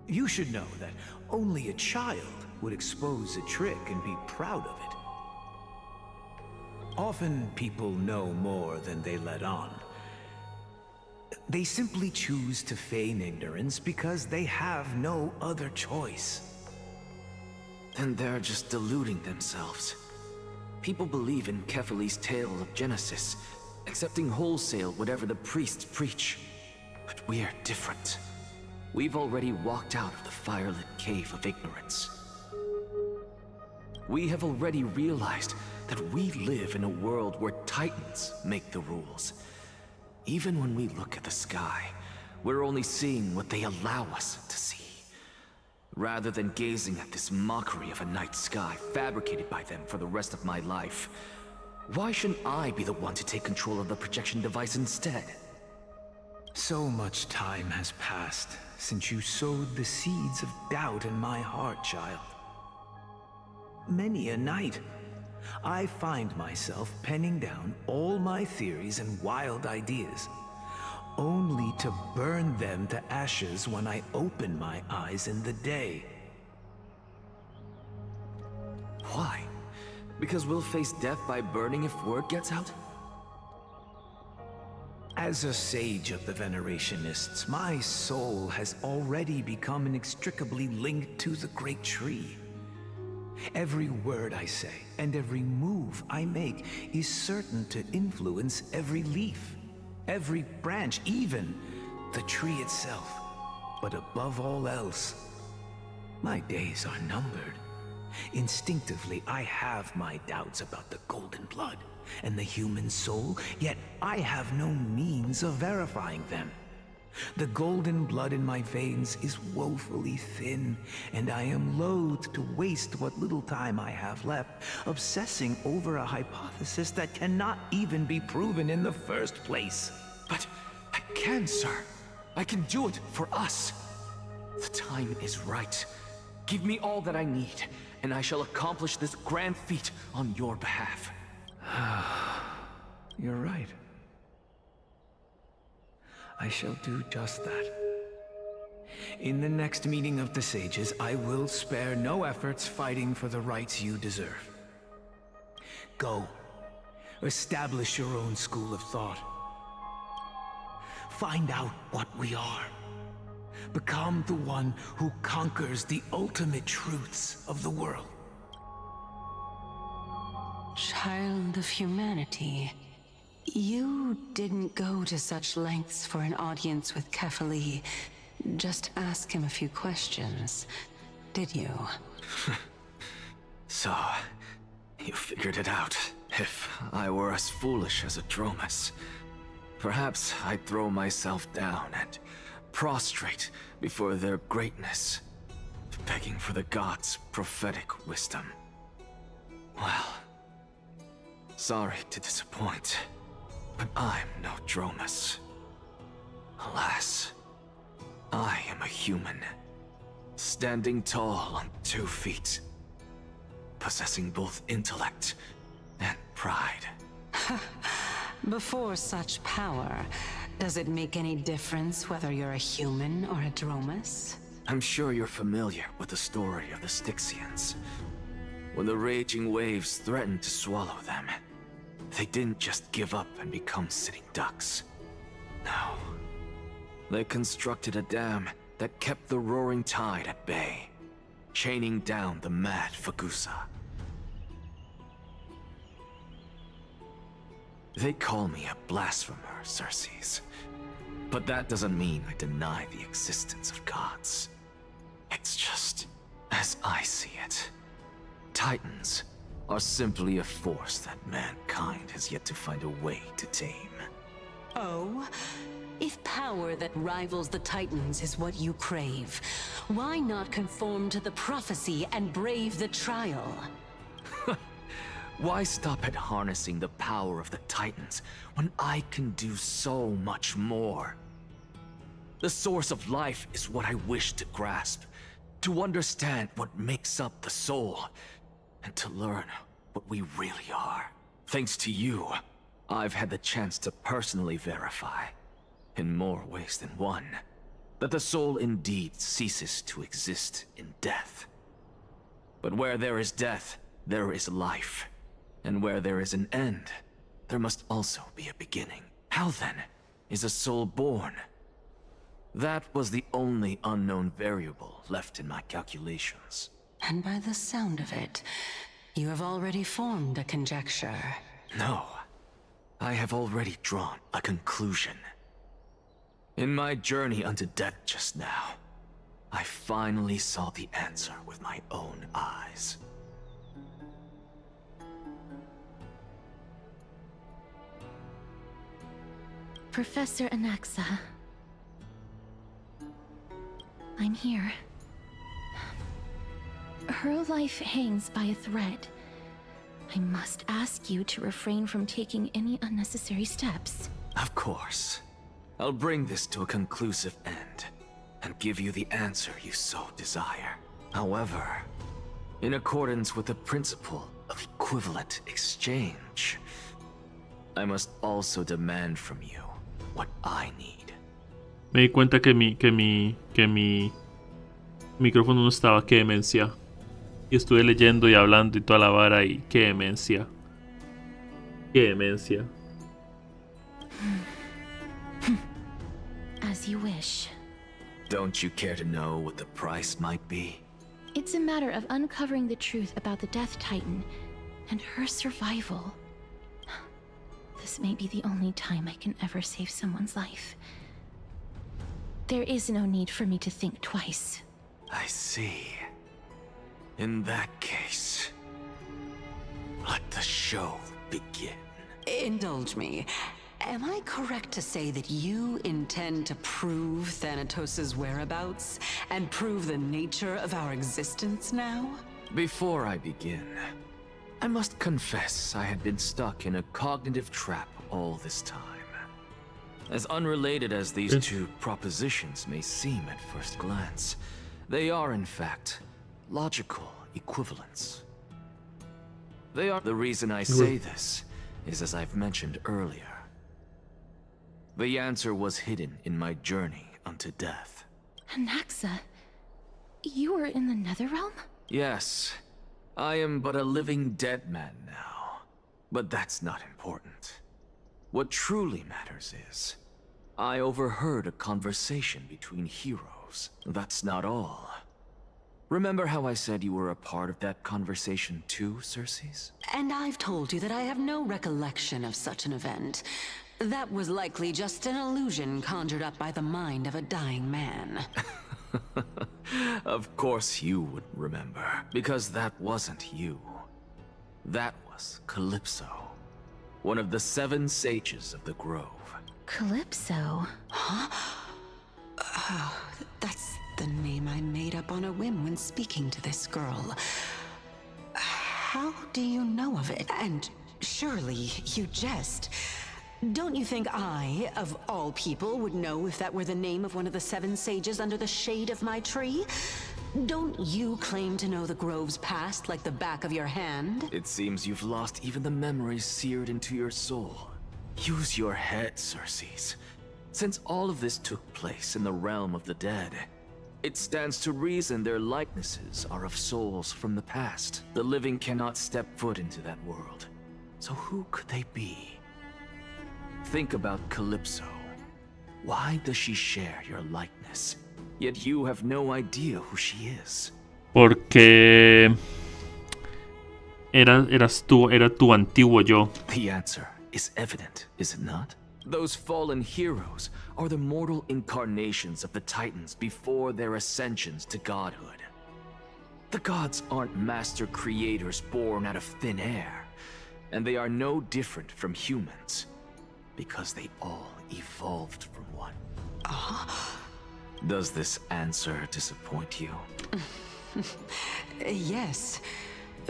You should know that only a child would expose a trick and be proud of it. Often people know more than they let on. They simply choose to feign ignorance because they have no other choice. Then they're just deluding themselves. People believe in Kefali's tale of Genesis, accepting wholesale whatever the priests preach. But we're different. We've already walked out of the firelit cave of ignorance. We have already realized that we live in a world where Titans make the rules. Even when we look at the sky, we're only seeing what they allow us to see. Rather than gazing at this mockery of a night sky fabricated by them for the rest of my life, why shouldn't I be the one to take control of the projection device instead? So much time has passed since you sowed the seeds of doubt in my heart, child. Many a night, I find myself penning down all my theories and wild ideas, only to burn them to ashes when I open my eyes in the day. Why? Because we'll face death by burning if word gets out? As a sage of the Venerationists, my soul has already become inextricably linked to the great tree. Every word I say and every move I make is certain to influence every leaf, every branch, even the tree itself. But above all else, my days are numbered. Instinctively, I have my doubts about the golden blood and the human soul, yet I have no means of verifying them. The golden blood in my veins is woefully thin, and I am loath to waste what little time I have left obsessing over a hypothesis that cannot even be proven in the first place. But I can, sir. I can do it for us. The time is right. Give me all that I need, and I shall accomplish this grand feat on your behalf. You're right. I shall do just that. In the next meeting of the sages, I will spare no efforts fighting for the rights you deserve. Go. Establish your own school of thought. Find out what we are. Become the one who conquers the ultimate truths of the world. Child of humanity, you didn't go to such lengths for an audience with Kefali. Just ask him a few questions, did you? So, you figured it out. If I were as foolish as a Dromus, perhaps I'd throw myself down and prostrate before their greatness, begging for the gods' prophetic wisdom. Well, sorry to disappoint, but I'm no Dromus. Alas, I am a human, standing tall on 2 feet, possessing both intellect and pride. Before such power, does it make any difference whether you're a human or a Dromus? I'm sure you're familiar with the story of the Styxians. When the raging waves threatened to swallow them, they didn't just give up and become sitting ducks. No. They constructed a dam that kept the roaring tide at bay, chaining down the mad Fagusa. They call me a blasphemer, Circes. But that doesn't mean I deny the existence of gods. It's just, as I see it, Titans are simply a force that mankind has yet to find a way to tame. Oh? If power that rivals the Titans is what you crave, why not conform to the prophecy and brave the trial? Why stop at harnessing the power of the Titans when I can do so much more? The source of life is what I wish to grasp, to understand what makes up the soul, and to learn what we really are. Thanks to you, I've had the chance to personally verify, in more ways than one, that the soul indeed ceases to exist in death. But where there is death, there is life. And where there is an end, there must also be a beginning. How then is a soul born? That was the only unknown variable left in my calculations. And by the sound of it, you have already formed a conjecture. No, I have already drawn a conclusion. In my journey unto death just now, I finally saw the answer with my own eyes. Professor Anaxa. I'm here. Her life hangs by a thread. I must ask you to refrain from taking any unnecessary steps. Of course. I'll bring this to a conclusive end, and give you the answer you so desire. However, in accordance with the principle of equivalent exchange, I must also demand from you what I need. Me di cuenta que mi micrófono no estaba. Qué demencia. Y estuve leyendo y hablando y toda la vara y qué demencia. Qué demencia. As you wish. Don't you care to know what the price might be? It's a matter of uncovering the truth about the Death Titan and her survival. This may be the only time I can ever save someone's life. There is no need for me to think twice. I see. In that case, let the show begin. Indulge me. Am I correct to say that you intend to prove Thanatos' whereabouts and prove the nature of our existence now? Before I begin, I must confess I had been stuck in a cognitive trap all this time. As unrelated as these two propositions may seem at first glance, they are in fact logical equivalents. They are. The reason I say this is as I've mentioned earlier. The answer was hidden in my journey unto death. Anaxa, you were in the Netherrealm? Yes, I am but a living dead man now. But that's not important. What truly matters is, I overheard a conversation between heroes. That's not all. Remember how I said you were a part of that conversation too, Circes? And I've told you that I have no recollection of such an event. That was likely just an illusion conjured up by the mind of a dying man. Of course you would remember, because that wasn't you. That was Calypso, one of the 7 sages of the Grove. Calypso? Huh? Oh, that's the name I made up on a whim when speaking to this girl. How do you know of it? And surely you jest. Don't you think I, of all people, would know if that were the name of one of the 7 sages under the shade of my tree? Don't you claim to know the Grove's past like the back of your hand? It seems you've lost even the memories seared into your soul. Use your head, Circes. Since all of this took place in the realm of the dead, it stands to reason their likenesses are of souls from the past. The living cannot step foot into that world. So who could they be? Think about Calypso. Why does she share your likeness? Yet you have no idea who she is. Porque era tu antiguo yo. The answer is evident, is it not? Those fallen heroes are the mortal incarnations of the Titans before their ascensions to godhood. The gods aren't master creators born out of thin air, and they are no different from humans, because they all evolved from one. Does this answer disappoint you? Yes,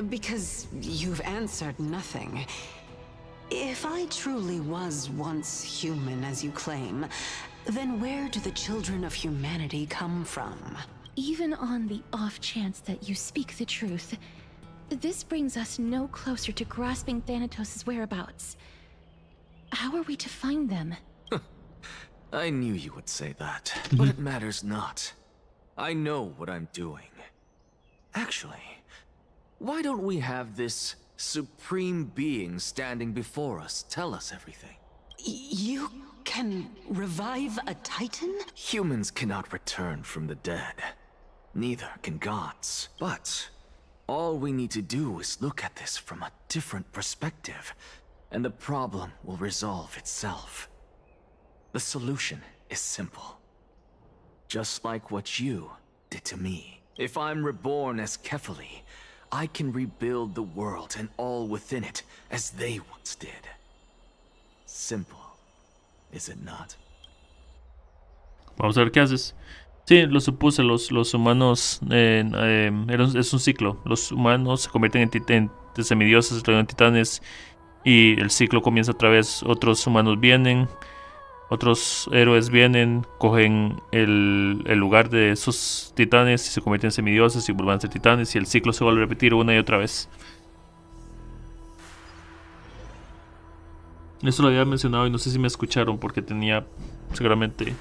because you've answered nothing. If I truly was once human, as you claim, then where do the children of humanity come from? Even on the off chance that you speak the truth, this brings us no closer to grasping Thanatos' whereabouts. How are we to find them? I knew you would say that, but it matters not. I know what I'm doing. Actually, why don't we have this supreme being standing before us tell us everything? You can revive a Titan? Humans cannot return from the dead. Neither can gods. But all we need to do is look at this from a different perspective, and the problem will resolve itself. The solution is simple. Just like what you did to me. If I'm reborn as Kefali, I can rebuild the world and all within it as they once did. Simple, is it not? Vamos a ver qué haces. Sí, lo supuse, los humanos es un ciclo. Los humanos se convierten en semidioses, luego en titanes, y el ciclo comienza otra vez. Otros humanos vienen, otros héroes vienen, cogen el lugar de esos titanes y se convierten en semidioses y vuelven a ser titanes, y el ciclo se vuelve a repetir una y otra vez. Eso lo había mencionado y no sé si me escucharon porque tenía seguramente.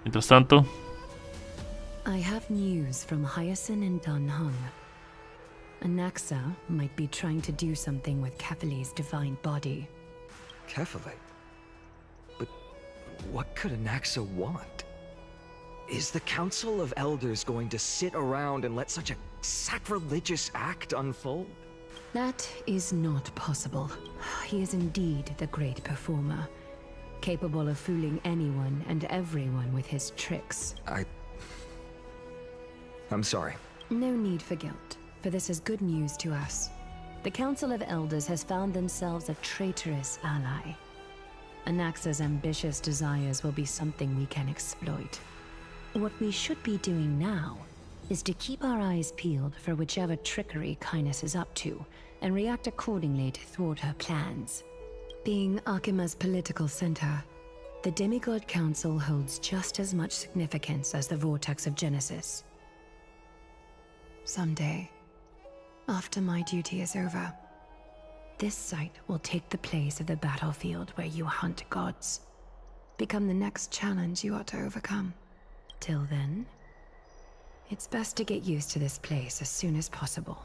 Mientras tanto, I have news from Hyacinth and Dunhung. Anaxa might be trying to do something with Kefali's divine body. Kefali? But what could Anaxa want? Is the Council of Elders going to sit around and let such a sacrilegious act unfold? That is not possible. He is indeed the great performer, capable of fooling anyone and everyone with his tricks. I'm sorry. No need for guilt, for this is good news to us. The Council of Elders has found themselves a traitorous ally. Anaxa's ambitious desires will be something we can exploit. What we should be doing now is to keep our eyes peeled for whichever trickery Kynus is up to, and react accordingly to thwart her plans. Being Akima's political center, the Demigod Council holds just as much significance as the Vortex of Genesis. Someday, After my duty is over, this site will take the place of the battlefield where you hunt gods. Become the next challenge you ought to overcome. Till then, it's best to get used to this place as soon as possible.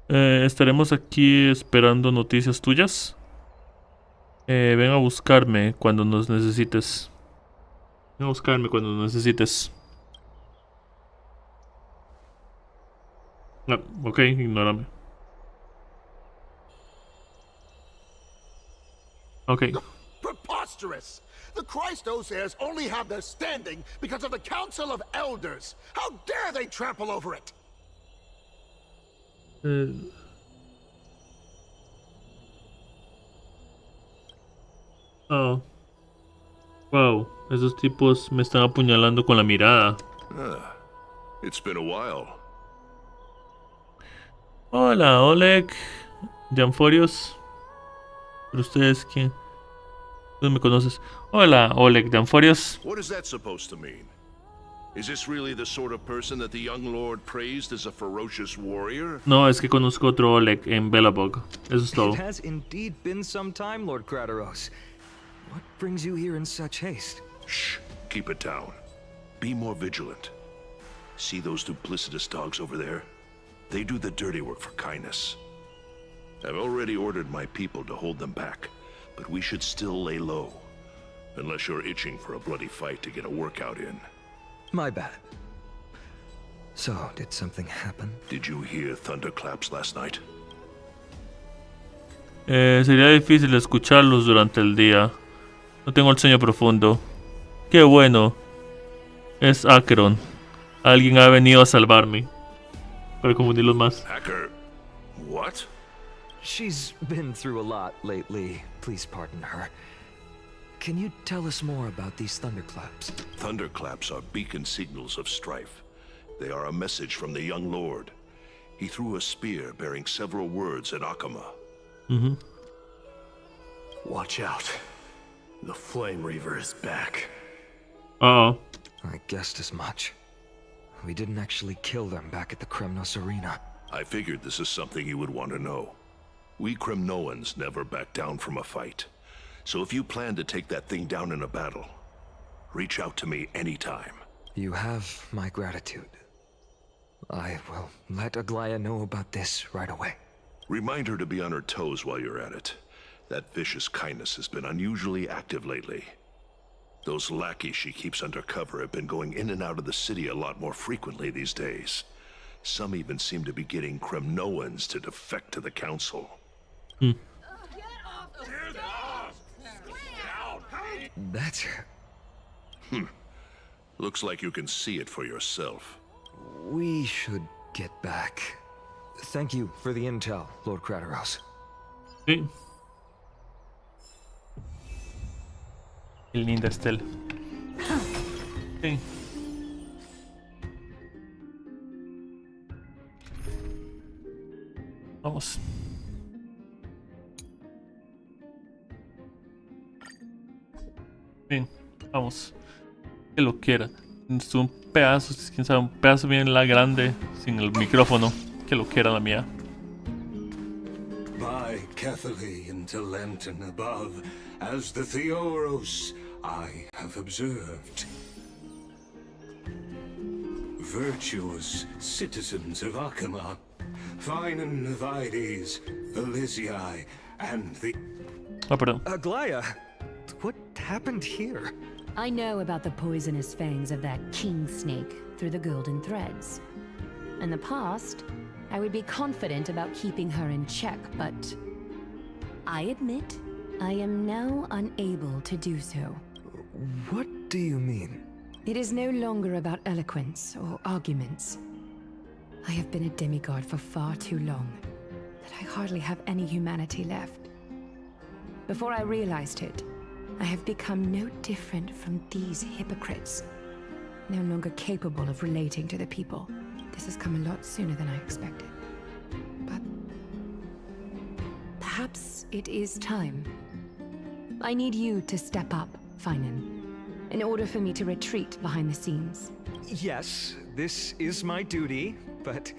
Estaremos aquí esperando noticias tuyas. Ven a buscarme cuando nos necesites. Ven a buscarme cuando nos necesites. Ah, ok, ignórame. Ok. Preposterous! The Christos heirs only have their standing because of the Council of Elders. How dare they trample over it? Oh. Wow, esos tipos me están apuñalando con la mirada. It's been a while. Hola, Oleg. Danforios. ¿Pero ustedes quién? ¿Tú me conoces? Hola, Oleg Danforios. What is that supposed to mean? Is this really the sort of person that the young lord praised as a ferocious warrior? No, es que conozco otro Oleg en Belobog. Eso es todo. It has indeed been some time, Lord Krateros. What brings you here in such haste? Shh, keep it down. Be more vigilant. See those duplicitous dogs over there? They do the dirty work for kindness. I've already ordered my people to hold them back, but we should still lay low. Unless you're itching for a bloody fight to get a workout in. My bad. So, did something happen? Did you hear thunderclaps last night? Sería difícil escucharlos durante el día. No tengo el sueño profundo. Qué bueno. Es Acheron. Alguien ha venido a salvarme. Para confundirlos más. Hacker. What? She's been through a lot lately. Please pardon her. Can you tell us more about these thunderclaps? Thunderclaps are beacon signals of strife. They are a message from the young lord. He threw a spear bearing several words at Akama. Watch out. The Flame Reaver is back. Uh-oh. I guessed as much. We didn't actually kill them back at the Kremnos arena. I figured this is something you would want to know. We Kremnoans never back down from a fight. So if you plan to take that thing down in a battle, reach out to me anytime. You have my gratitude. I will let Aglaya know about this right away. Remind her to be on her toes while you're at it. That vicious kindness has been unusually active lately. Those lackeys she keeps under cover have been going in and out of the city a lot more frequently these days. Some even seem to be getting Kremnoans to defect to the council. That's... Looks like you can see it for yourself. We should get back. Thank you for the intel, Lord Krateros. Sí. Qué linda Estelle. Sí. Vamos. Bien, vamos. Que lo quiera. Es un pedazo, quién sabe, un pedazo bien grande sin el micrófono. Que lo quiera la mía. By Catholic into Lenten above, as the Theoros I have observed. Virtuous citizens of Akama, fine and Vides, Elysiae, and the... Oh, perdón. Aglaya, what happened here? I know about the poisonous fangs of that king snake through the golden threads. In the past, I would be confident about keeping her in check, but I admit I am now unable to do so. What do you mean? It is no longer about eloquence or arguments. I have been a demigod for far too long that I hardly have any humanity left. Before I realized it, I have become no different from these hypocrites, no longer capable of relating to the people. This has come a lot sooner than I expected. But perhaps it is time. I need you to step up, Finan, in order for me to retreat behind the scenes. Yes, this is my duty, but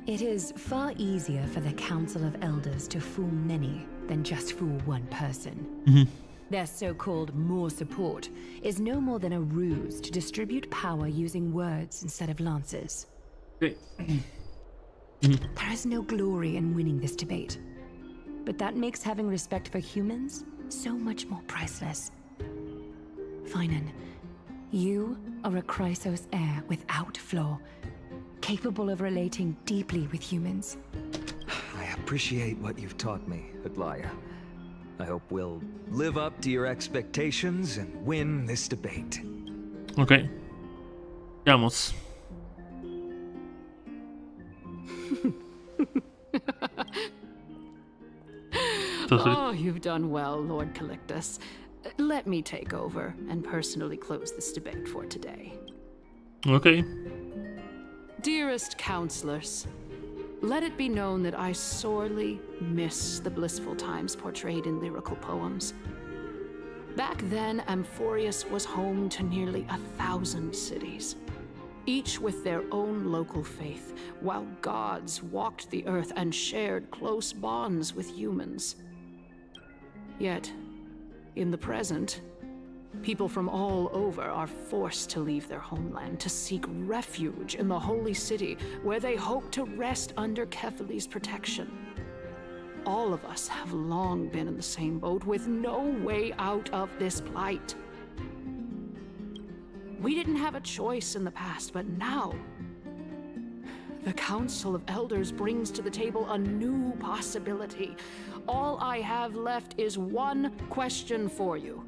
It is far easier for the Council of Elders to fool many than just fool one person. Their so-called more support is no more than a ruse to distribute power using words instead of lances. Okay. There is no glory in winning this debate, but that makes having respect for humans so much more priceless. Finan, you are a Chrysos heir without flaw, capable of relating deeply with humans. I appreciate what you've taught me, Aglaya. I hope we'll live up to your expectations and win this debate. Ok. Veamos. Oh, you've done well, Lord Calictus. Let me take over and personally close this debate for today. Ok. Dearest counselors, let it be known that I sorely miss the blissful times portrayed in lyrical poems. Back then, Amphorius was home to nearly 1,000 cities, each with their own local faith, while gods walked the earth and shared close bonds with humans. Yet, in the present, people from all over are forced to leave their homeland to seek refuge in the holy city, where they hope to rest under Kefali's protection. All of us have long been in the same boat, with no way out of this plight. We didn't have a choice in the past, but now the Council of Elders brings to the table a new possibility. All I have left is one question for you.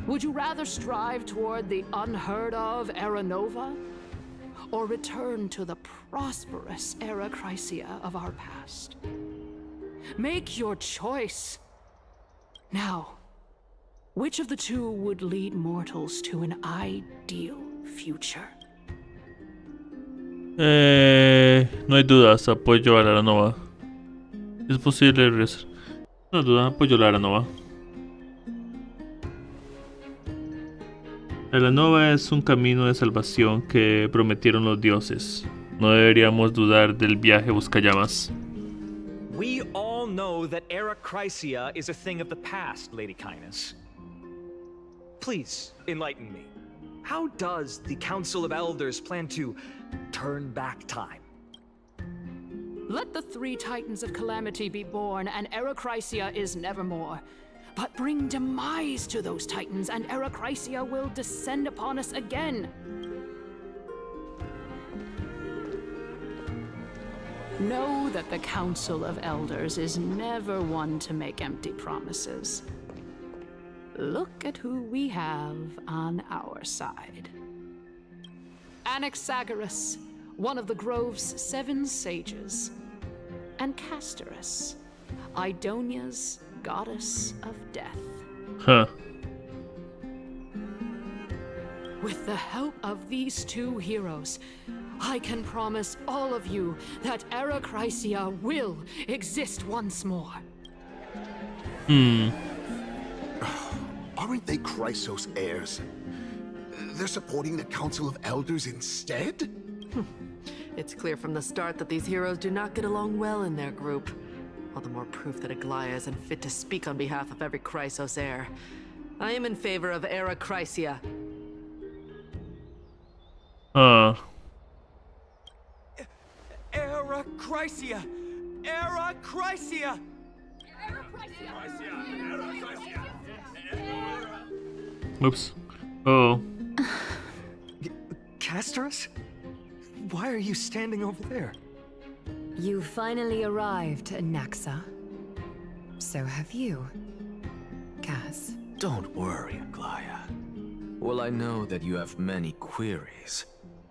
Would you rather strive toward the unheard of Era Nova, or return to the prosperous Era Chrysia of our past? Make your choice. Now, which of the two would lead mortals to an ideal future? No hay dudas, apoyo a la Nova. Es posible regresar. No duda, apoyo a la Nova. La Nova es un camino de salvación que prometieron los dioses. No deberíamos dudar del viaje buscallamas. We all know that Era Chrysia is a thing of the past, Lady Kindness. Please, enlighten me. How does the Council of Elders plan to turn back time? Let the three Titans of Calamity be born, and Era Chrysia is nevermore. But bring demise to those Titans, and Era Chrysia will descend upon us again. Know that the Council of Elders is never one to make empty promises. Look at who we have on our side. Anaxagoras, one of the Grove's 7 sages, and Castorus, Idonia's goddess of death. Huh. With the help of these two heroes, I can promise all of you that Era Chrysia will exist once more. Aren't they Chrysos heirs? They're supporting the Council of Elders instead? It's clear from the start that these heroes do not get along well in their group. All the more proof that Aglaya isn't fit to speak on behalf of every Chrysos heir. I am in favor of Era Chrysia. Era Chrysia! Era Chrysia! Oops. Oh. Castorus? Why are you standing over there? You finally arrived, Naxa. So have you, Cass. Don't worry, Aglaya. Well, I know that you have many queries.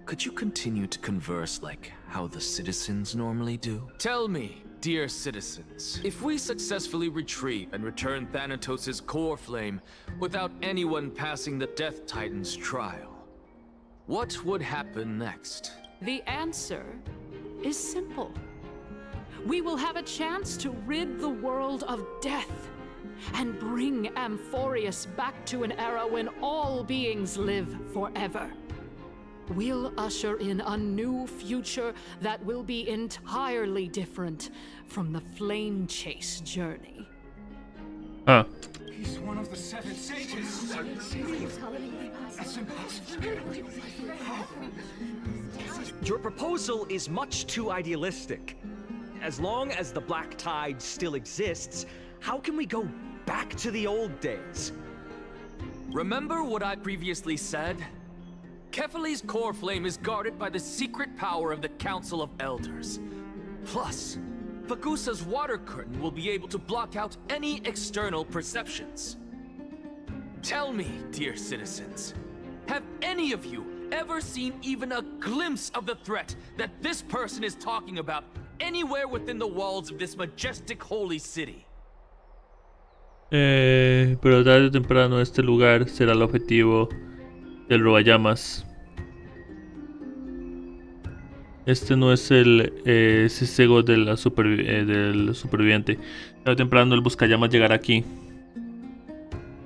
Could you continue to converse like how the citizens normally do? Tell me, dear citizens, if we successfully retrieve and return Thanatos' core flame without anyone passing the Death Titan's trial, what would happen next? The answer is simple. We will have a chance to rid the world of death and bring Amphorius back to an era when all beings live forever. we'll usher in a new future that will be entirely different from the flame chase journey. Ah. He's one of the 7 sages. That's impossible. Your proposal is much too idealistic. As long as the Black Tide still exists, how can we go back to the old days? Remember what I previously said? Kefali's core flame is guarded by the secret power of the Council of Elders. Plus, Fagusa's water curtain will be able to block out any external perceptions. Tell me, dear citizens, have any of you ever seen even a glimpse of the threat that this person is talking about anywhere within the walls of this majestic holy city? Pero tarde o temprano este lugar será el objetivo del roballamas. Este no es el cesego de del superviviente. Tarde o temprano el buscallamas llegará aquí.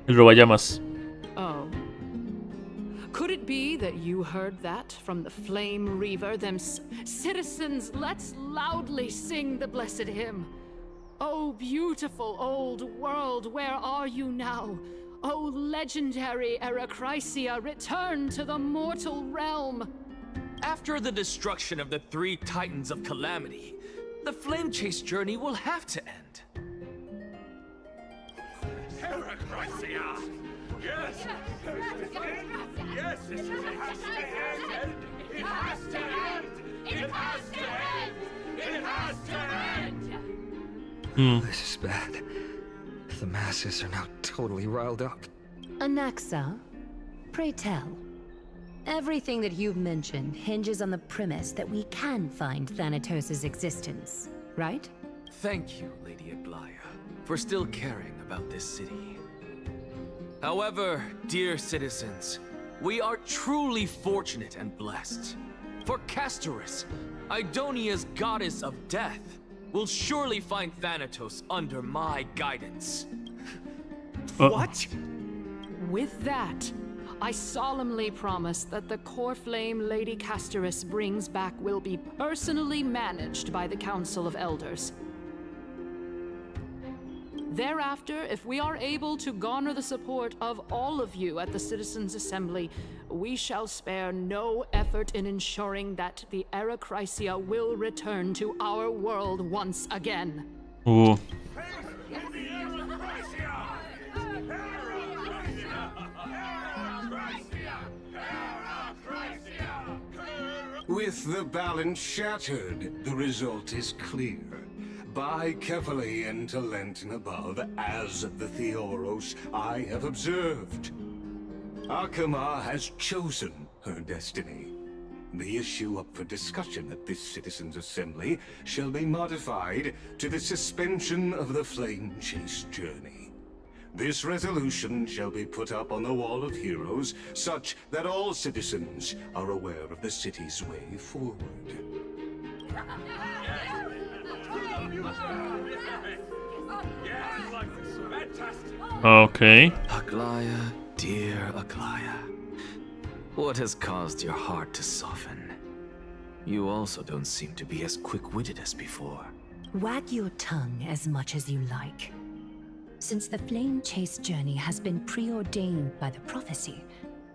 El roballamas. Oh. Could it be that you heard that from the Flame Reaver? Citizens, let's loudly sing the blessed hymn. Oh, beautiful old world, where are you now? Oh, legendary Eracrysia, return to the mortal realm. After the destruction of the 3 Titans of Calamity, the Flame Chase journey will have to end. Eracrysia! Yes! Yes, it has to end! It has to end! It has to end! It has to end! This is bad. The masses are now totally riled up. Anaxa, pray tell. Everything that you've mentioned hinges on the premise that we can find Thanatos' existence, right? Thank you, Lady Aglaya, for still caring about this city. However, dear citizens, we are truly fortunate and blessed. For Castorus, Idonia's goddess of death, will surely find Thanatos under my guidance. What? With that, I solemnly promise that the core flame Lady Castorus brings back will be personally managed by the Council of Elders. Thereafter, if we are able to garner the support of all of you at the Citizens' Assembly, we shall spare no effort in ensuring that the Eracrysia will return to our world once again. Ooh. With the balance shattered, the result is clear. By Kefali and Talent and above, as the Theoros I have observed. Akama has chosen her destiny. The issue up for discussion at this Citizens' Assembly shall be modified to the suspension of the Flame Chase journey. This resolution shall be put up on the Wall of Heroes, such that all citizens are aware of the city's way forward. Okay. Aglaya, dear Aglaya, what has caused your heart to soften? You also don't seem to be as quick-witted as before. Wag your tongue as much as you like. Since the Flame Chase journey has been preordained by the prophecy,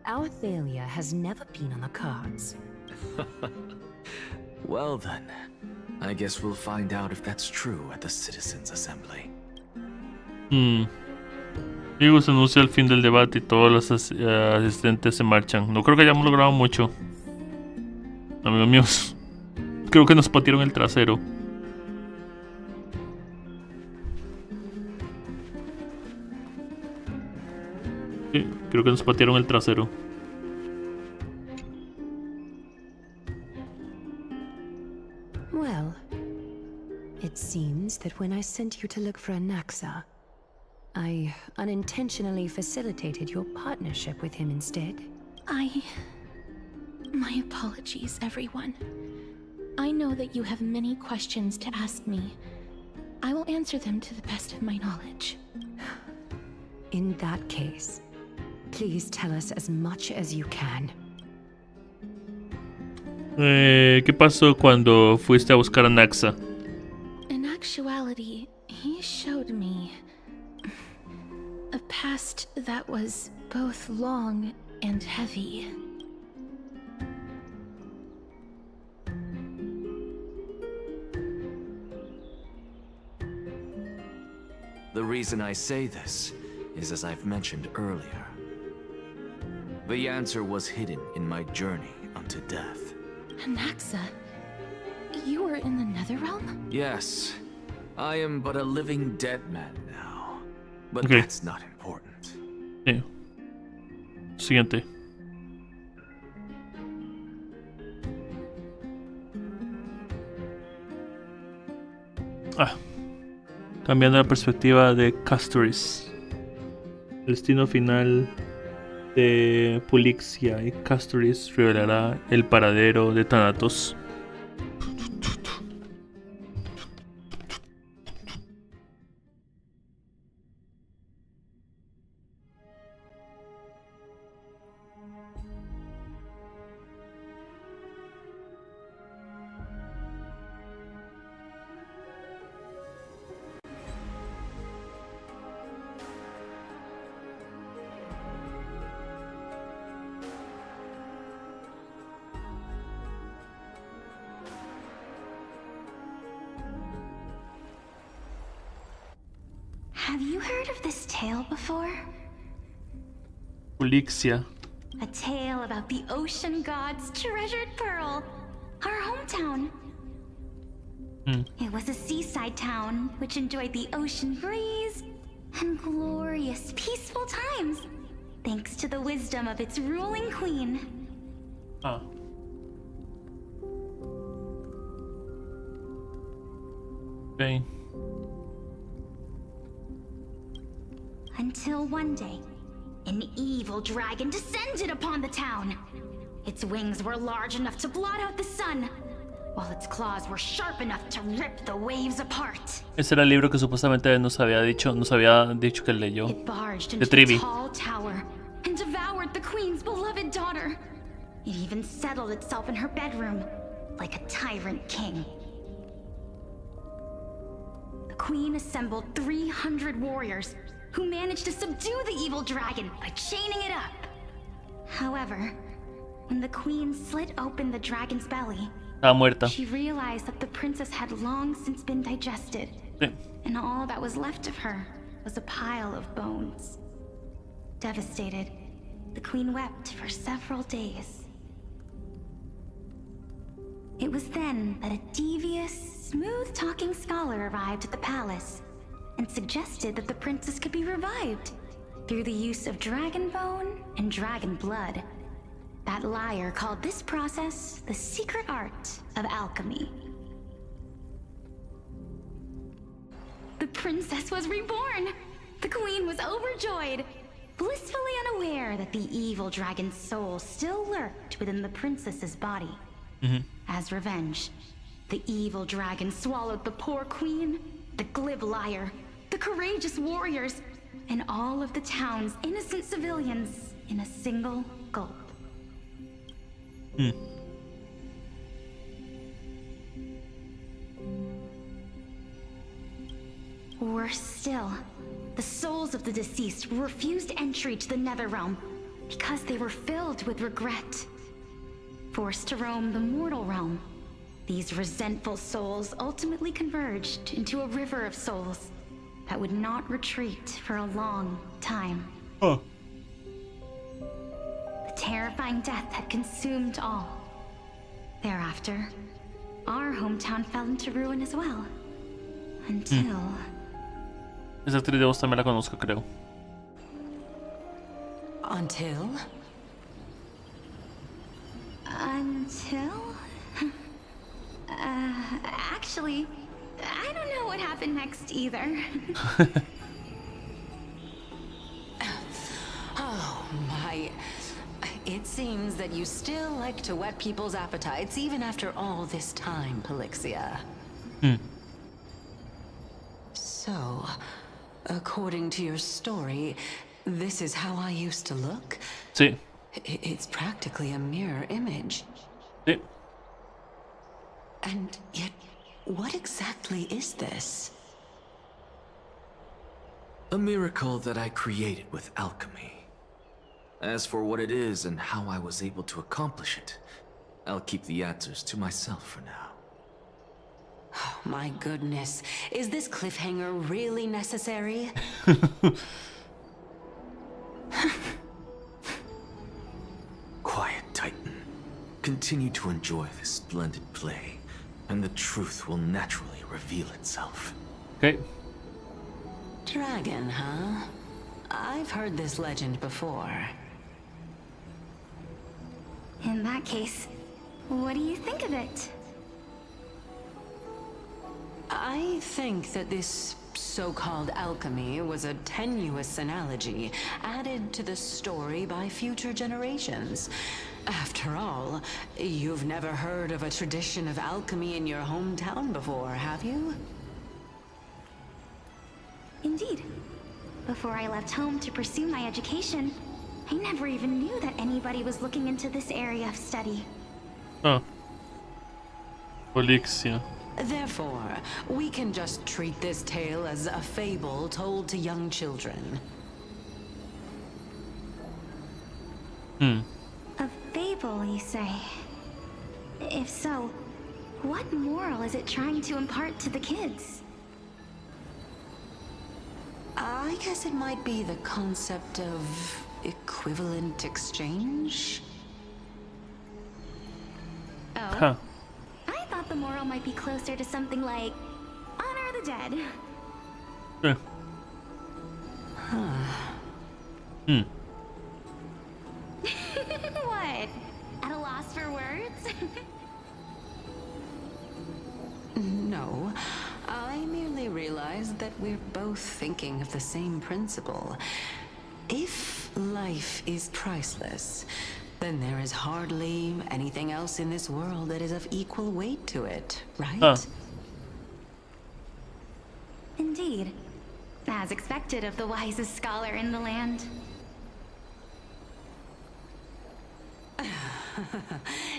our failure has never been on the cards. Well then, I guess we'll find out if that's true at the Citizens' Assembly. Digo, se anuncia el fin del debate y todos los asistentes se marchan. No creo que hayamos logrado mucho. Amigos míos, creo que nos patearon el trasero. Sí, creo que nos patearon el trasero. Well, it seems that when I sent you to look for Anaxa, I unintentionally facilitated your partnership with him instead. My apologies, everyone. I know that you have many questions to ask me. I will answer them to the best of my knowledge. In that case, please tell us as much as you can. ¿Qué pasó cuando fuiste a buscar a Naxa? In actuality, he showed me a past that was both long and heavy. The reason I say this is as I've mentioned earlier. The answer was hidden in my journey unto death. Anaxa, you were in the Netherrealm? Yes, I am but a living dead man now. But Okay. that's not important. Sí. Siguiente. Cambiando la perspectiva de Castoris. El destino final de Pulixia y Castoris revelará el paradero de Thanatos. Have you heard of this tale before? Pulixia. A tale about the ocean god's treasured pearl, our hometown. It was a seaside town which enjoyed the ocean breeze and glorious, peaceful times, thanks to the wisdom of its ruling queen. Okay. Until one day, an evil dragon descended upon the town. Its wings were large enough to blot out the sun, while its claws were sharp enough to rip the waves apart. Ese era el libro que supuestamente nos había dicho que leyó. It barged De into a Trivi. tall tower and devoured the queen's beloved daughter. It even settled itself in her bedroom, like a tyrant king. The queen assembled 300 warriors who managed to subdue the evil dragon by chaining it up. However, when the queen slit open the dragon's belly, Estaba muerta. she realized that the princess had long since been digested, Sí. and all that was left of her was a pile of bones. Devastated, the queen wept for several days. It was then that a devious, smooth-talking scholar arrived at the palace and suggested that the princess could be revived through the use of dragon bone and dragon blood. That liar called this process the secret art of alchemy. The princess was reborn! The queen was overjoyed, blissfully unaware that the evil dragon's soul still lurked within the princess's body. As revenge, the evil dragon swallowed the poor queen, the glib liar, the courageous warriors, and all of the town's innocent civilians in a single gulp. Worse still, the souls of the deceased were refused entry to the Netherrealm because they were filled with regret. Forced to roam the mortal realm, these resentful souls ultimately converged into a river of souls that would not retreat for a long time. The terrifying death had consumed all. Thereafter, our hometown fell into ruin as well. Until... Esa actriz de voz también la conozco, creo. Until? Actually, I don't know what happened next either. Oh my. It seems that you still like to whet people's appetites even after all this time, Pelixia. So, according to your story, this is how I used to look? Sí. It's practically a mirror image. Sí. And yet, what exactly is this? A miracle that I created with alchemy. As for what it is and how I was able to accomplish it, I'll keep the answers to myself for now. Oh, my goodness. Is this cliffhanger really necessary? Quiet, Titan. Continue to enjoy this splendid play, and the truth will naturally reveal itself. Okay. Dragon, huh? I've heard this legend before. In that case, what do you think of it? I think that this so-called alchemy was a tenuous analogy added to the story by future generations. After all, you've never heard of a tradition of alchemy in your hometown before, have you? Indeed. Before I left home to pursue my education, I never even knew that anybody was looking into this area of study. Oh. Olixia. Therefore, we can just treat this tale as a fable told to young children. A fable, you say? If so, what moral is it trying to impart to the kids? I guess it might be the concept of equivalent exchange? Oh. Huh. I thought the moral might be closer to something like honor the dead. Yeah. What? At a loss for words? No, I merely realized that we're both thinking of the same principle. If life is priceless, then there is hardly anything else in this world that is of equal weight to it, right? Indeed. As expected of the wisest scholar in the land.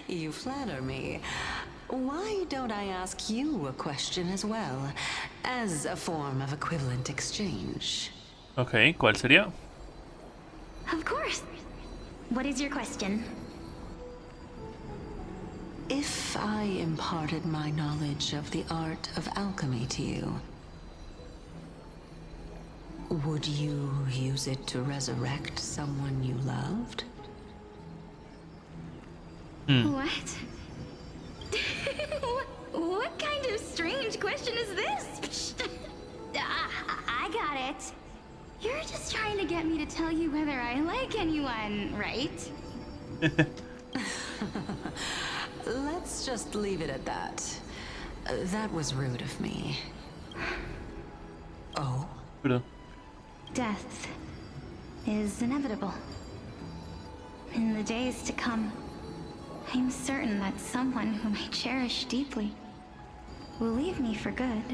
You flatter me. Why don't I ask you a question as well, as a form of equivalent exchange? Okay, ¿cuál sería? Of course. What is your question? If I imparted my knowledge of the art of alchemy to you, would you use it to resurrect someone you loved? What? What kind of strange question is this? I got it. You're just trying to get me to tell you whether I like anyone, right? Let's just leave it at that. That was rude of me. Oh? Death is inevitable. In the days to come, I'm certain that someone whom I cherish deeply will leave me for good.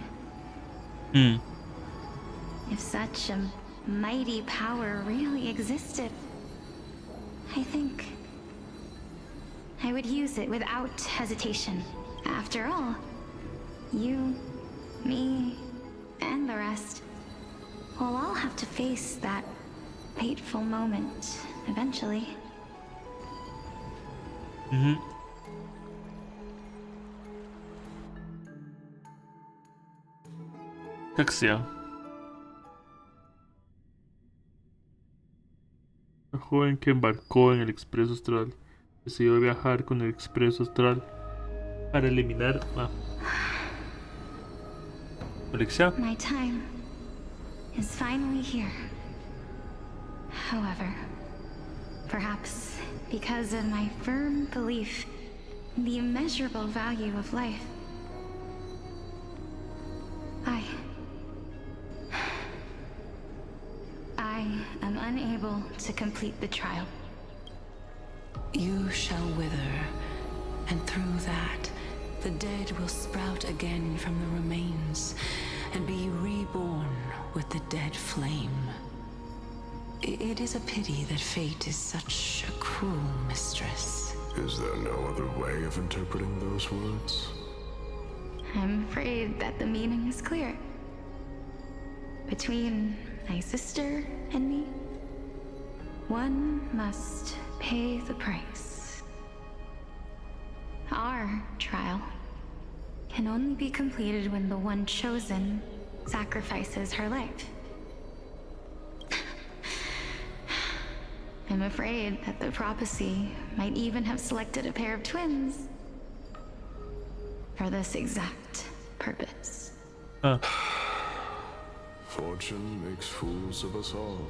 If such a mighty power really existed, I think I would use it without hesitation. After all, you, me, and the rest will all have to face that fateful moment eventually. Taxia. La joven que embarcó en el Expreso Astral decidió viajar con el Expreso Astral para eliminar a Alexia. My time is finally here. However, perhaps because of my firm belief in the immeasurable value of life, I am unable to complete the trial. You shall wither, and through that, the dead will sprout again from the remains, and be reborn with the dead flame. It is a pity that fate is such a cruel mistress. Is there no other way of interpreting those words? I'm afraid that the meaning is clear. Between my sister and me, one must pay the price. Our trial can only be completed when the one chosen sacrifices her life. I'm afraid that the prophecy might even have selected a pair of twins for this exact purpose. Fortune makes fools of us all.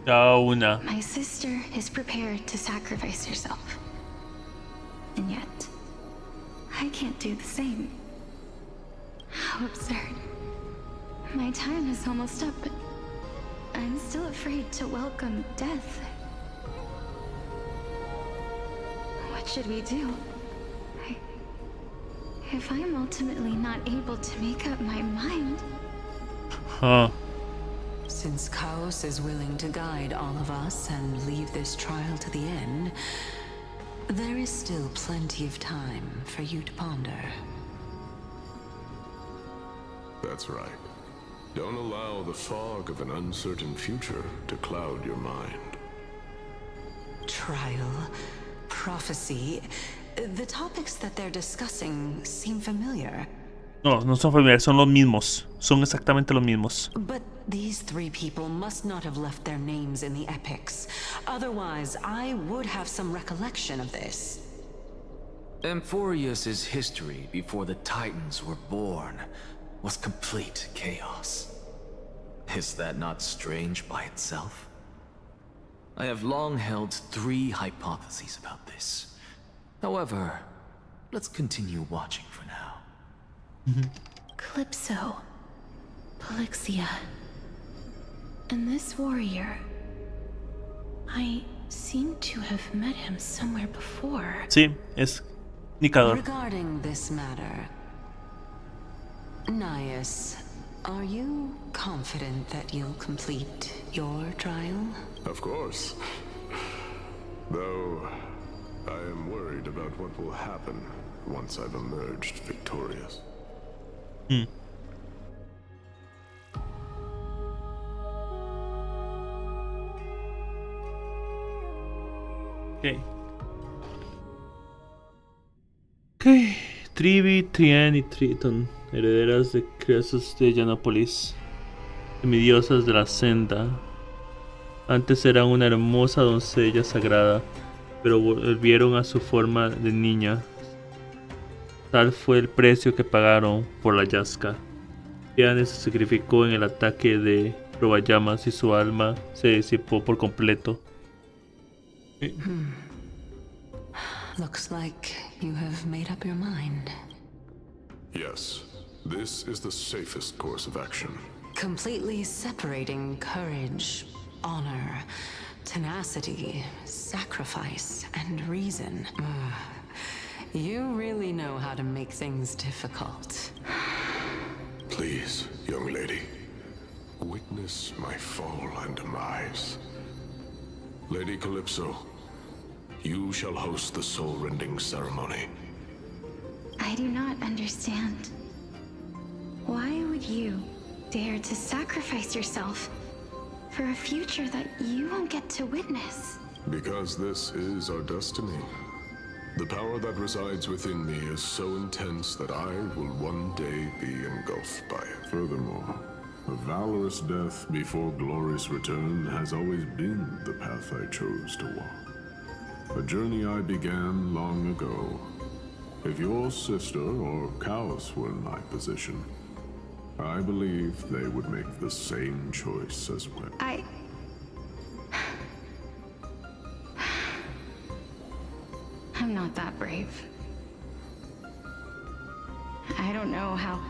My sister is prepared to sacrifice herself. And yet, I can't do the same. How absurd. My time is almost up, but I'm still afraid to welcome death. What should we do? If I'm ultimately not able to make up my mind... Since Chaos is willing to guide all of us and leave this trial to the end, there is still plenty of time for you to ponder. That's right. Don't allow the fog of an uncertain future to cloud your mind. Trial, prophecy, the topics that they're discussing seem familiar. No, no son familiares, son los mismos. Son exactamente los mismos. But these three people must not have left their names in the epics. Otherwise, I would have some recollection of this. Amphorius's history before the Titans were born was complete chaos. Is that not strange by itself? I have long held 3 hypotheses about this. However, let's continue watching for now. Calypso, Polixia, and this warrior. I seem to have met him somewhere before. Sí, es Nicador. Regarding this matter, Nias, are you confident that you'll complete your trial? Of course. Though, I am worried about what will happen once I've emerged victorious. Okay. Ok. Trivi, Trien y Triton, herederas de Cresos de Llanopolis, semidiosas de la senda. Antes eran una hermosa doncella sagrada, pero volvieron a su forma de niña. Tal fue el precio que pagaron por la Yazca. Diane se sacrificó en el ataque de Probayamas y su alma se disipó por completo. Looks like you have made up your mind. Yes, this is the safest course of action. Completely separating courage, honor, tenacity, sacrifice, and reason. You really know how to make things difficult. Please, young lady, witness my fall and demise. Lady Calypso, you shall host the soul-rending ceremony. I do not understand. Why would you dare to sacrifice yourself for a future that you won't get to witness? Because this is our destiny. The power that resides within me is so intense that I will one day be engulfed by it. Furthermore, a valorous death before glorious return has always been the path I chose to walk. A journey I began long ago. If your sister or Chaos were in my position, I believe they would make the same choice as well. I'm not that brave. I don't know how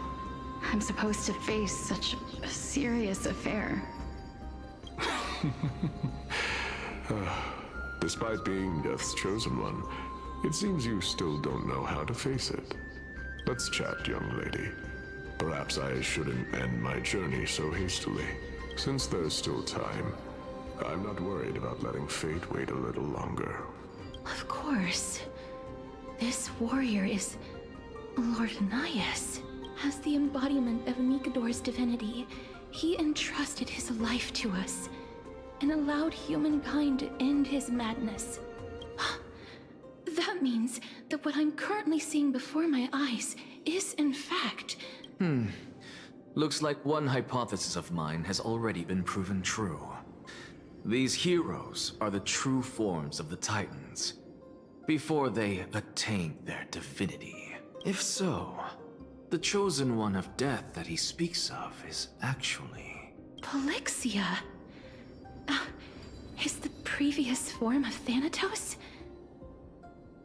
I'm supposed to face such a serious affair. Despite being Death's chosen one, it seems you still don't know how to face it. Let's chat, young lady. Perhaps I shouldn't end my journey so hastily. Since there's still time, I'm not worried about letting fate wait a little longer. Of course. This warrior is Lord Anaias. As the embodiment of Mikador's divinity, he entrusted his life to us and allowed humankind to end his madness. That means that what I'm currently seeing before my eyes is, in fact... Looks like one hypothesis of mine has already been proven true. These heroes are the true forms of the Titans, before they attained their divinity. If so, the chosen one of death that he speaks of is actually... Polixia? Is the previous form of Thanatos?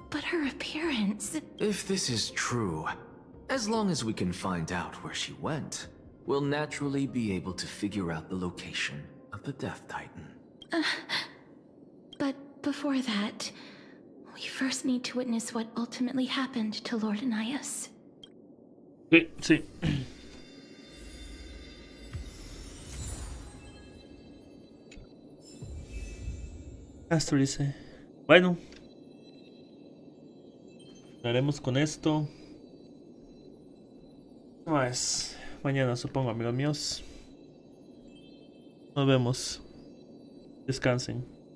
But her appearance... If this is true, as long as we can find out where she went, we'll naturally be able to figure out the location of the Death Titan. But before that, we first need to witness what ultimately happened to Lord Anaias. Sí. Esto dice. Bueno. Lo haremos con esto. Más mañana, supongo, amigos míos. Nos vemos. Descansen.